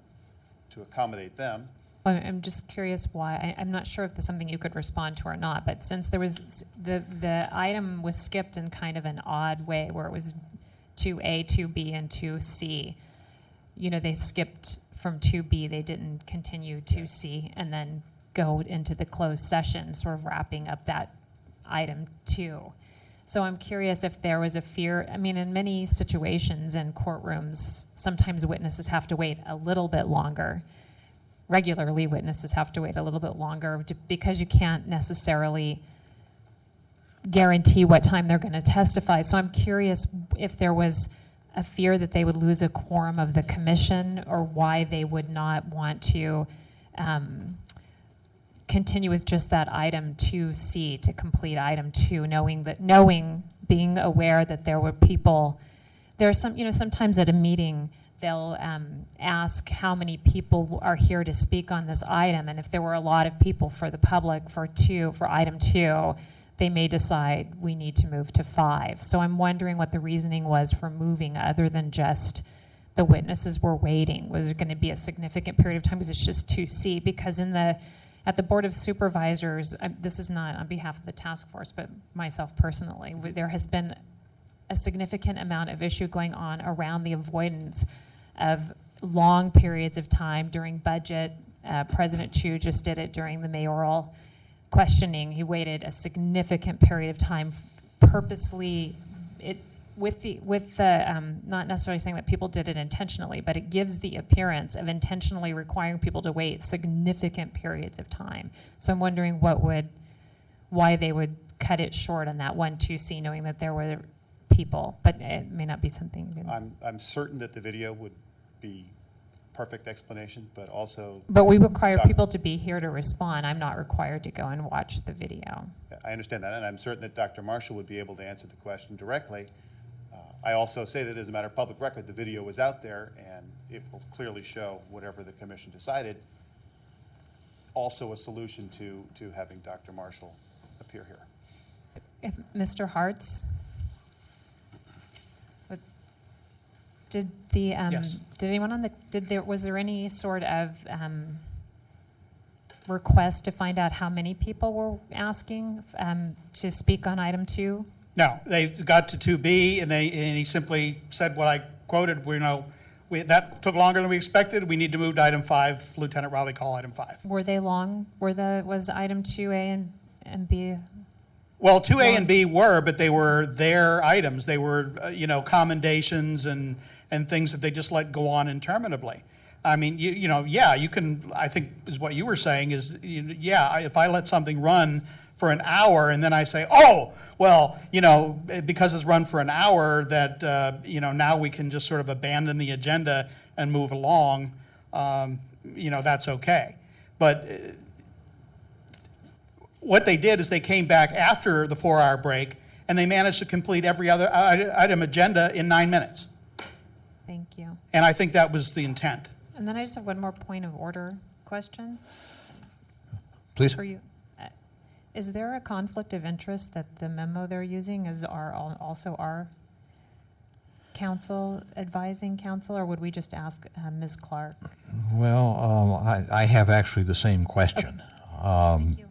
to accommodate them. Well, I'm just curious why. I'm not sure if there's something you could respond to or not, but since there was, the item was skipped in kind of an odd way, where it was 2A, 2B, and 2C. You know, they skipped from 2B, they didn't continue 2C, and then go into the closed session, sort of wrapping up that item 2. So I'm curious if there was a fear. I mean, in many situations in courtrooms, sometimes witnesses have to wait a little bit longer. Regularly, witnesses have to wait a little bit longer because you can't necessarily guarantee what time they're going to testify. So I'm curious if there was a fear that they would lose a quorum of the commission, or why they would not want to continue with just that item 2C to complete item 2, being aware that there were people. There's sometimes at a meeting they'll ask how many people are here to speak on this item, and if there were a lot of people for the public for item 2, they may decide we need to move to 5. So I'm wondering what the reasoning was for moving, other than just the witnesses were waiting. Was there going to be a significant period of time because it's just 2C? Because at the Board of Supervisors, this is not on behalf of the task force, but myself personally, there has been a significant amount of issue going on around the avoidance of long periods of time during budget. President Chu just did it during the mayoral questioning. He waited a significant period of time purposely, not necessarily saying that people did it intentionally, but it gives the appearance of intentionally requiring people to wait significant periods of time. So I'm wondering why they would cut it short on that 1, 2C, knowing that there were people, but it may not be something. I'm certain that the video would be perfect explanation, but also. But we require people to be here to respond. I'm not required to go and watch the video. I understand that, and I'm certain that Dr. Marshall would be able to answer the question directly. I also say that as a matter of public record, the video is out there, and it will clearly show whatever the commission decided. Also a solution to having Dr. Marshall appear here. If Mr. Hartz, did the Yes. did anyone on the was there any sort of request to find out how many people were asking to speak on item 2? No, they got to 2B, and he simply said what I quoted. That took longer than we expected. We need to move to item 5. Lieutenant Rowley, call item 5. Were they long? Was item 2A and B? Well, 2A and B were, but they were their items. They were, commendations and things that they just let go on interminably. I mean, you can, I think is what you were saying is, if I let something run for an hour and then I say, oh, well, because it's run for an hour that, now we can just sort of abandon the agenda and move along, that's okay. But what they did is they came back after the 4-hour break and they managed to complete every other item agenda in 9 minutes. Thank you. And I think that was the intent. And then I just have one more point of order question. Please. For you. Is there a conflict of interest that the memo they're using is also our counsel, advising counsel, or would we just ask Ms. Clark? Well, I have actually the same question. Thank you.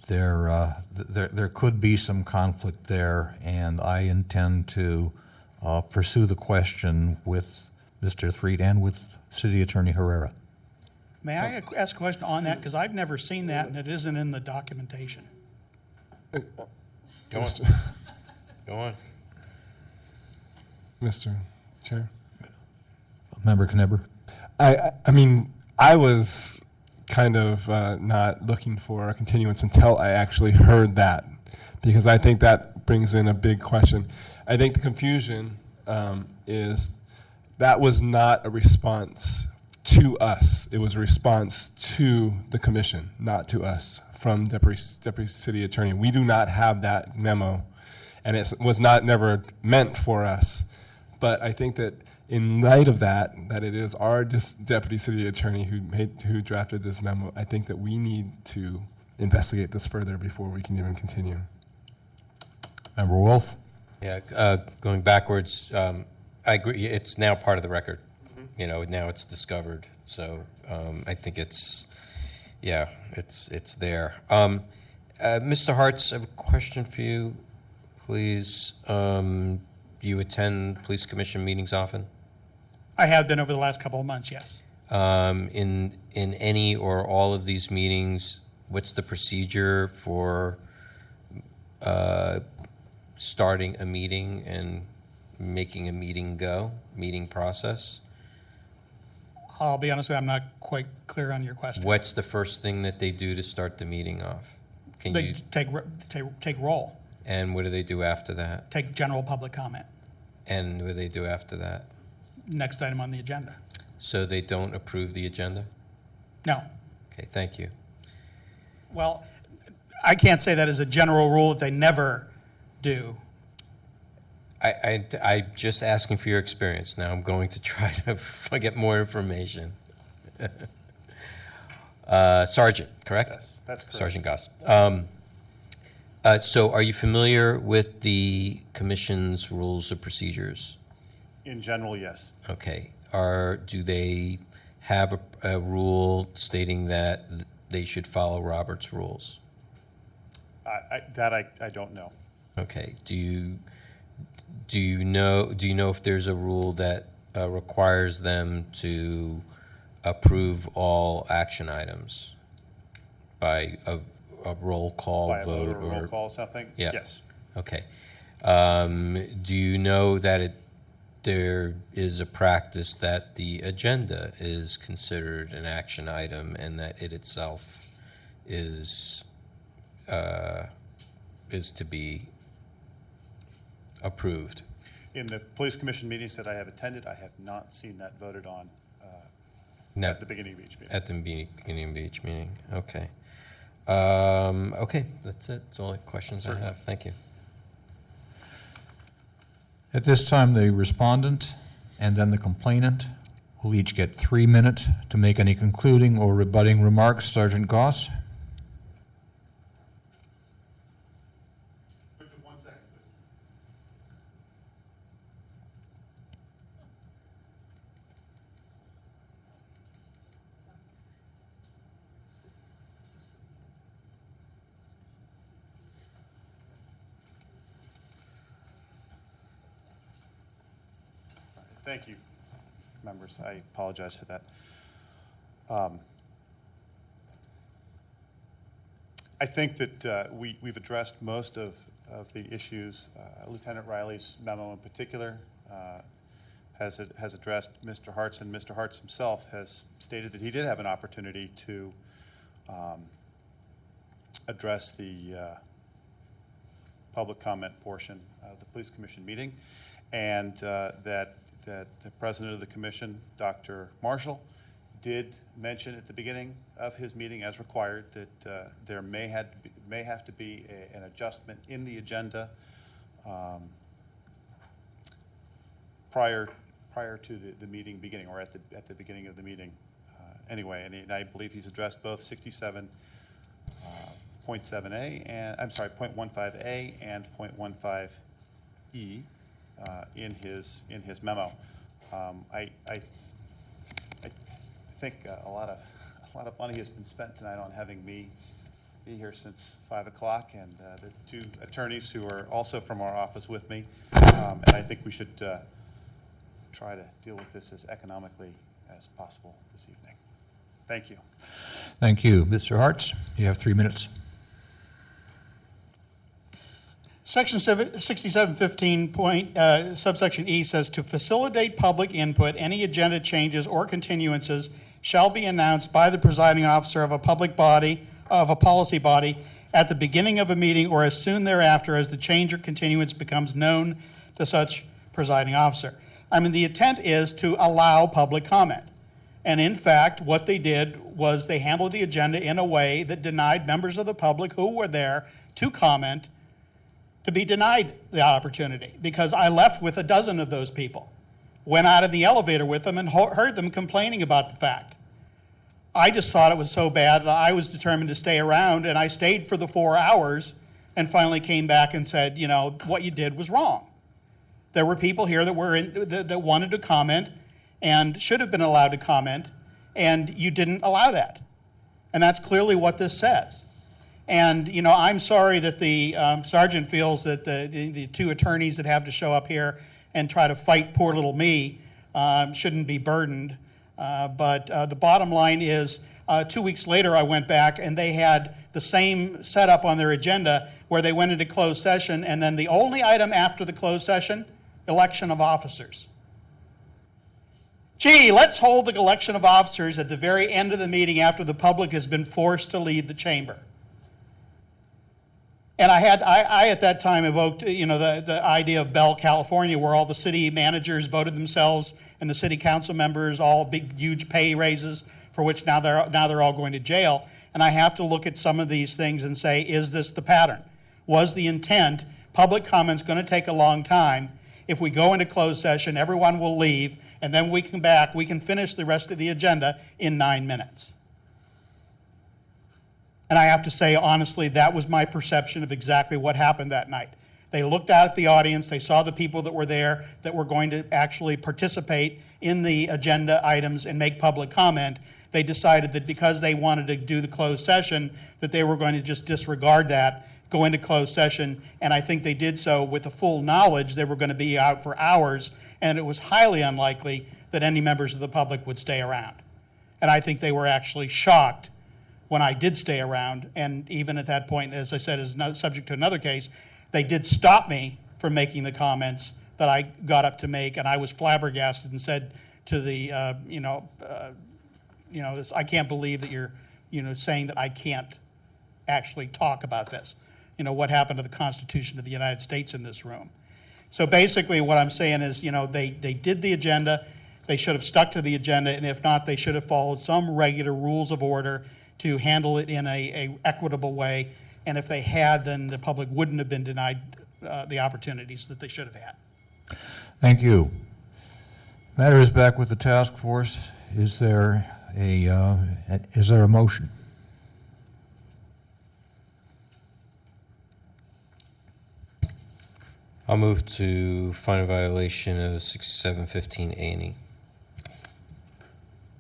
There could be some conflict there, and I intend to pursue the question with Mr. Threed and with City Attorney Herrera. May I ask a question on that? Because I've never seen that, and it isn't in the documentation. Go on. Go on. Mr. Chair. Member Knebber? I mean, I was kind of not looking for a continuance until I actually heard that, because I think that brings in a big question. I think the confusion is that was not a response to us. It was a response to the commission, not to us, from Deputy City Attorney. We do not have that memo, and it was never meant for us. But I think that in light of that it is our Deputy City Attorney who drafted this memo, I think that we need to investigate this further before we can even continue. Member Wolf? Yeah, going backwards, I agree. It's now part of the record. Now it's discovered. So I think it's there. Mr. Hartz, I have a question for you, please. You attend police commission meetings often? I have been over the last couple of months, yes. In any or all of these meetings, what's the procedure for starting a meeting and making a meeting go, meeting process? I'll be honest with you, I'm not quite clear on your question. What's the first thing that they do to start the meeting off? They take roll. And what do they do after that? Take general public comment. And what do they do after that? Next item on the agenda. So they don't approve the agenda? No. Okay, thank you. Well, I can't say that as a general rule that they never do. I'm just asking for your experience. Now I'm going to try to get more information. Sergeant, correct? Yes, that's correct. Sergeant Goss. So are you familiar with the Commission's rules of procedures? In general, yes. Okay. Do they have a rule stating that they should follow Robert's rules? I don't know. Okay. Do you know if there's a rule that requires them to approve all action items by a roll call By a vote vote or roll call something? Yeah. Yes. Okay. Do you know that there is a practice that the agenda is considered an action item and that it itself is to be approved? In the police commission meetings that I have attended, I have not seen that voted on No. at the beginning of each meeting. At the beginning of each meeting. Okay. Okay, that's it. That's all the questions I have. Thank you. At this time, the respondent and then the complainant will each get 3 minutes to make any concluding or rebutting remarks. Sergeant Goss. Thank you, members. I apologize for that. I think that we've addressed most of the issues. Lieutenant Riley's memo in particular has addressed Mr. Hart's, and Mr. Hart's himself has stated that he did have an opportunity to address the public comment portion of the Police Commission meeting, and that the president of the commission, Dr. Marshall, did mention at the beginning of his meeting, as required, that there may have to be an adjustment in the agenda prior to the meeting beginning, or at the beginning of the meeting. Anyway, and I believe he's addressed both 67.7A and .15A and .15E in his memo. I think a lot of money has been spent tonight on having me be here since 5 o'clock, and the two attorneys who are also from our office with me. And I think we should try to deal with this as economically as possible this evening. Thank you. Thank you. Mr. Hartz, you have 3 minutes. Section 6715 subsection E says, to facilitate public input, any agenda changes or continuances shall be announced by the presiding officer of a public body, of a policy body, at the beginning of a meeting or as soon thereafter as the change or continuance becomes known to such presiding officer. I mean, the intent is to allow public comment. And in fact, what they did was they handled the agenda in a way that denied members of the public who were there to comment to be denied the opportunity, because I left with a dozen of those people, went out of the elevator with them and heard them complaining about the fact. I just thought it was so bad that I was determined to stay around, and I stayed for the 4 hours and finally came back and said, you know, what you did was wrong. There were people here that wanted to comment and should have been allowed to comment, and you didn't allow that. And that's clearly what this says. And, you know, I'm sorry that the sergeant feels that the two attorneys that have to show up here and try to fight poor little me shouldn't be burdened. But the bottom line is 2 weeks later I went back and they had the same setup on their agenda where they went into closed session, and then the only item after the closed session, election of officers. Gee, let's hold the election of officers at the very end of the meeting after the public has been forced to leave the chamber. And I at that time evoked, you know, the idea of Bell, California, where all the city managers voted themselves and the city council members all big, huge pay raises for which now they're all going to jail. And I have to look at some of these things and say, is this the pattern? Was the intent, public comment's going to take a long time. If we go into closed session, everyone will leave, and then we come back, we can finish the rest of the agenda in 9 minutes. And I have to say, honestly, that was my perception of exactly what happened that night. They looked out at the audience, they saw the people that were there that were going to actually participate in the agenda items and make public comment. They decided that because they wanted to do the closed session, that they were going to just disregard that, go into closed session, and I think they did so with the full knowledge they were going to be out for hours, and it was highly unlikely that any members of the public would stay around. And I think they were actually shocked when I did stay around, and even at that point, as I said, is not subject to another case, they did stop me from making the comments that I got up to make, and I was flabbergasted and said to the, I can't believe that you're, saying that I can't actually talk about this. What happened to the Constitution of the United States in this room? So basically what I'm saying is, they did the agenda, they should have stuck to the agenda, and if not, they should have followed some regular rules of order to handle it in a equitable way, and if they had, then the public wouldn't have been denied the opportunities that they should have had. Thank you. Matter is back with the task force. Is there a motion? I'll move to find a violation of 6715 A&E.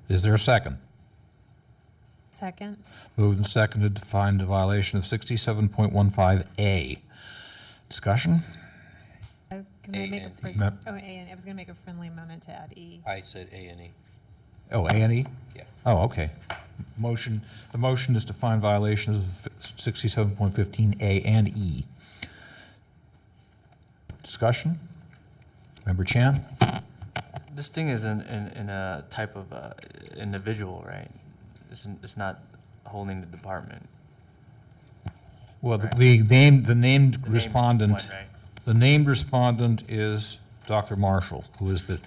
Is there a second? Second. Moved and seconded to find a violation of 67.15A. Discussion? Can I make a Ma'am? I was going to make a friendly amendment to add E. I said A&E. Oh, A&E? Yeah. Oh, okay. The motion is to find violations of 67.15A and E. Discussion? Member Chan? This thing is in a type of individual, right? It's not holding the department. Well, Right. the named respondent, one, right? the named respondent is Dr. Marshall, who is the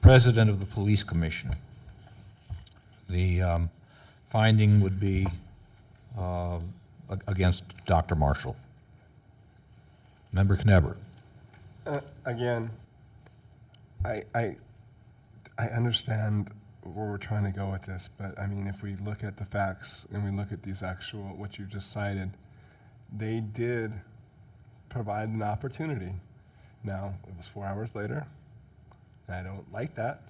president of the police commission. The finding would be against Dr. Marshall. Member Knebber. Again, I understand where we're trying to go with this, but I mean, if we look at the facts and we look at these actual, what you just cited, they did provide an opportunity. Now, it was 4 hours later, and I don't like that,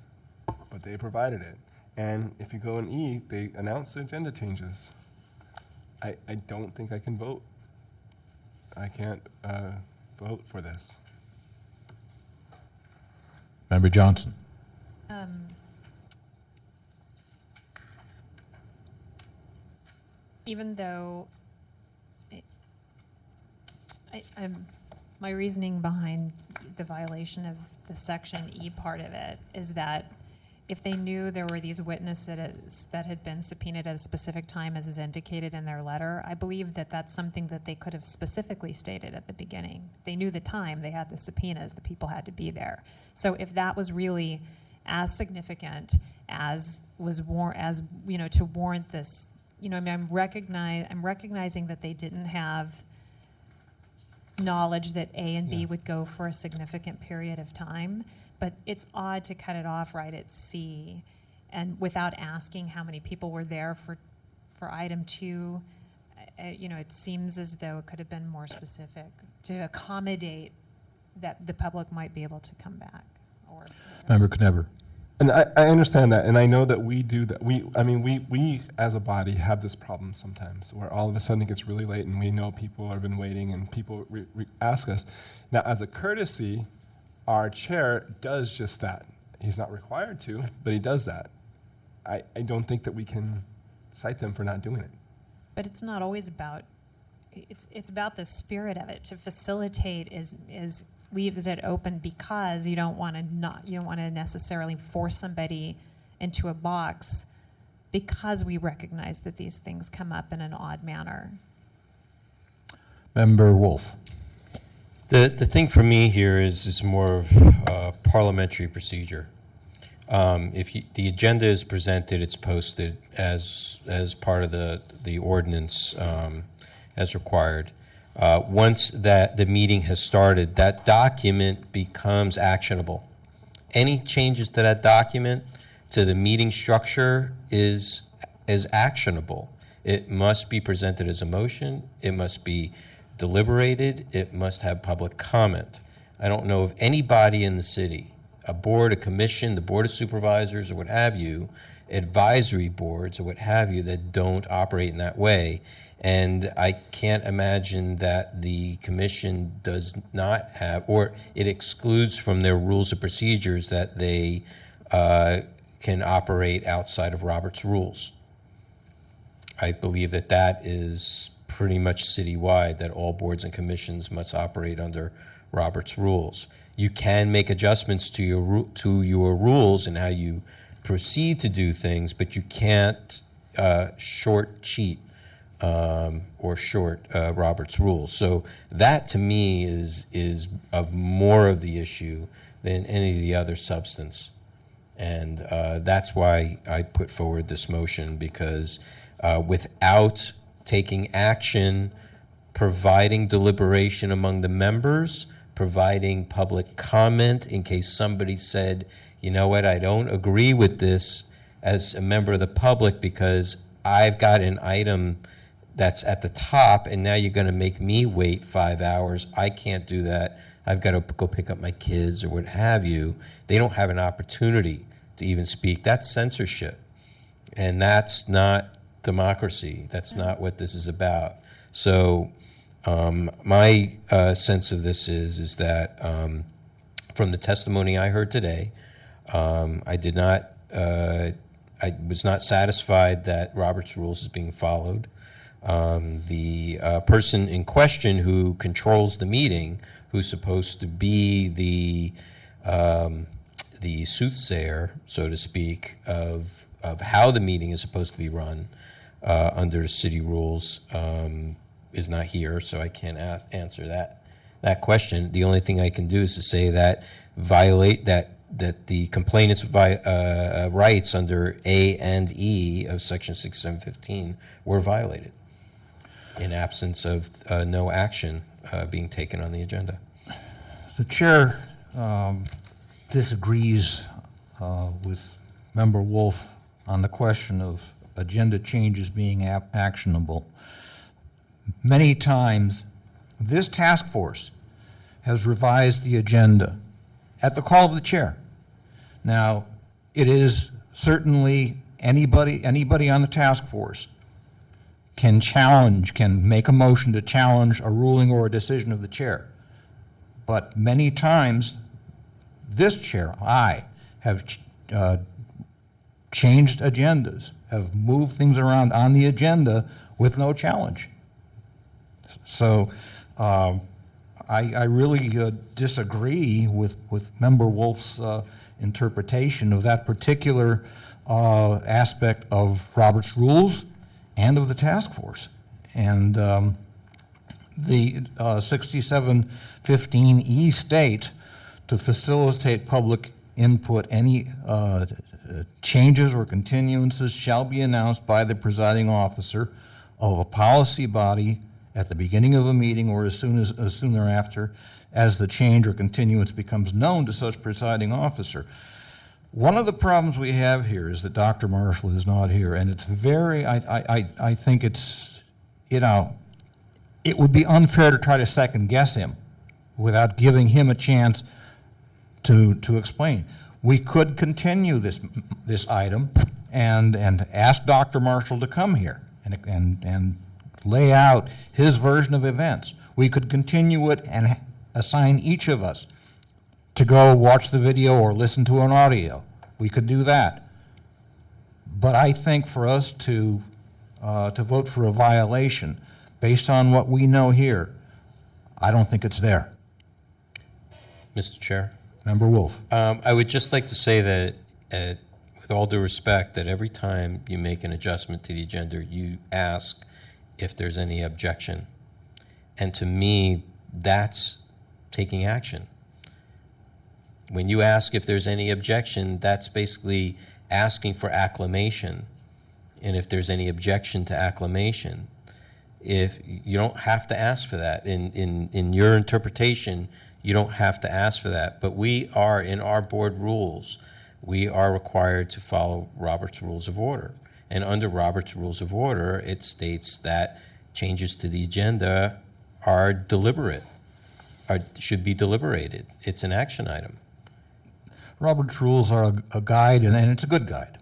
but they provided it. And if you go in E, they announced the agenda changes. I don't think I can vote. I can't vote for this. Member Johnson. Even though my reasoning behind the violation of the Section E part of it is that if they knew there were these witnesses that had been subpoenaed at a specific time, as is indicated in their letter, I believe that that's something that they could have specifically stated at the beginning. They knew the time, they had the subpoenas, the people had to be there. So if that was really as significant as to warrant this, I mean, I'm recognizing that they didn't have knowledge that A and B would go for a significant period of time. But it's odd to cut it off right at C, and without asking how many people were there for item 2. It seems as though it could have been more specific to accommodate that the public might be able to come back. Or Member Knebber. And I understand that, and I know that we do that. We as a body have this problem sometimes, where all of a sudden it gets really late, and we know people have been waiting, and people ask us. Now, as a courtesy, our chair does just that. He's not required to, but he does that. I don't think that we can cite them for not doing it. But it's not always about. It's about the spirit of it. To facilitate is leaves it open because you don't want to necessarily force somebody into a box, because we recognize that these things come up in an odd manner. Member Wolf. The thing for me here is more of parliamentary procedure. The agenda is presented, it's posted as part of the ordinance as required. Once the meeting has started, that document becomes actionable. Any changes to that document, to the meeting structure, is actionable. It must be presented as a motion. It must be deliberated. It must have public comment. I don't know of anybody in the city, a board, a commission, the board of supervisors, or what have you, advisory boards, or what have you, that don't operate in that way. And I can't imagine that the commission does not have, or it excludes from their rules of procedures that they can operate outside of Robert's rules. I believe that is pretty much citywide, that all boards and commissions must operate under Robert's rules. You can make adjustments to your rules and how you proceed to do things, but you can't short cheat or short Robert's rules. So that, to me, is more of the issue than any of the other substance. And that's why I put forward this motion, because without taking action, providing deliberation among the members, providing public comment in case somebody said, you know what, I don't agree with this as a member of the public because I've got an item that's at the top and now you're going to make me wait 5 hours. I can't do that. I've got to go pick up my kids or what have you. They don't have an opportunity to even speak. That's censorship. And that's not democracy. That's not what this is about. So my sense of this is that from the testimony I heard today, I was not satisfied that Robert's Rules is being followed. The person in question who controls the meeting, who's supposed to be the soothsayer, so to speak, of how the meeting is supposed to be run under city rules, is not here, so I can't answer that question. The only thing I can do is to say that that the complainant's rights under A and E of Section 6715 were violated in absence of no action being taken on the agenda. The chair disagrees with Member Wolf on the question of agenda changes being actionable. Many times, this task force has revised the agenda at the call of the chair. Now, it is certainly anybody on the task force can make a motion to challenge a ruling or a decision of the chair. But many times, this chair, I, have changed agendas, have moved things around on the agenda with no challenge. So I really disagree with Member Wolf's interpretation of that particular aspect of Robert's Rules and of the task force. And the 6715E states, to facilitate public input, any changes or continuances shall be announced by the presiding officer of a policy body at the beginning of a meeting or as soon thereafter as the change or continuance becomes known to such presiding officer. One of the problems we have here is that Dr. Marshall is not here, and it's very, I think it's, it would be unfair to try to second guess him without giving him a chance to explain. We could continue this item and ask Dr. Marshall to come here and lay out his version of events. We could continue it and assign each of us to go watch the video or listen to an audio. We could do that. But I think for us to vote for a violation based on what we know here, I don't think it's there. Mr. Chair? Member Wolf. I would just like to say that, with all due respect, that every time you make an adjustment to the agenda, you ask if there's any objection. And to me, that's taking action. When you ask if there's any objection, that's basically asking for acclamation. And if there's any objection to acclamation, if you don't have to ask for that. In your interpretation, you don't have to ask for that. But we are, in our board rules, we are required to follow Robert's Rules of Order. And under Robert's Rules of Order, it states that changes to the agenda are deliberate, should be deliberated. It's an action item. Robert's Rules are a guide, and it's a good guide,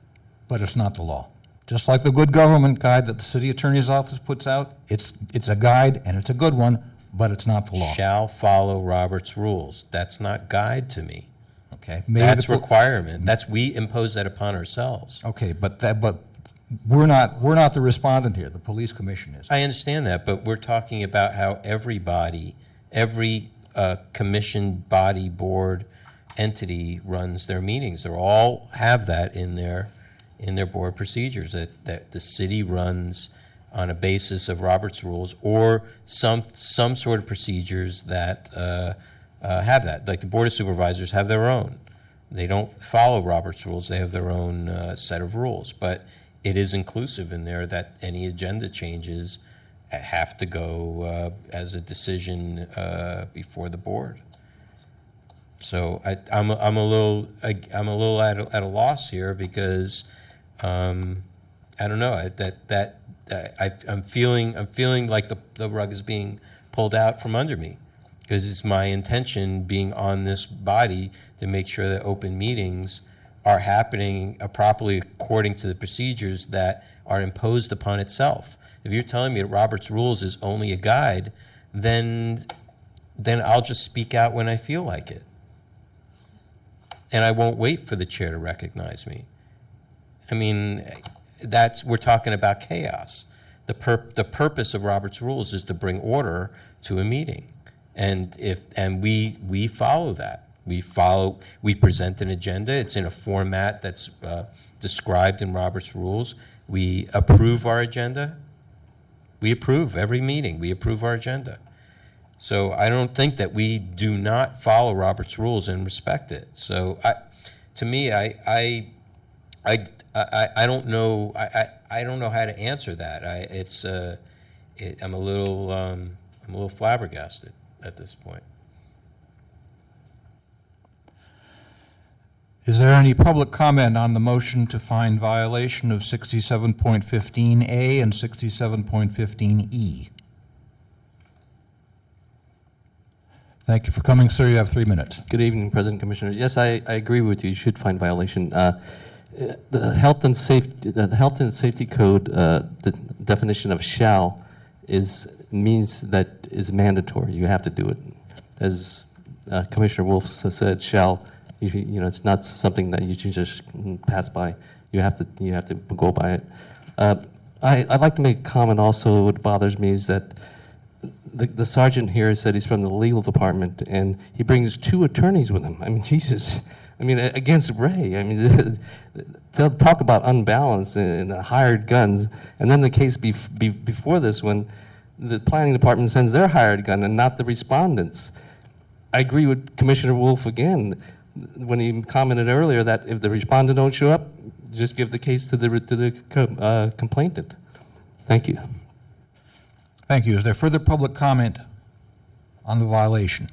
but it's not the law. Just like the good government guide that the city attorney's office puts out, it's a guide, and it's a good one, but it's not the law. Shall follow Robert's Rules. That's not guide to me. Okay. That's requirement. We impose that upon ourselves. Okay, but we're not the respondent here. The police commission is. I understand that, but we're talking about how every commission, body, board, entity runs their meetings. They all have that in their board procedures, that the city runs on a basis of Robert's Rules or some sort of procedures that have that. Like the Board of Supervisors have their own. They don't follow Robert's Rules. They have their own set of rules. But it is inclusive in there that any agenda changes have to go as a decision before the board. So I'm a little at a loss here because I don't know I'm feeling like the rug is being pulled out from under me, because it's my intention being on this body to make sure that open meetings are happening properly according to the procedures that are imposed upon itself. If you're telling me that Robert's Rules is only a guide, then I'll just speak out when I feel like it. And I won't wait for the chair to recognize me. I mean, we're talking about chaos. The purpose of Robert's Rules is to bring order to a meeting. And we follow that. We present an agenda. It's in a format that's described in Robert's Rules. We approve our agenda. We approve every meeting. We approve our agenda. So I don't think that we do not follow Robert's Rules and respect it. So to me, I don't know. I don't know how to answer that. I'm a little flabbergasted at this point. Is there any public comment on the motion to find violation of 67.15A and 67.15E? Thank you for coming, sir. You have 3 minutes. Good evening, President, Commissioners. Yes, I agree with you. You should find violation. The health and safety code, the definition of shall means that is mandatory. You have to do it. As Commissioner Wolf said, shall. It's not something that you should just pass by. You have to go by it. I'd like to make a comment also. What bothers me is that the sergeant here said he's from the legal department, and he brings 2 attorneys with him. I mean, Jesus. I mean, against Ray. I mean, they'll talk about unbalance and hired guns, and then the case before this when the planning department sends their hired gun and not the respondents. I agree with Commissioner Wolf again when he commented earlier that if the respondent don't show up, just give the case to the complainant. Thank you. Thank you. Is there further public comment on the violation?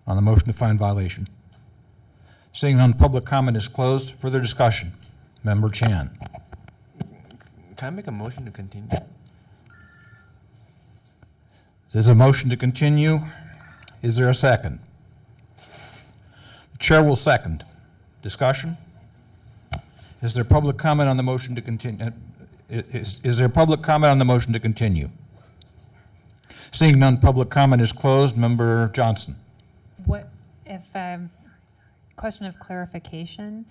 On the motion to find violation? Seeing none, public comment is closed. Further discussion. Member Chan. Can I make a motion to continue? There's a motion to continue. Is there a second? The chair will second. Discussion? Is there public comment on the motion to continue? Is there public comment on the motion to continue? Seeing none, public comment is closed. Member Johnson. What if question of clarification?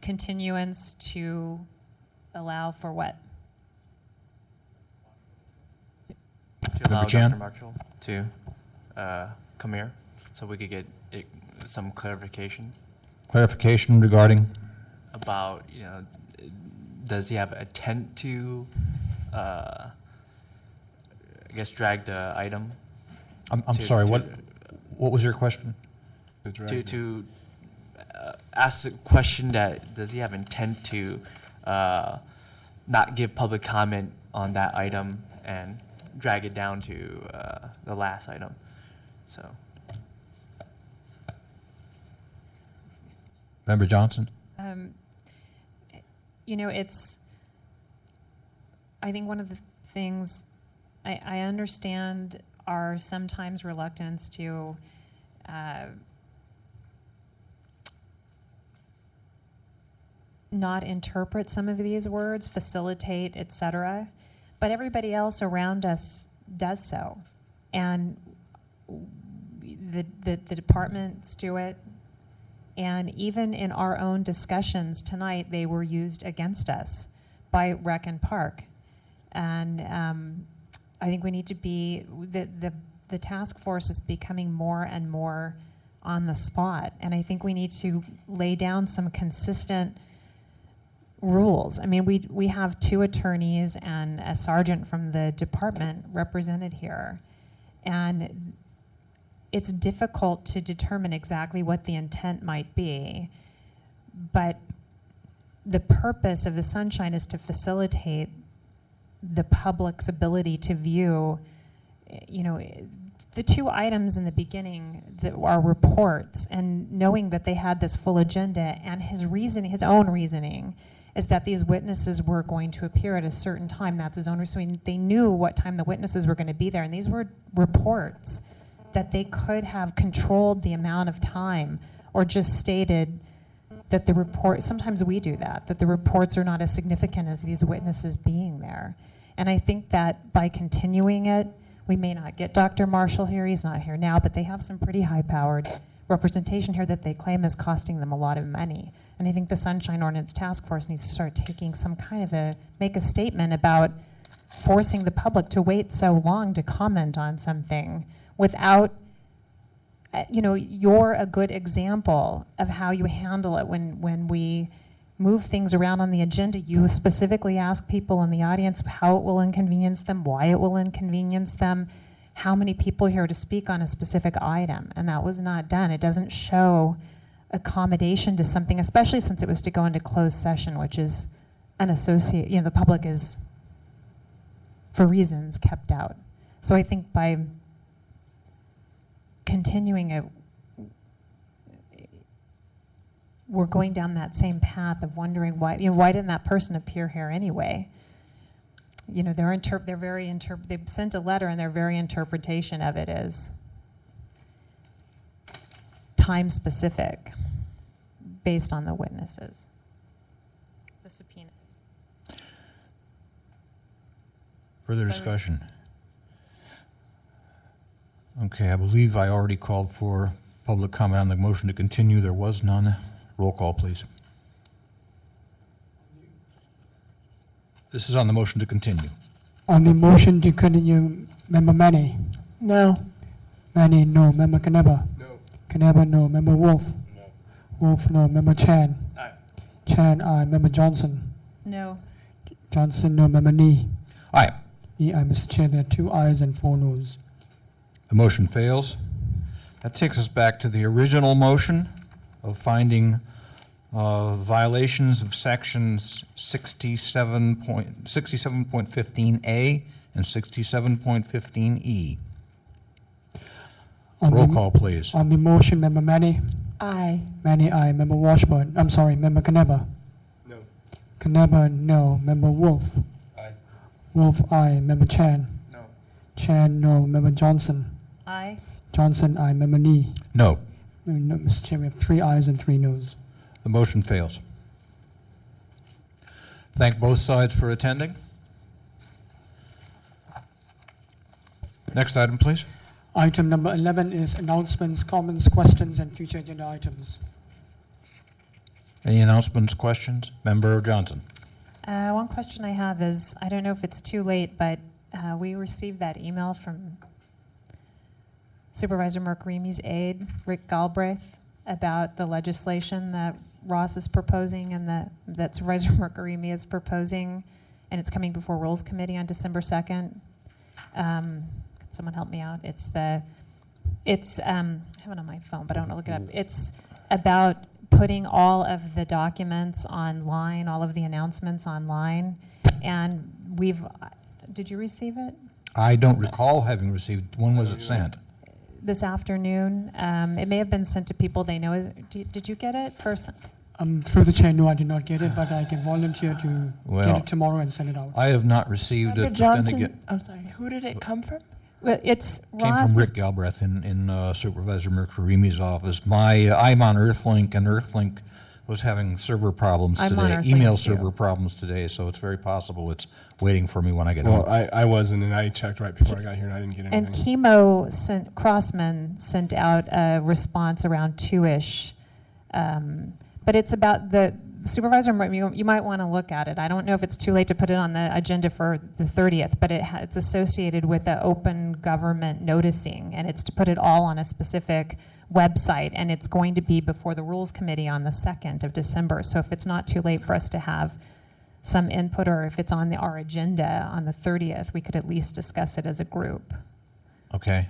Continuance to allow for what? To allow Member Chan? Dr. Marshall to come here so we could get some clarification Clarification regarding? about, does he have intent to, I guess, drag the item? I'm sorry, what was your question? To ask the question that, does he have intent to not give public comment on that item and drag it down to the last item? So. Member Johnson? I think one of the things I understand are sometimes reluctance to not interpret some of these words, facilitate, etc. But everybody else around us does so. And the departments do it. And even in our own discussions tonight, they were used against us by Rec and Park. And I think we need to be, the task force is becoming more and more on the spot. And I think we need to lay down some consistent rules. I mean, we have 2 attorneys and a sergeant from the department represented here. And it's difficult to determine exactly what the intent might be, but the purpose of the sunshine is to facilitate the public's ability to view, the two items in the beginning that are reports, and knowing that they had this full agenda, and his own reasoning is that these witnesses were going to appear at a certain time. That's his own reasoning. They knew what time the witnesses were going to be there, and these were reports that they could have controlled the amount of time, or just stated that the report, sometimes we do that the reports are not as significant as these witnesses being there. And I think that by continuing it, we may not get Dr. Marshall here, he's not here now, but they have some pretty high-powered representation here that they claim is costing them a lot of money. And I think the Sunshine Ordinance Task Force needs to start taking some kind of make a statement about forcing the public to wait so long to comment on something without, you're a good example of how you handle it when we move things around on the agenda. You specifically ask people in the audience how it will inconvenience them, why it will inconvenience them, how many people are here to speak on a specific item, and that was not done. It doesn't show accommodation to something, especially since it was to go into closed session, which is the public is, for reasons, kept out. So I think by continuing it, we're going down that same path of wondering why didn't that person appear here anyway? They've sent a letter, and their very interpretation of it is time specific based on the witnesses. The subpoenas. Further discussion? Okay, I believe I already called for public comment on the motion to continue. There was none. Roll call, please. This is on the motion to continue. On the motion to continue, Member Manny? No. Manny, no. Member Caneva? No. Caneva, no. Member Wolf? No. Wolf, no. Member Chan? Aye. Chan, aye. Member Johnson? No. Johnson, no. Member Nee? Aye. Nee, aye. Mr. Chair, there are 2 ayes and 4 noes. The motion fails. That takes us back to the original motion of finding violations of sections 67.15A and 67.15E. Roll call, please. On the motion, Member Manny? Aye. Manny, aye. Member Washburn? I'm sorry, Member Caneva? No. Caneva, no. Member Wolf? Aye. Wolf, aye. Member Chan? No. Chan, no. Member Johnson? Aye. Johnson, aye. Member Nee? No. No, Mr. Chair, we have 3 ayes and 3 noes. The motion fails. Thank both sides for attending. Next item, please. Item number 11 is announcements, comments, questions, and future agenda items. Any announcements, questions? Member Johnson. One question I have is, I don't know if it's too late, but we received that email from Supervisor Mercarimi's aide, Rick Galbraith, about the legislation that Ross is proposing and that Supervisor Mercarimi is proposing, and it's coming before Rules Committee on December 2nd. Can someone help me out? I have it on my phone, but I don't want to look it up. It's about putting all of the documents online, all of the announcements online, and did you receive it? I don't recall having received. When was it sent? This afternoon. It may have been sent to people they know. Did you get it first? Through the chair, no, I did not get it, but I can volunteer to Well, get it tomorrow and send it out. I have not received Member it. But then Johnson, again, I'm sorry, who did it come from? Well, it's came Ross. from Rick Galbraith in Supervisor Mercarimi's office. I'm on Earthlink, and Earthlink was having server problems I'm on today, Earthlink email too. server problems today, so it's very possible it's waiting for me when I get Well, home. I wasn't, and I checked right before I got here, and I didn't get And anything. Crossman sent out a response around 2-ish. But it's about the supervisor, you might want to look at it. I don't know if it's too late to put it on the agenda for the 30th, but it's associated with the open government noticing, and it's to put it all on a specific website, and it's going to be before the Rules Committee on the 2nd of December. So if it's not too late for us to have some input, or if it's on our agenda on the 30th, we could at least discuss it as a group. Okay.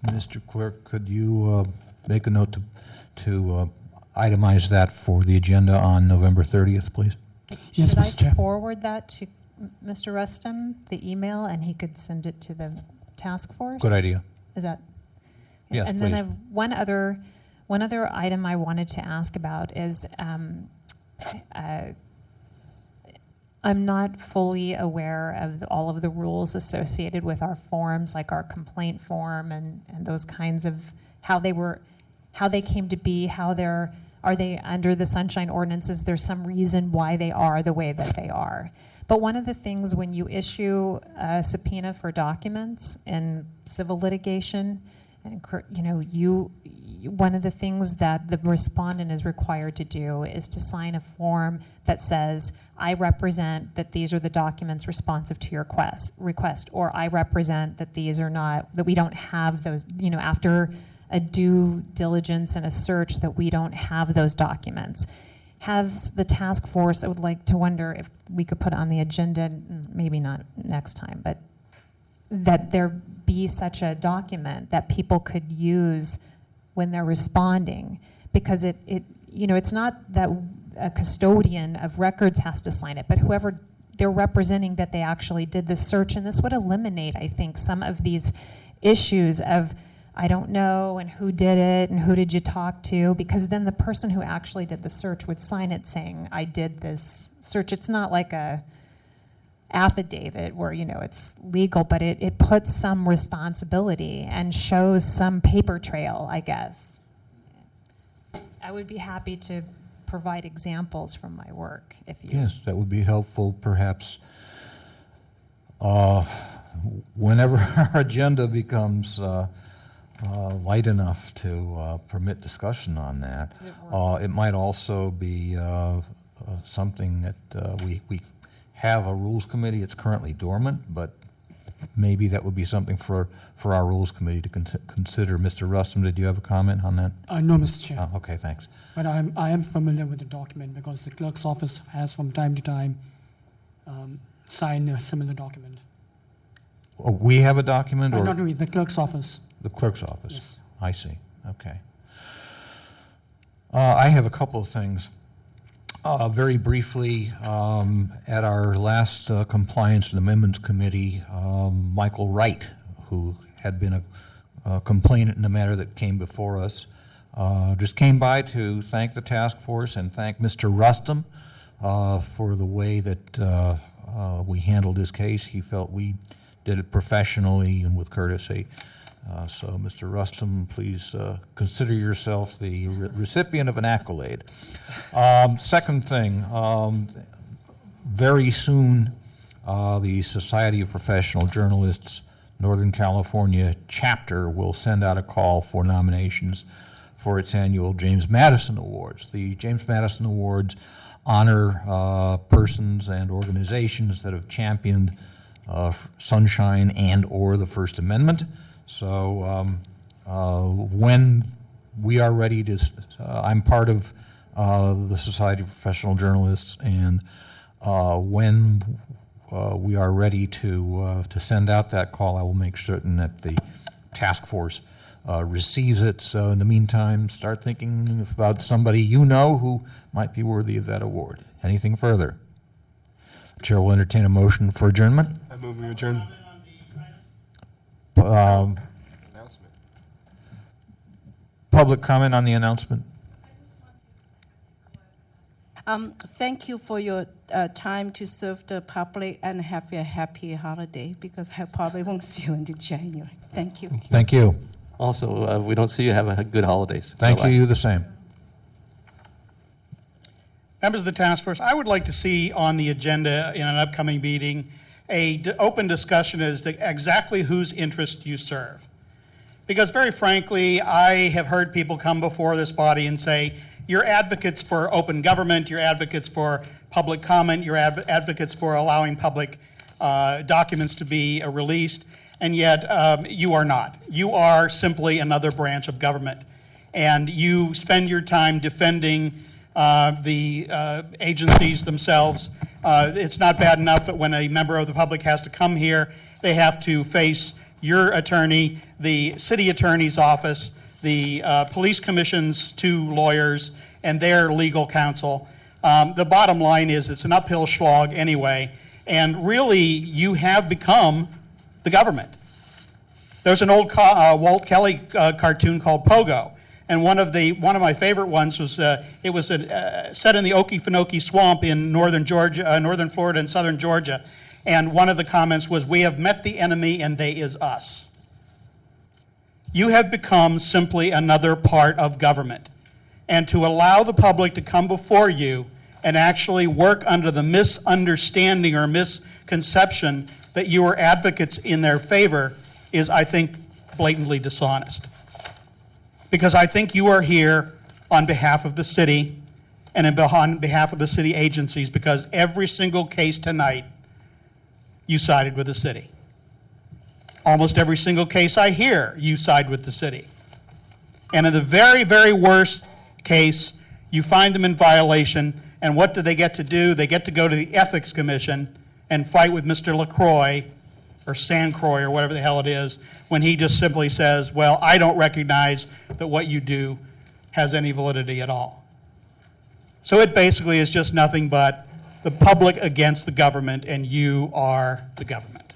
Mr. Clerk, could you make a note to itemize that for the agenda on November 30th, please? Yes, Should I Mr. Chair. forward that to Mr. Rustum, the email, and he could send it to the task force? Good idea. Is that? Yes, And then please. I have one other item I wanted to ask about is I'm not fully aware of all of the rules associated with our forms, like our complaint form and those kinds of how they came to be, are they under the Sunshine Ordinance? Is there some reason why they are the way that they are? But one of the things when you issue a subpoena for documents in civil litigation, and one of the things that the respondent is required to do is to sign a form that says, I represent that these are the documents responsive to your request, or I represent that these are not, that we don't have those, after a due diligence and a search, that we don't have those documents. Have the task force, I would like to wonder if we could put on the agenda, maybe not next time, but that there be such a document that people could use when they're responding, because it's not that a custodian of records has to sign it, but whoever they're representing that they actually did the search, and this would eliminate, I think, some of these issues of I don't know and who did it and who did you talk to, because then the person who actually did the search would sign it saying I did this search. It's not like a affidavit where it's legal, but it puts some responsibility and shows some paper trail, I guess. I would be happy to provide examples from my work if you. Yes, that would be helpful, perhaps. Whenever our agenda becomes light enough to permit discussion on that, it might also be something that we have a rules committee. It's currently dormant, but maybe that would be something for our rules committee to consider. Mr. Rustam, did you have a comment on that? No, Mr. Chair. Oh, okay, thanks. But I am familiar with the document because the clerk's office has from time to time signed a similar document. Oh, we have a document? Or Not really, the clerk's office. The clerk's office? Yes. I see, okay. I have a couple of things. Very briefly, at our last Compliance and Amendments Committee, Michael Wright, who had been a complainant in a matter that came before us, just came by to thank the task force and thank Mr. Rustam for the way that we handled his case. He felt we did it professionally and with courtesy. So, Mr. Rustam, please consider yourself the recipient of an accolade. Second thing, very soon, the Society of Professional Journalists Northern California chapter will send out a call for nominations for its annual James Madison Awards. The James Madison Awards honor persons and organizations that have championed sunshine and or the First Amendment. So when we are ready to, I'm part of the Society of Professional Journalists, and when we are ready to send out that call, I will make certain that the task force receives it. So in the meantime, start thinking about somebody you know who might be worthy of that award. Anything further? The Chair will entertain a motion for adjournment. I move we adjourn. Public comment on the announcement? Thank you for your time to serve the public, and have a happy holiday, because I probably won't see you until January. Thank you. Thank you. Also, if we don't see you, have a good holidays. Thank Bye-bye. you the same. Members of the task force, I would like to see on the agenda in an upcoming meeting open discussion as to exactly whose interest you serve. Because very frankly, I have heard people come before this body and say, you're advocates for open government, you're advocates for public comment, you're advocates for allowing public documents to be released, and yet you are not. You are simply another branch of government. And you spend your time defending the agencies themselves. It's not bad enough that when a member of the public has to come here, they have to face your attorney, the city attorney's office, the police commission's 2 lawyers, and their legal counsel. The bottom line is it's an uphill slog anyway, and really you have become the government. There's an old Walt Kelly cartoon called Pogo, and one of my favorite ones was set in the Okefenokee Swamp in northern Georgia, northern Florida, and southern Georgia, and one of the comments was, "We have met the enemy, and they is us." You have become simply another part of government, and to allow the public to come before you and actually work under the misunderstanding or misconception that you are advocates in their favor is, I think, blatantly dishonest. Because I think you are here on behalf of the city and on behalf of the city agencies, because every single case tonight, you sided with the city. Almost every single case I hear, you side with the city. And in the very, very worst case, you find them in violation, and what do they get to do? They get to go to the Ethics Commission and fight with Mr. LaCroix, or Sandcroix, or whatever the hell it is, when he just simply says, well, I don't recognize that what you do has any validity at all. So it basically is just nothing but the public against the government, and you are the government.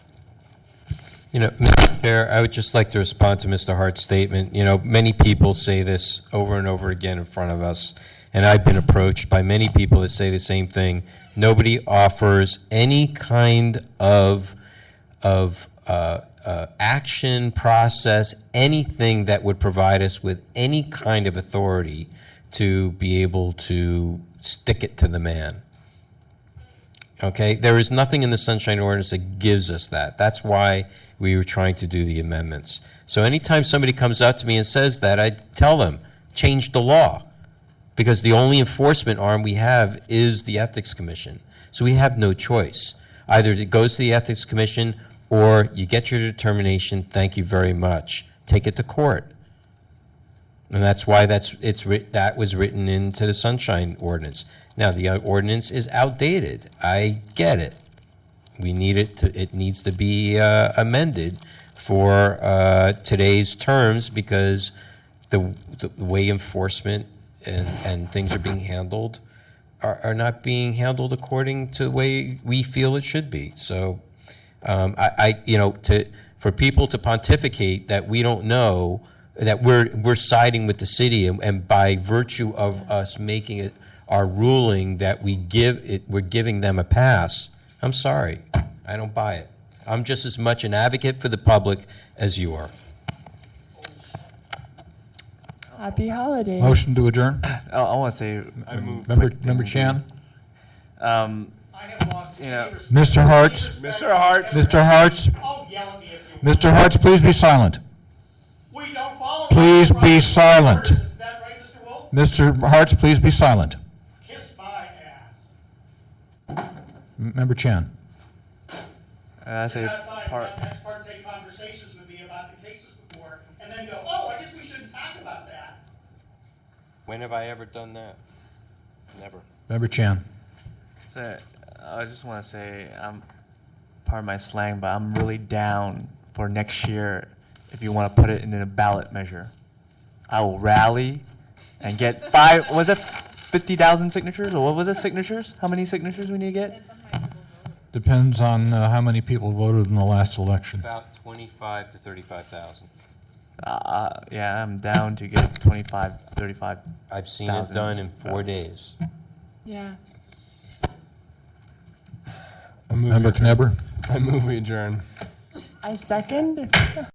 You know, Mr. Chair, I would just like to respond to Mr. Hart's statement. You know, many people say this over and over again in front of us, and I've been approached by many people that say the same thing. Nobody offers any kind of action, process, anything that would provide us with any kind of authority to be able to stick it to the man. Okay? There is nothing in the Sunshine Ordinance that gives us that. That's why we were trying to do the amendments. So anytime somebody comes up to me and says that, I tell them, change the law. Because the only enforcement arm we have is the Ethics Commission. So we have no choice. Either it goes to the Ethics Commission, or you get your determination, thank you very much. Take it to court. And that's why that was written into the Sunshine Ordinance. Now, the ordinance is outdated. I get it. We need it needs to be amended for today's terms, because the way enforcement and things are being handled are not being handled according to the way we feel it should be. So, for people to pontificate that we don't know, that we're siding with the city, and by virtue of us making it our ruling that we're giving them a pass, I'm sorry, I don't buy it. I'm just as much an advocate for the public as you are. Happy holidays. Motion to adjourn? I want to say, I move. Member Chan? Mr. Hartz? Mr. Hartz. Mr. Hartz? Mr. Hartz, please be silent. We don't follow. Please be silent. Is that right, Mr. Wolf? Mr. Hartz, please be silent. Kiss my ass. Member Chan? I say part. Ex parte conversations with me about the cases before, and then go, oh, I guess we shouldn't talk about that. When have I ever done that? Never. Member Chan? So, I just want to say, pardon my slang, but I'm really down for next year if you want to put it in a ballot measure. I will rally and get 50,000 signatures? Or what was it, signatures? How many signatures we need to get? Depends on how many people voted in the last election. About 25 to 35,000. Yeah, I'm down to get 25, 35. I've seen it done in 4 days. Yeah. Member Knebber? I move we adjourn. I second.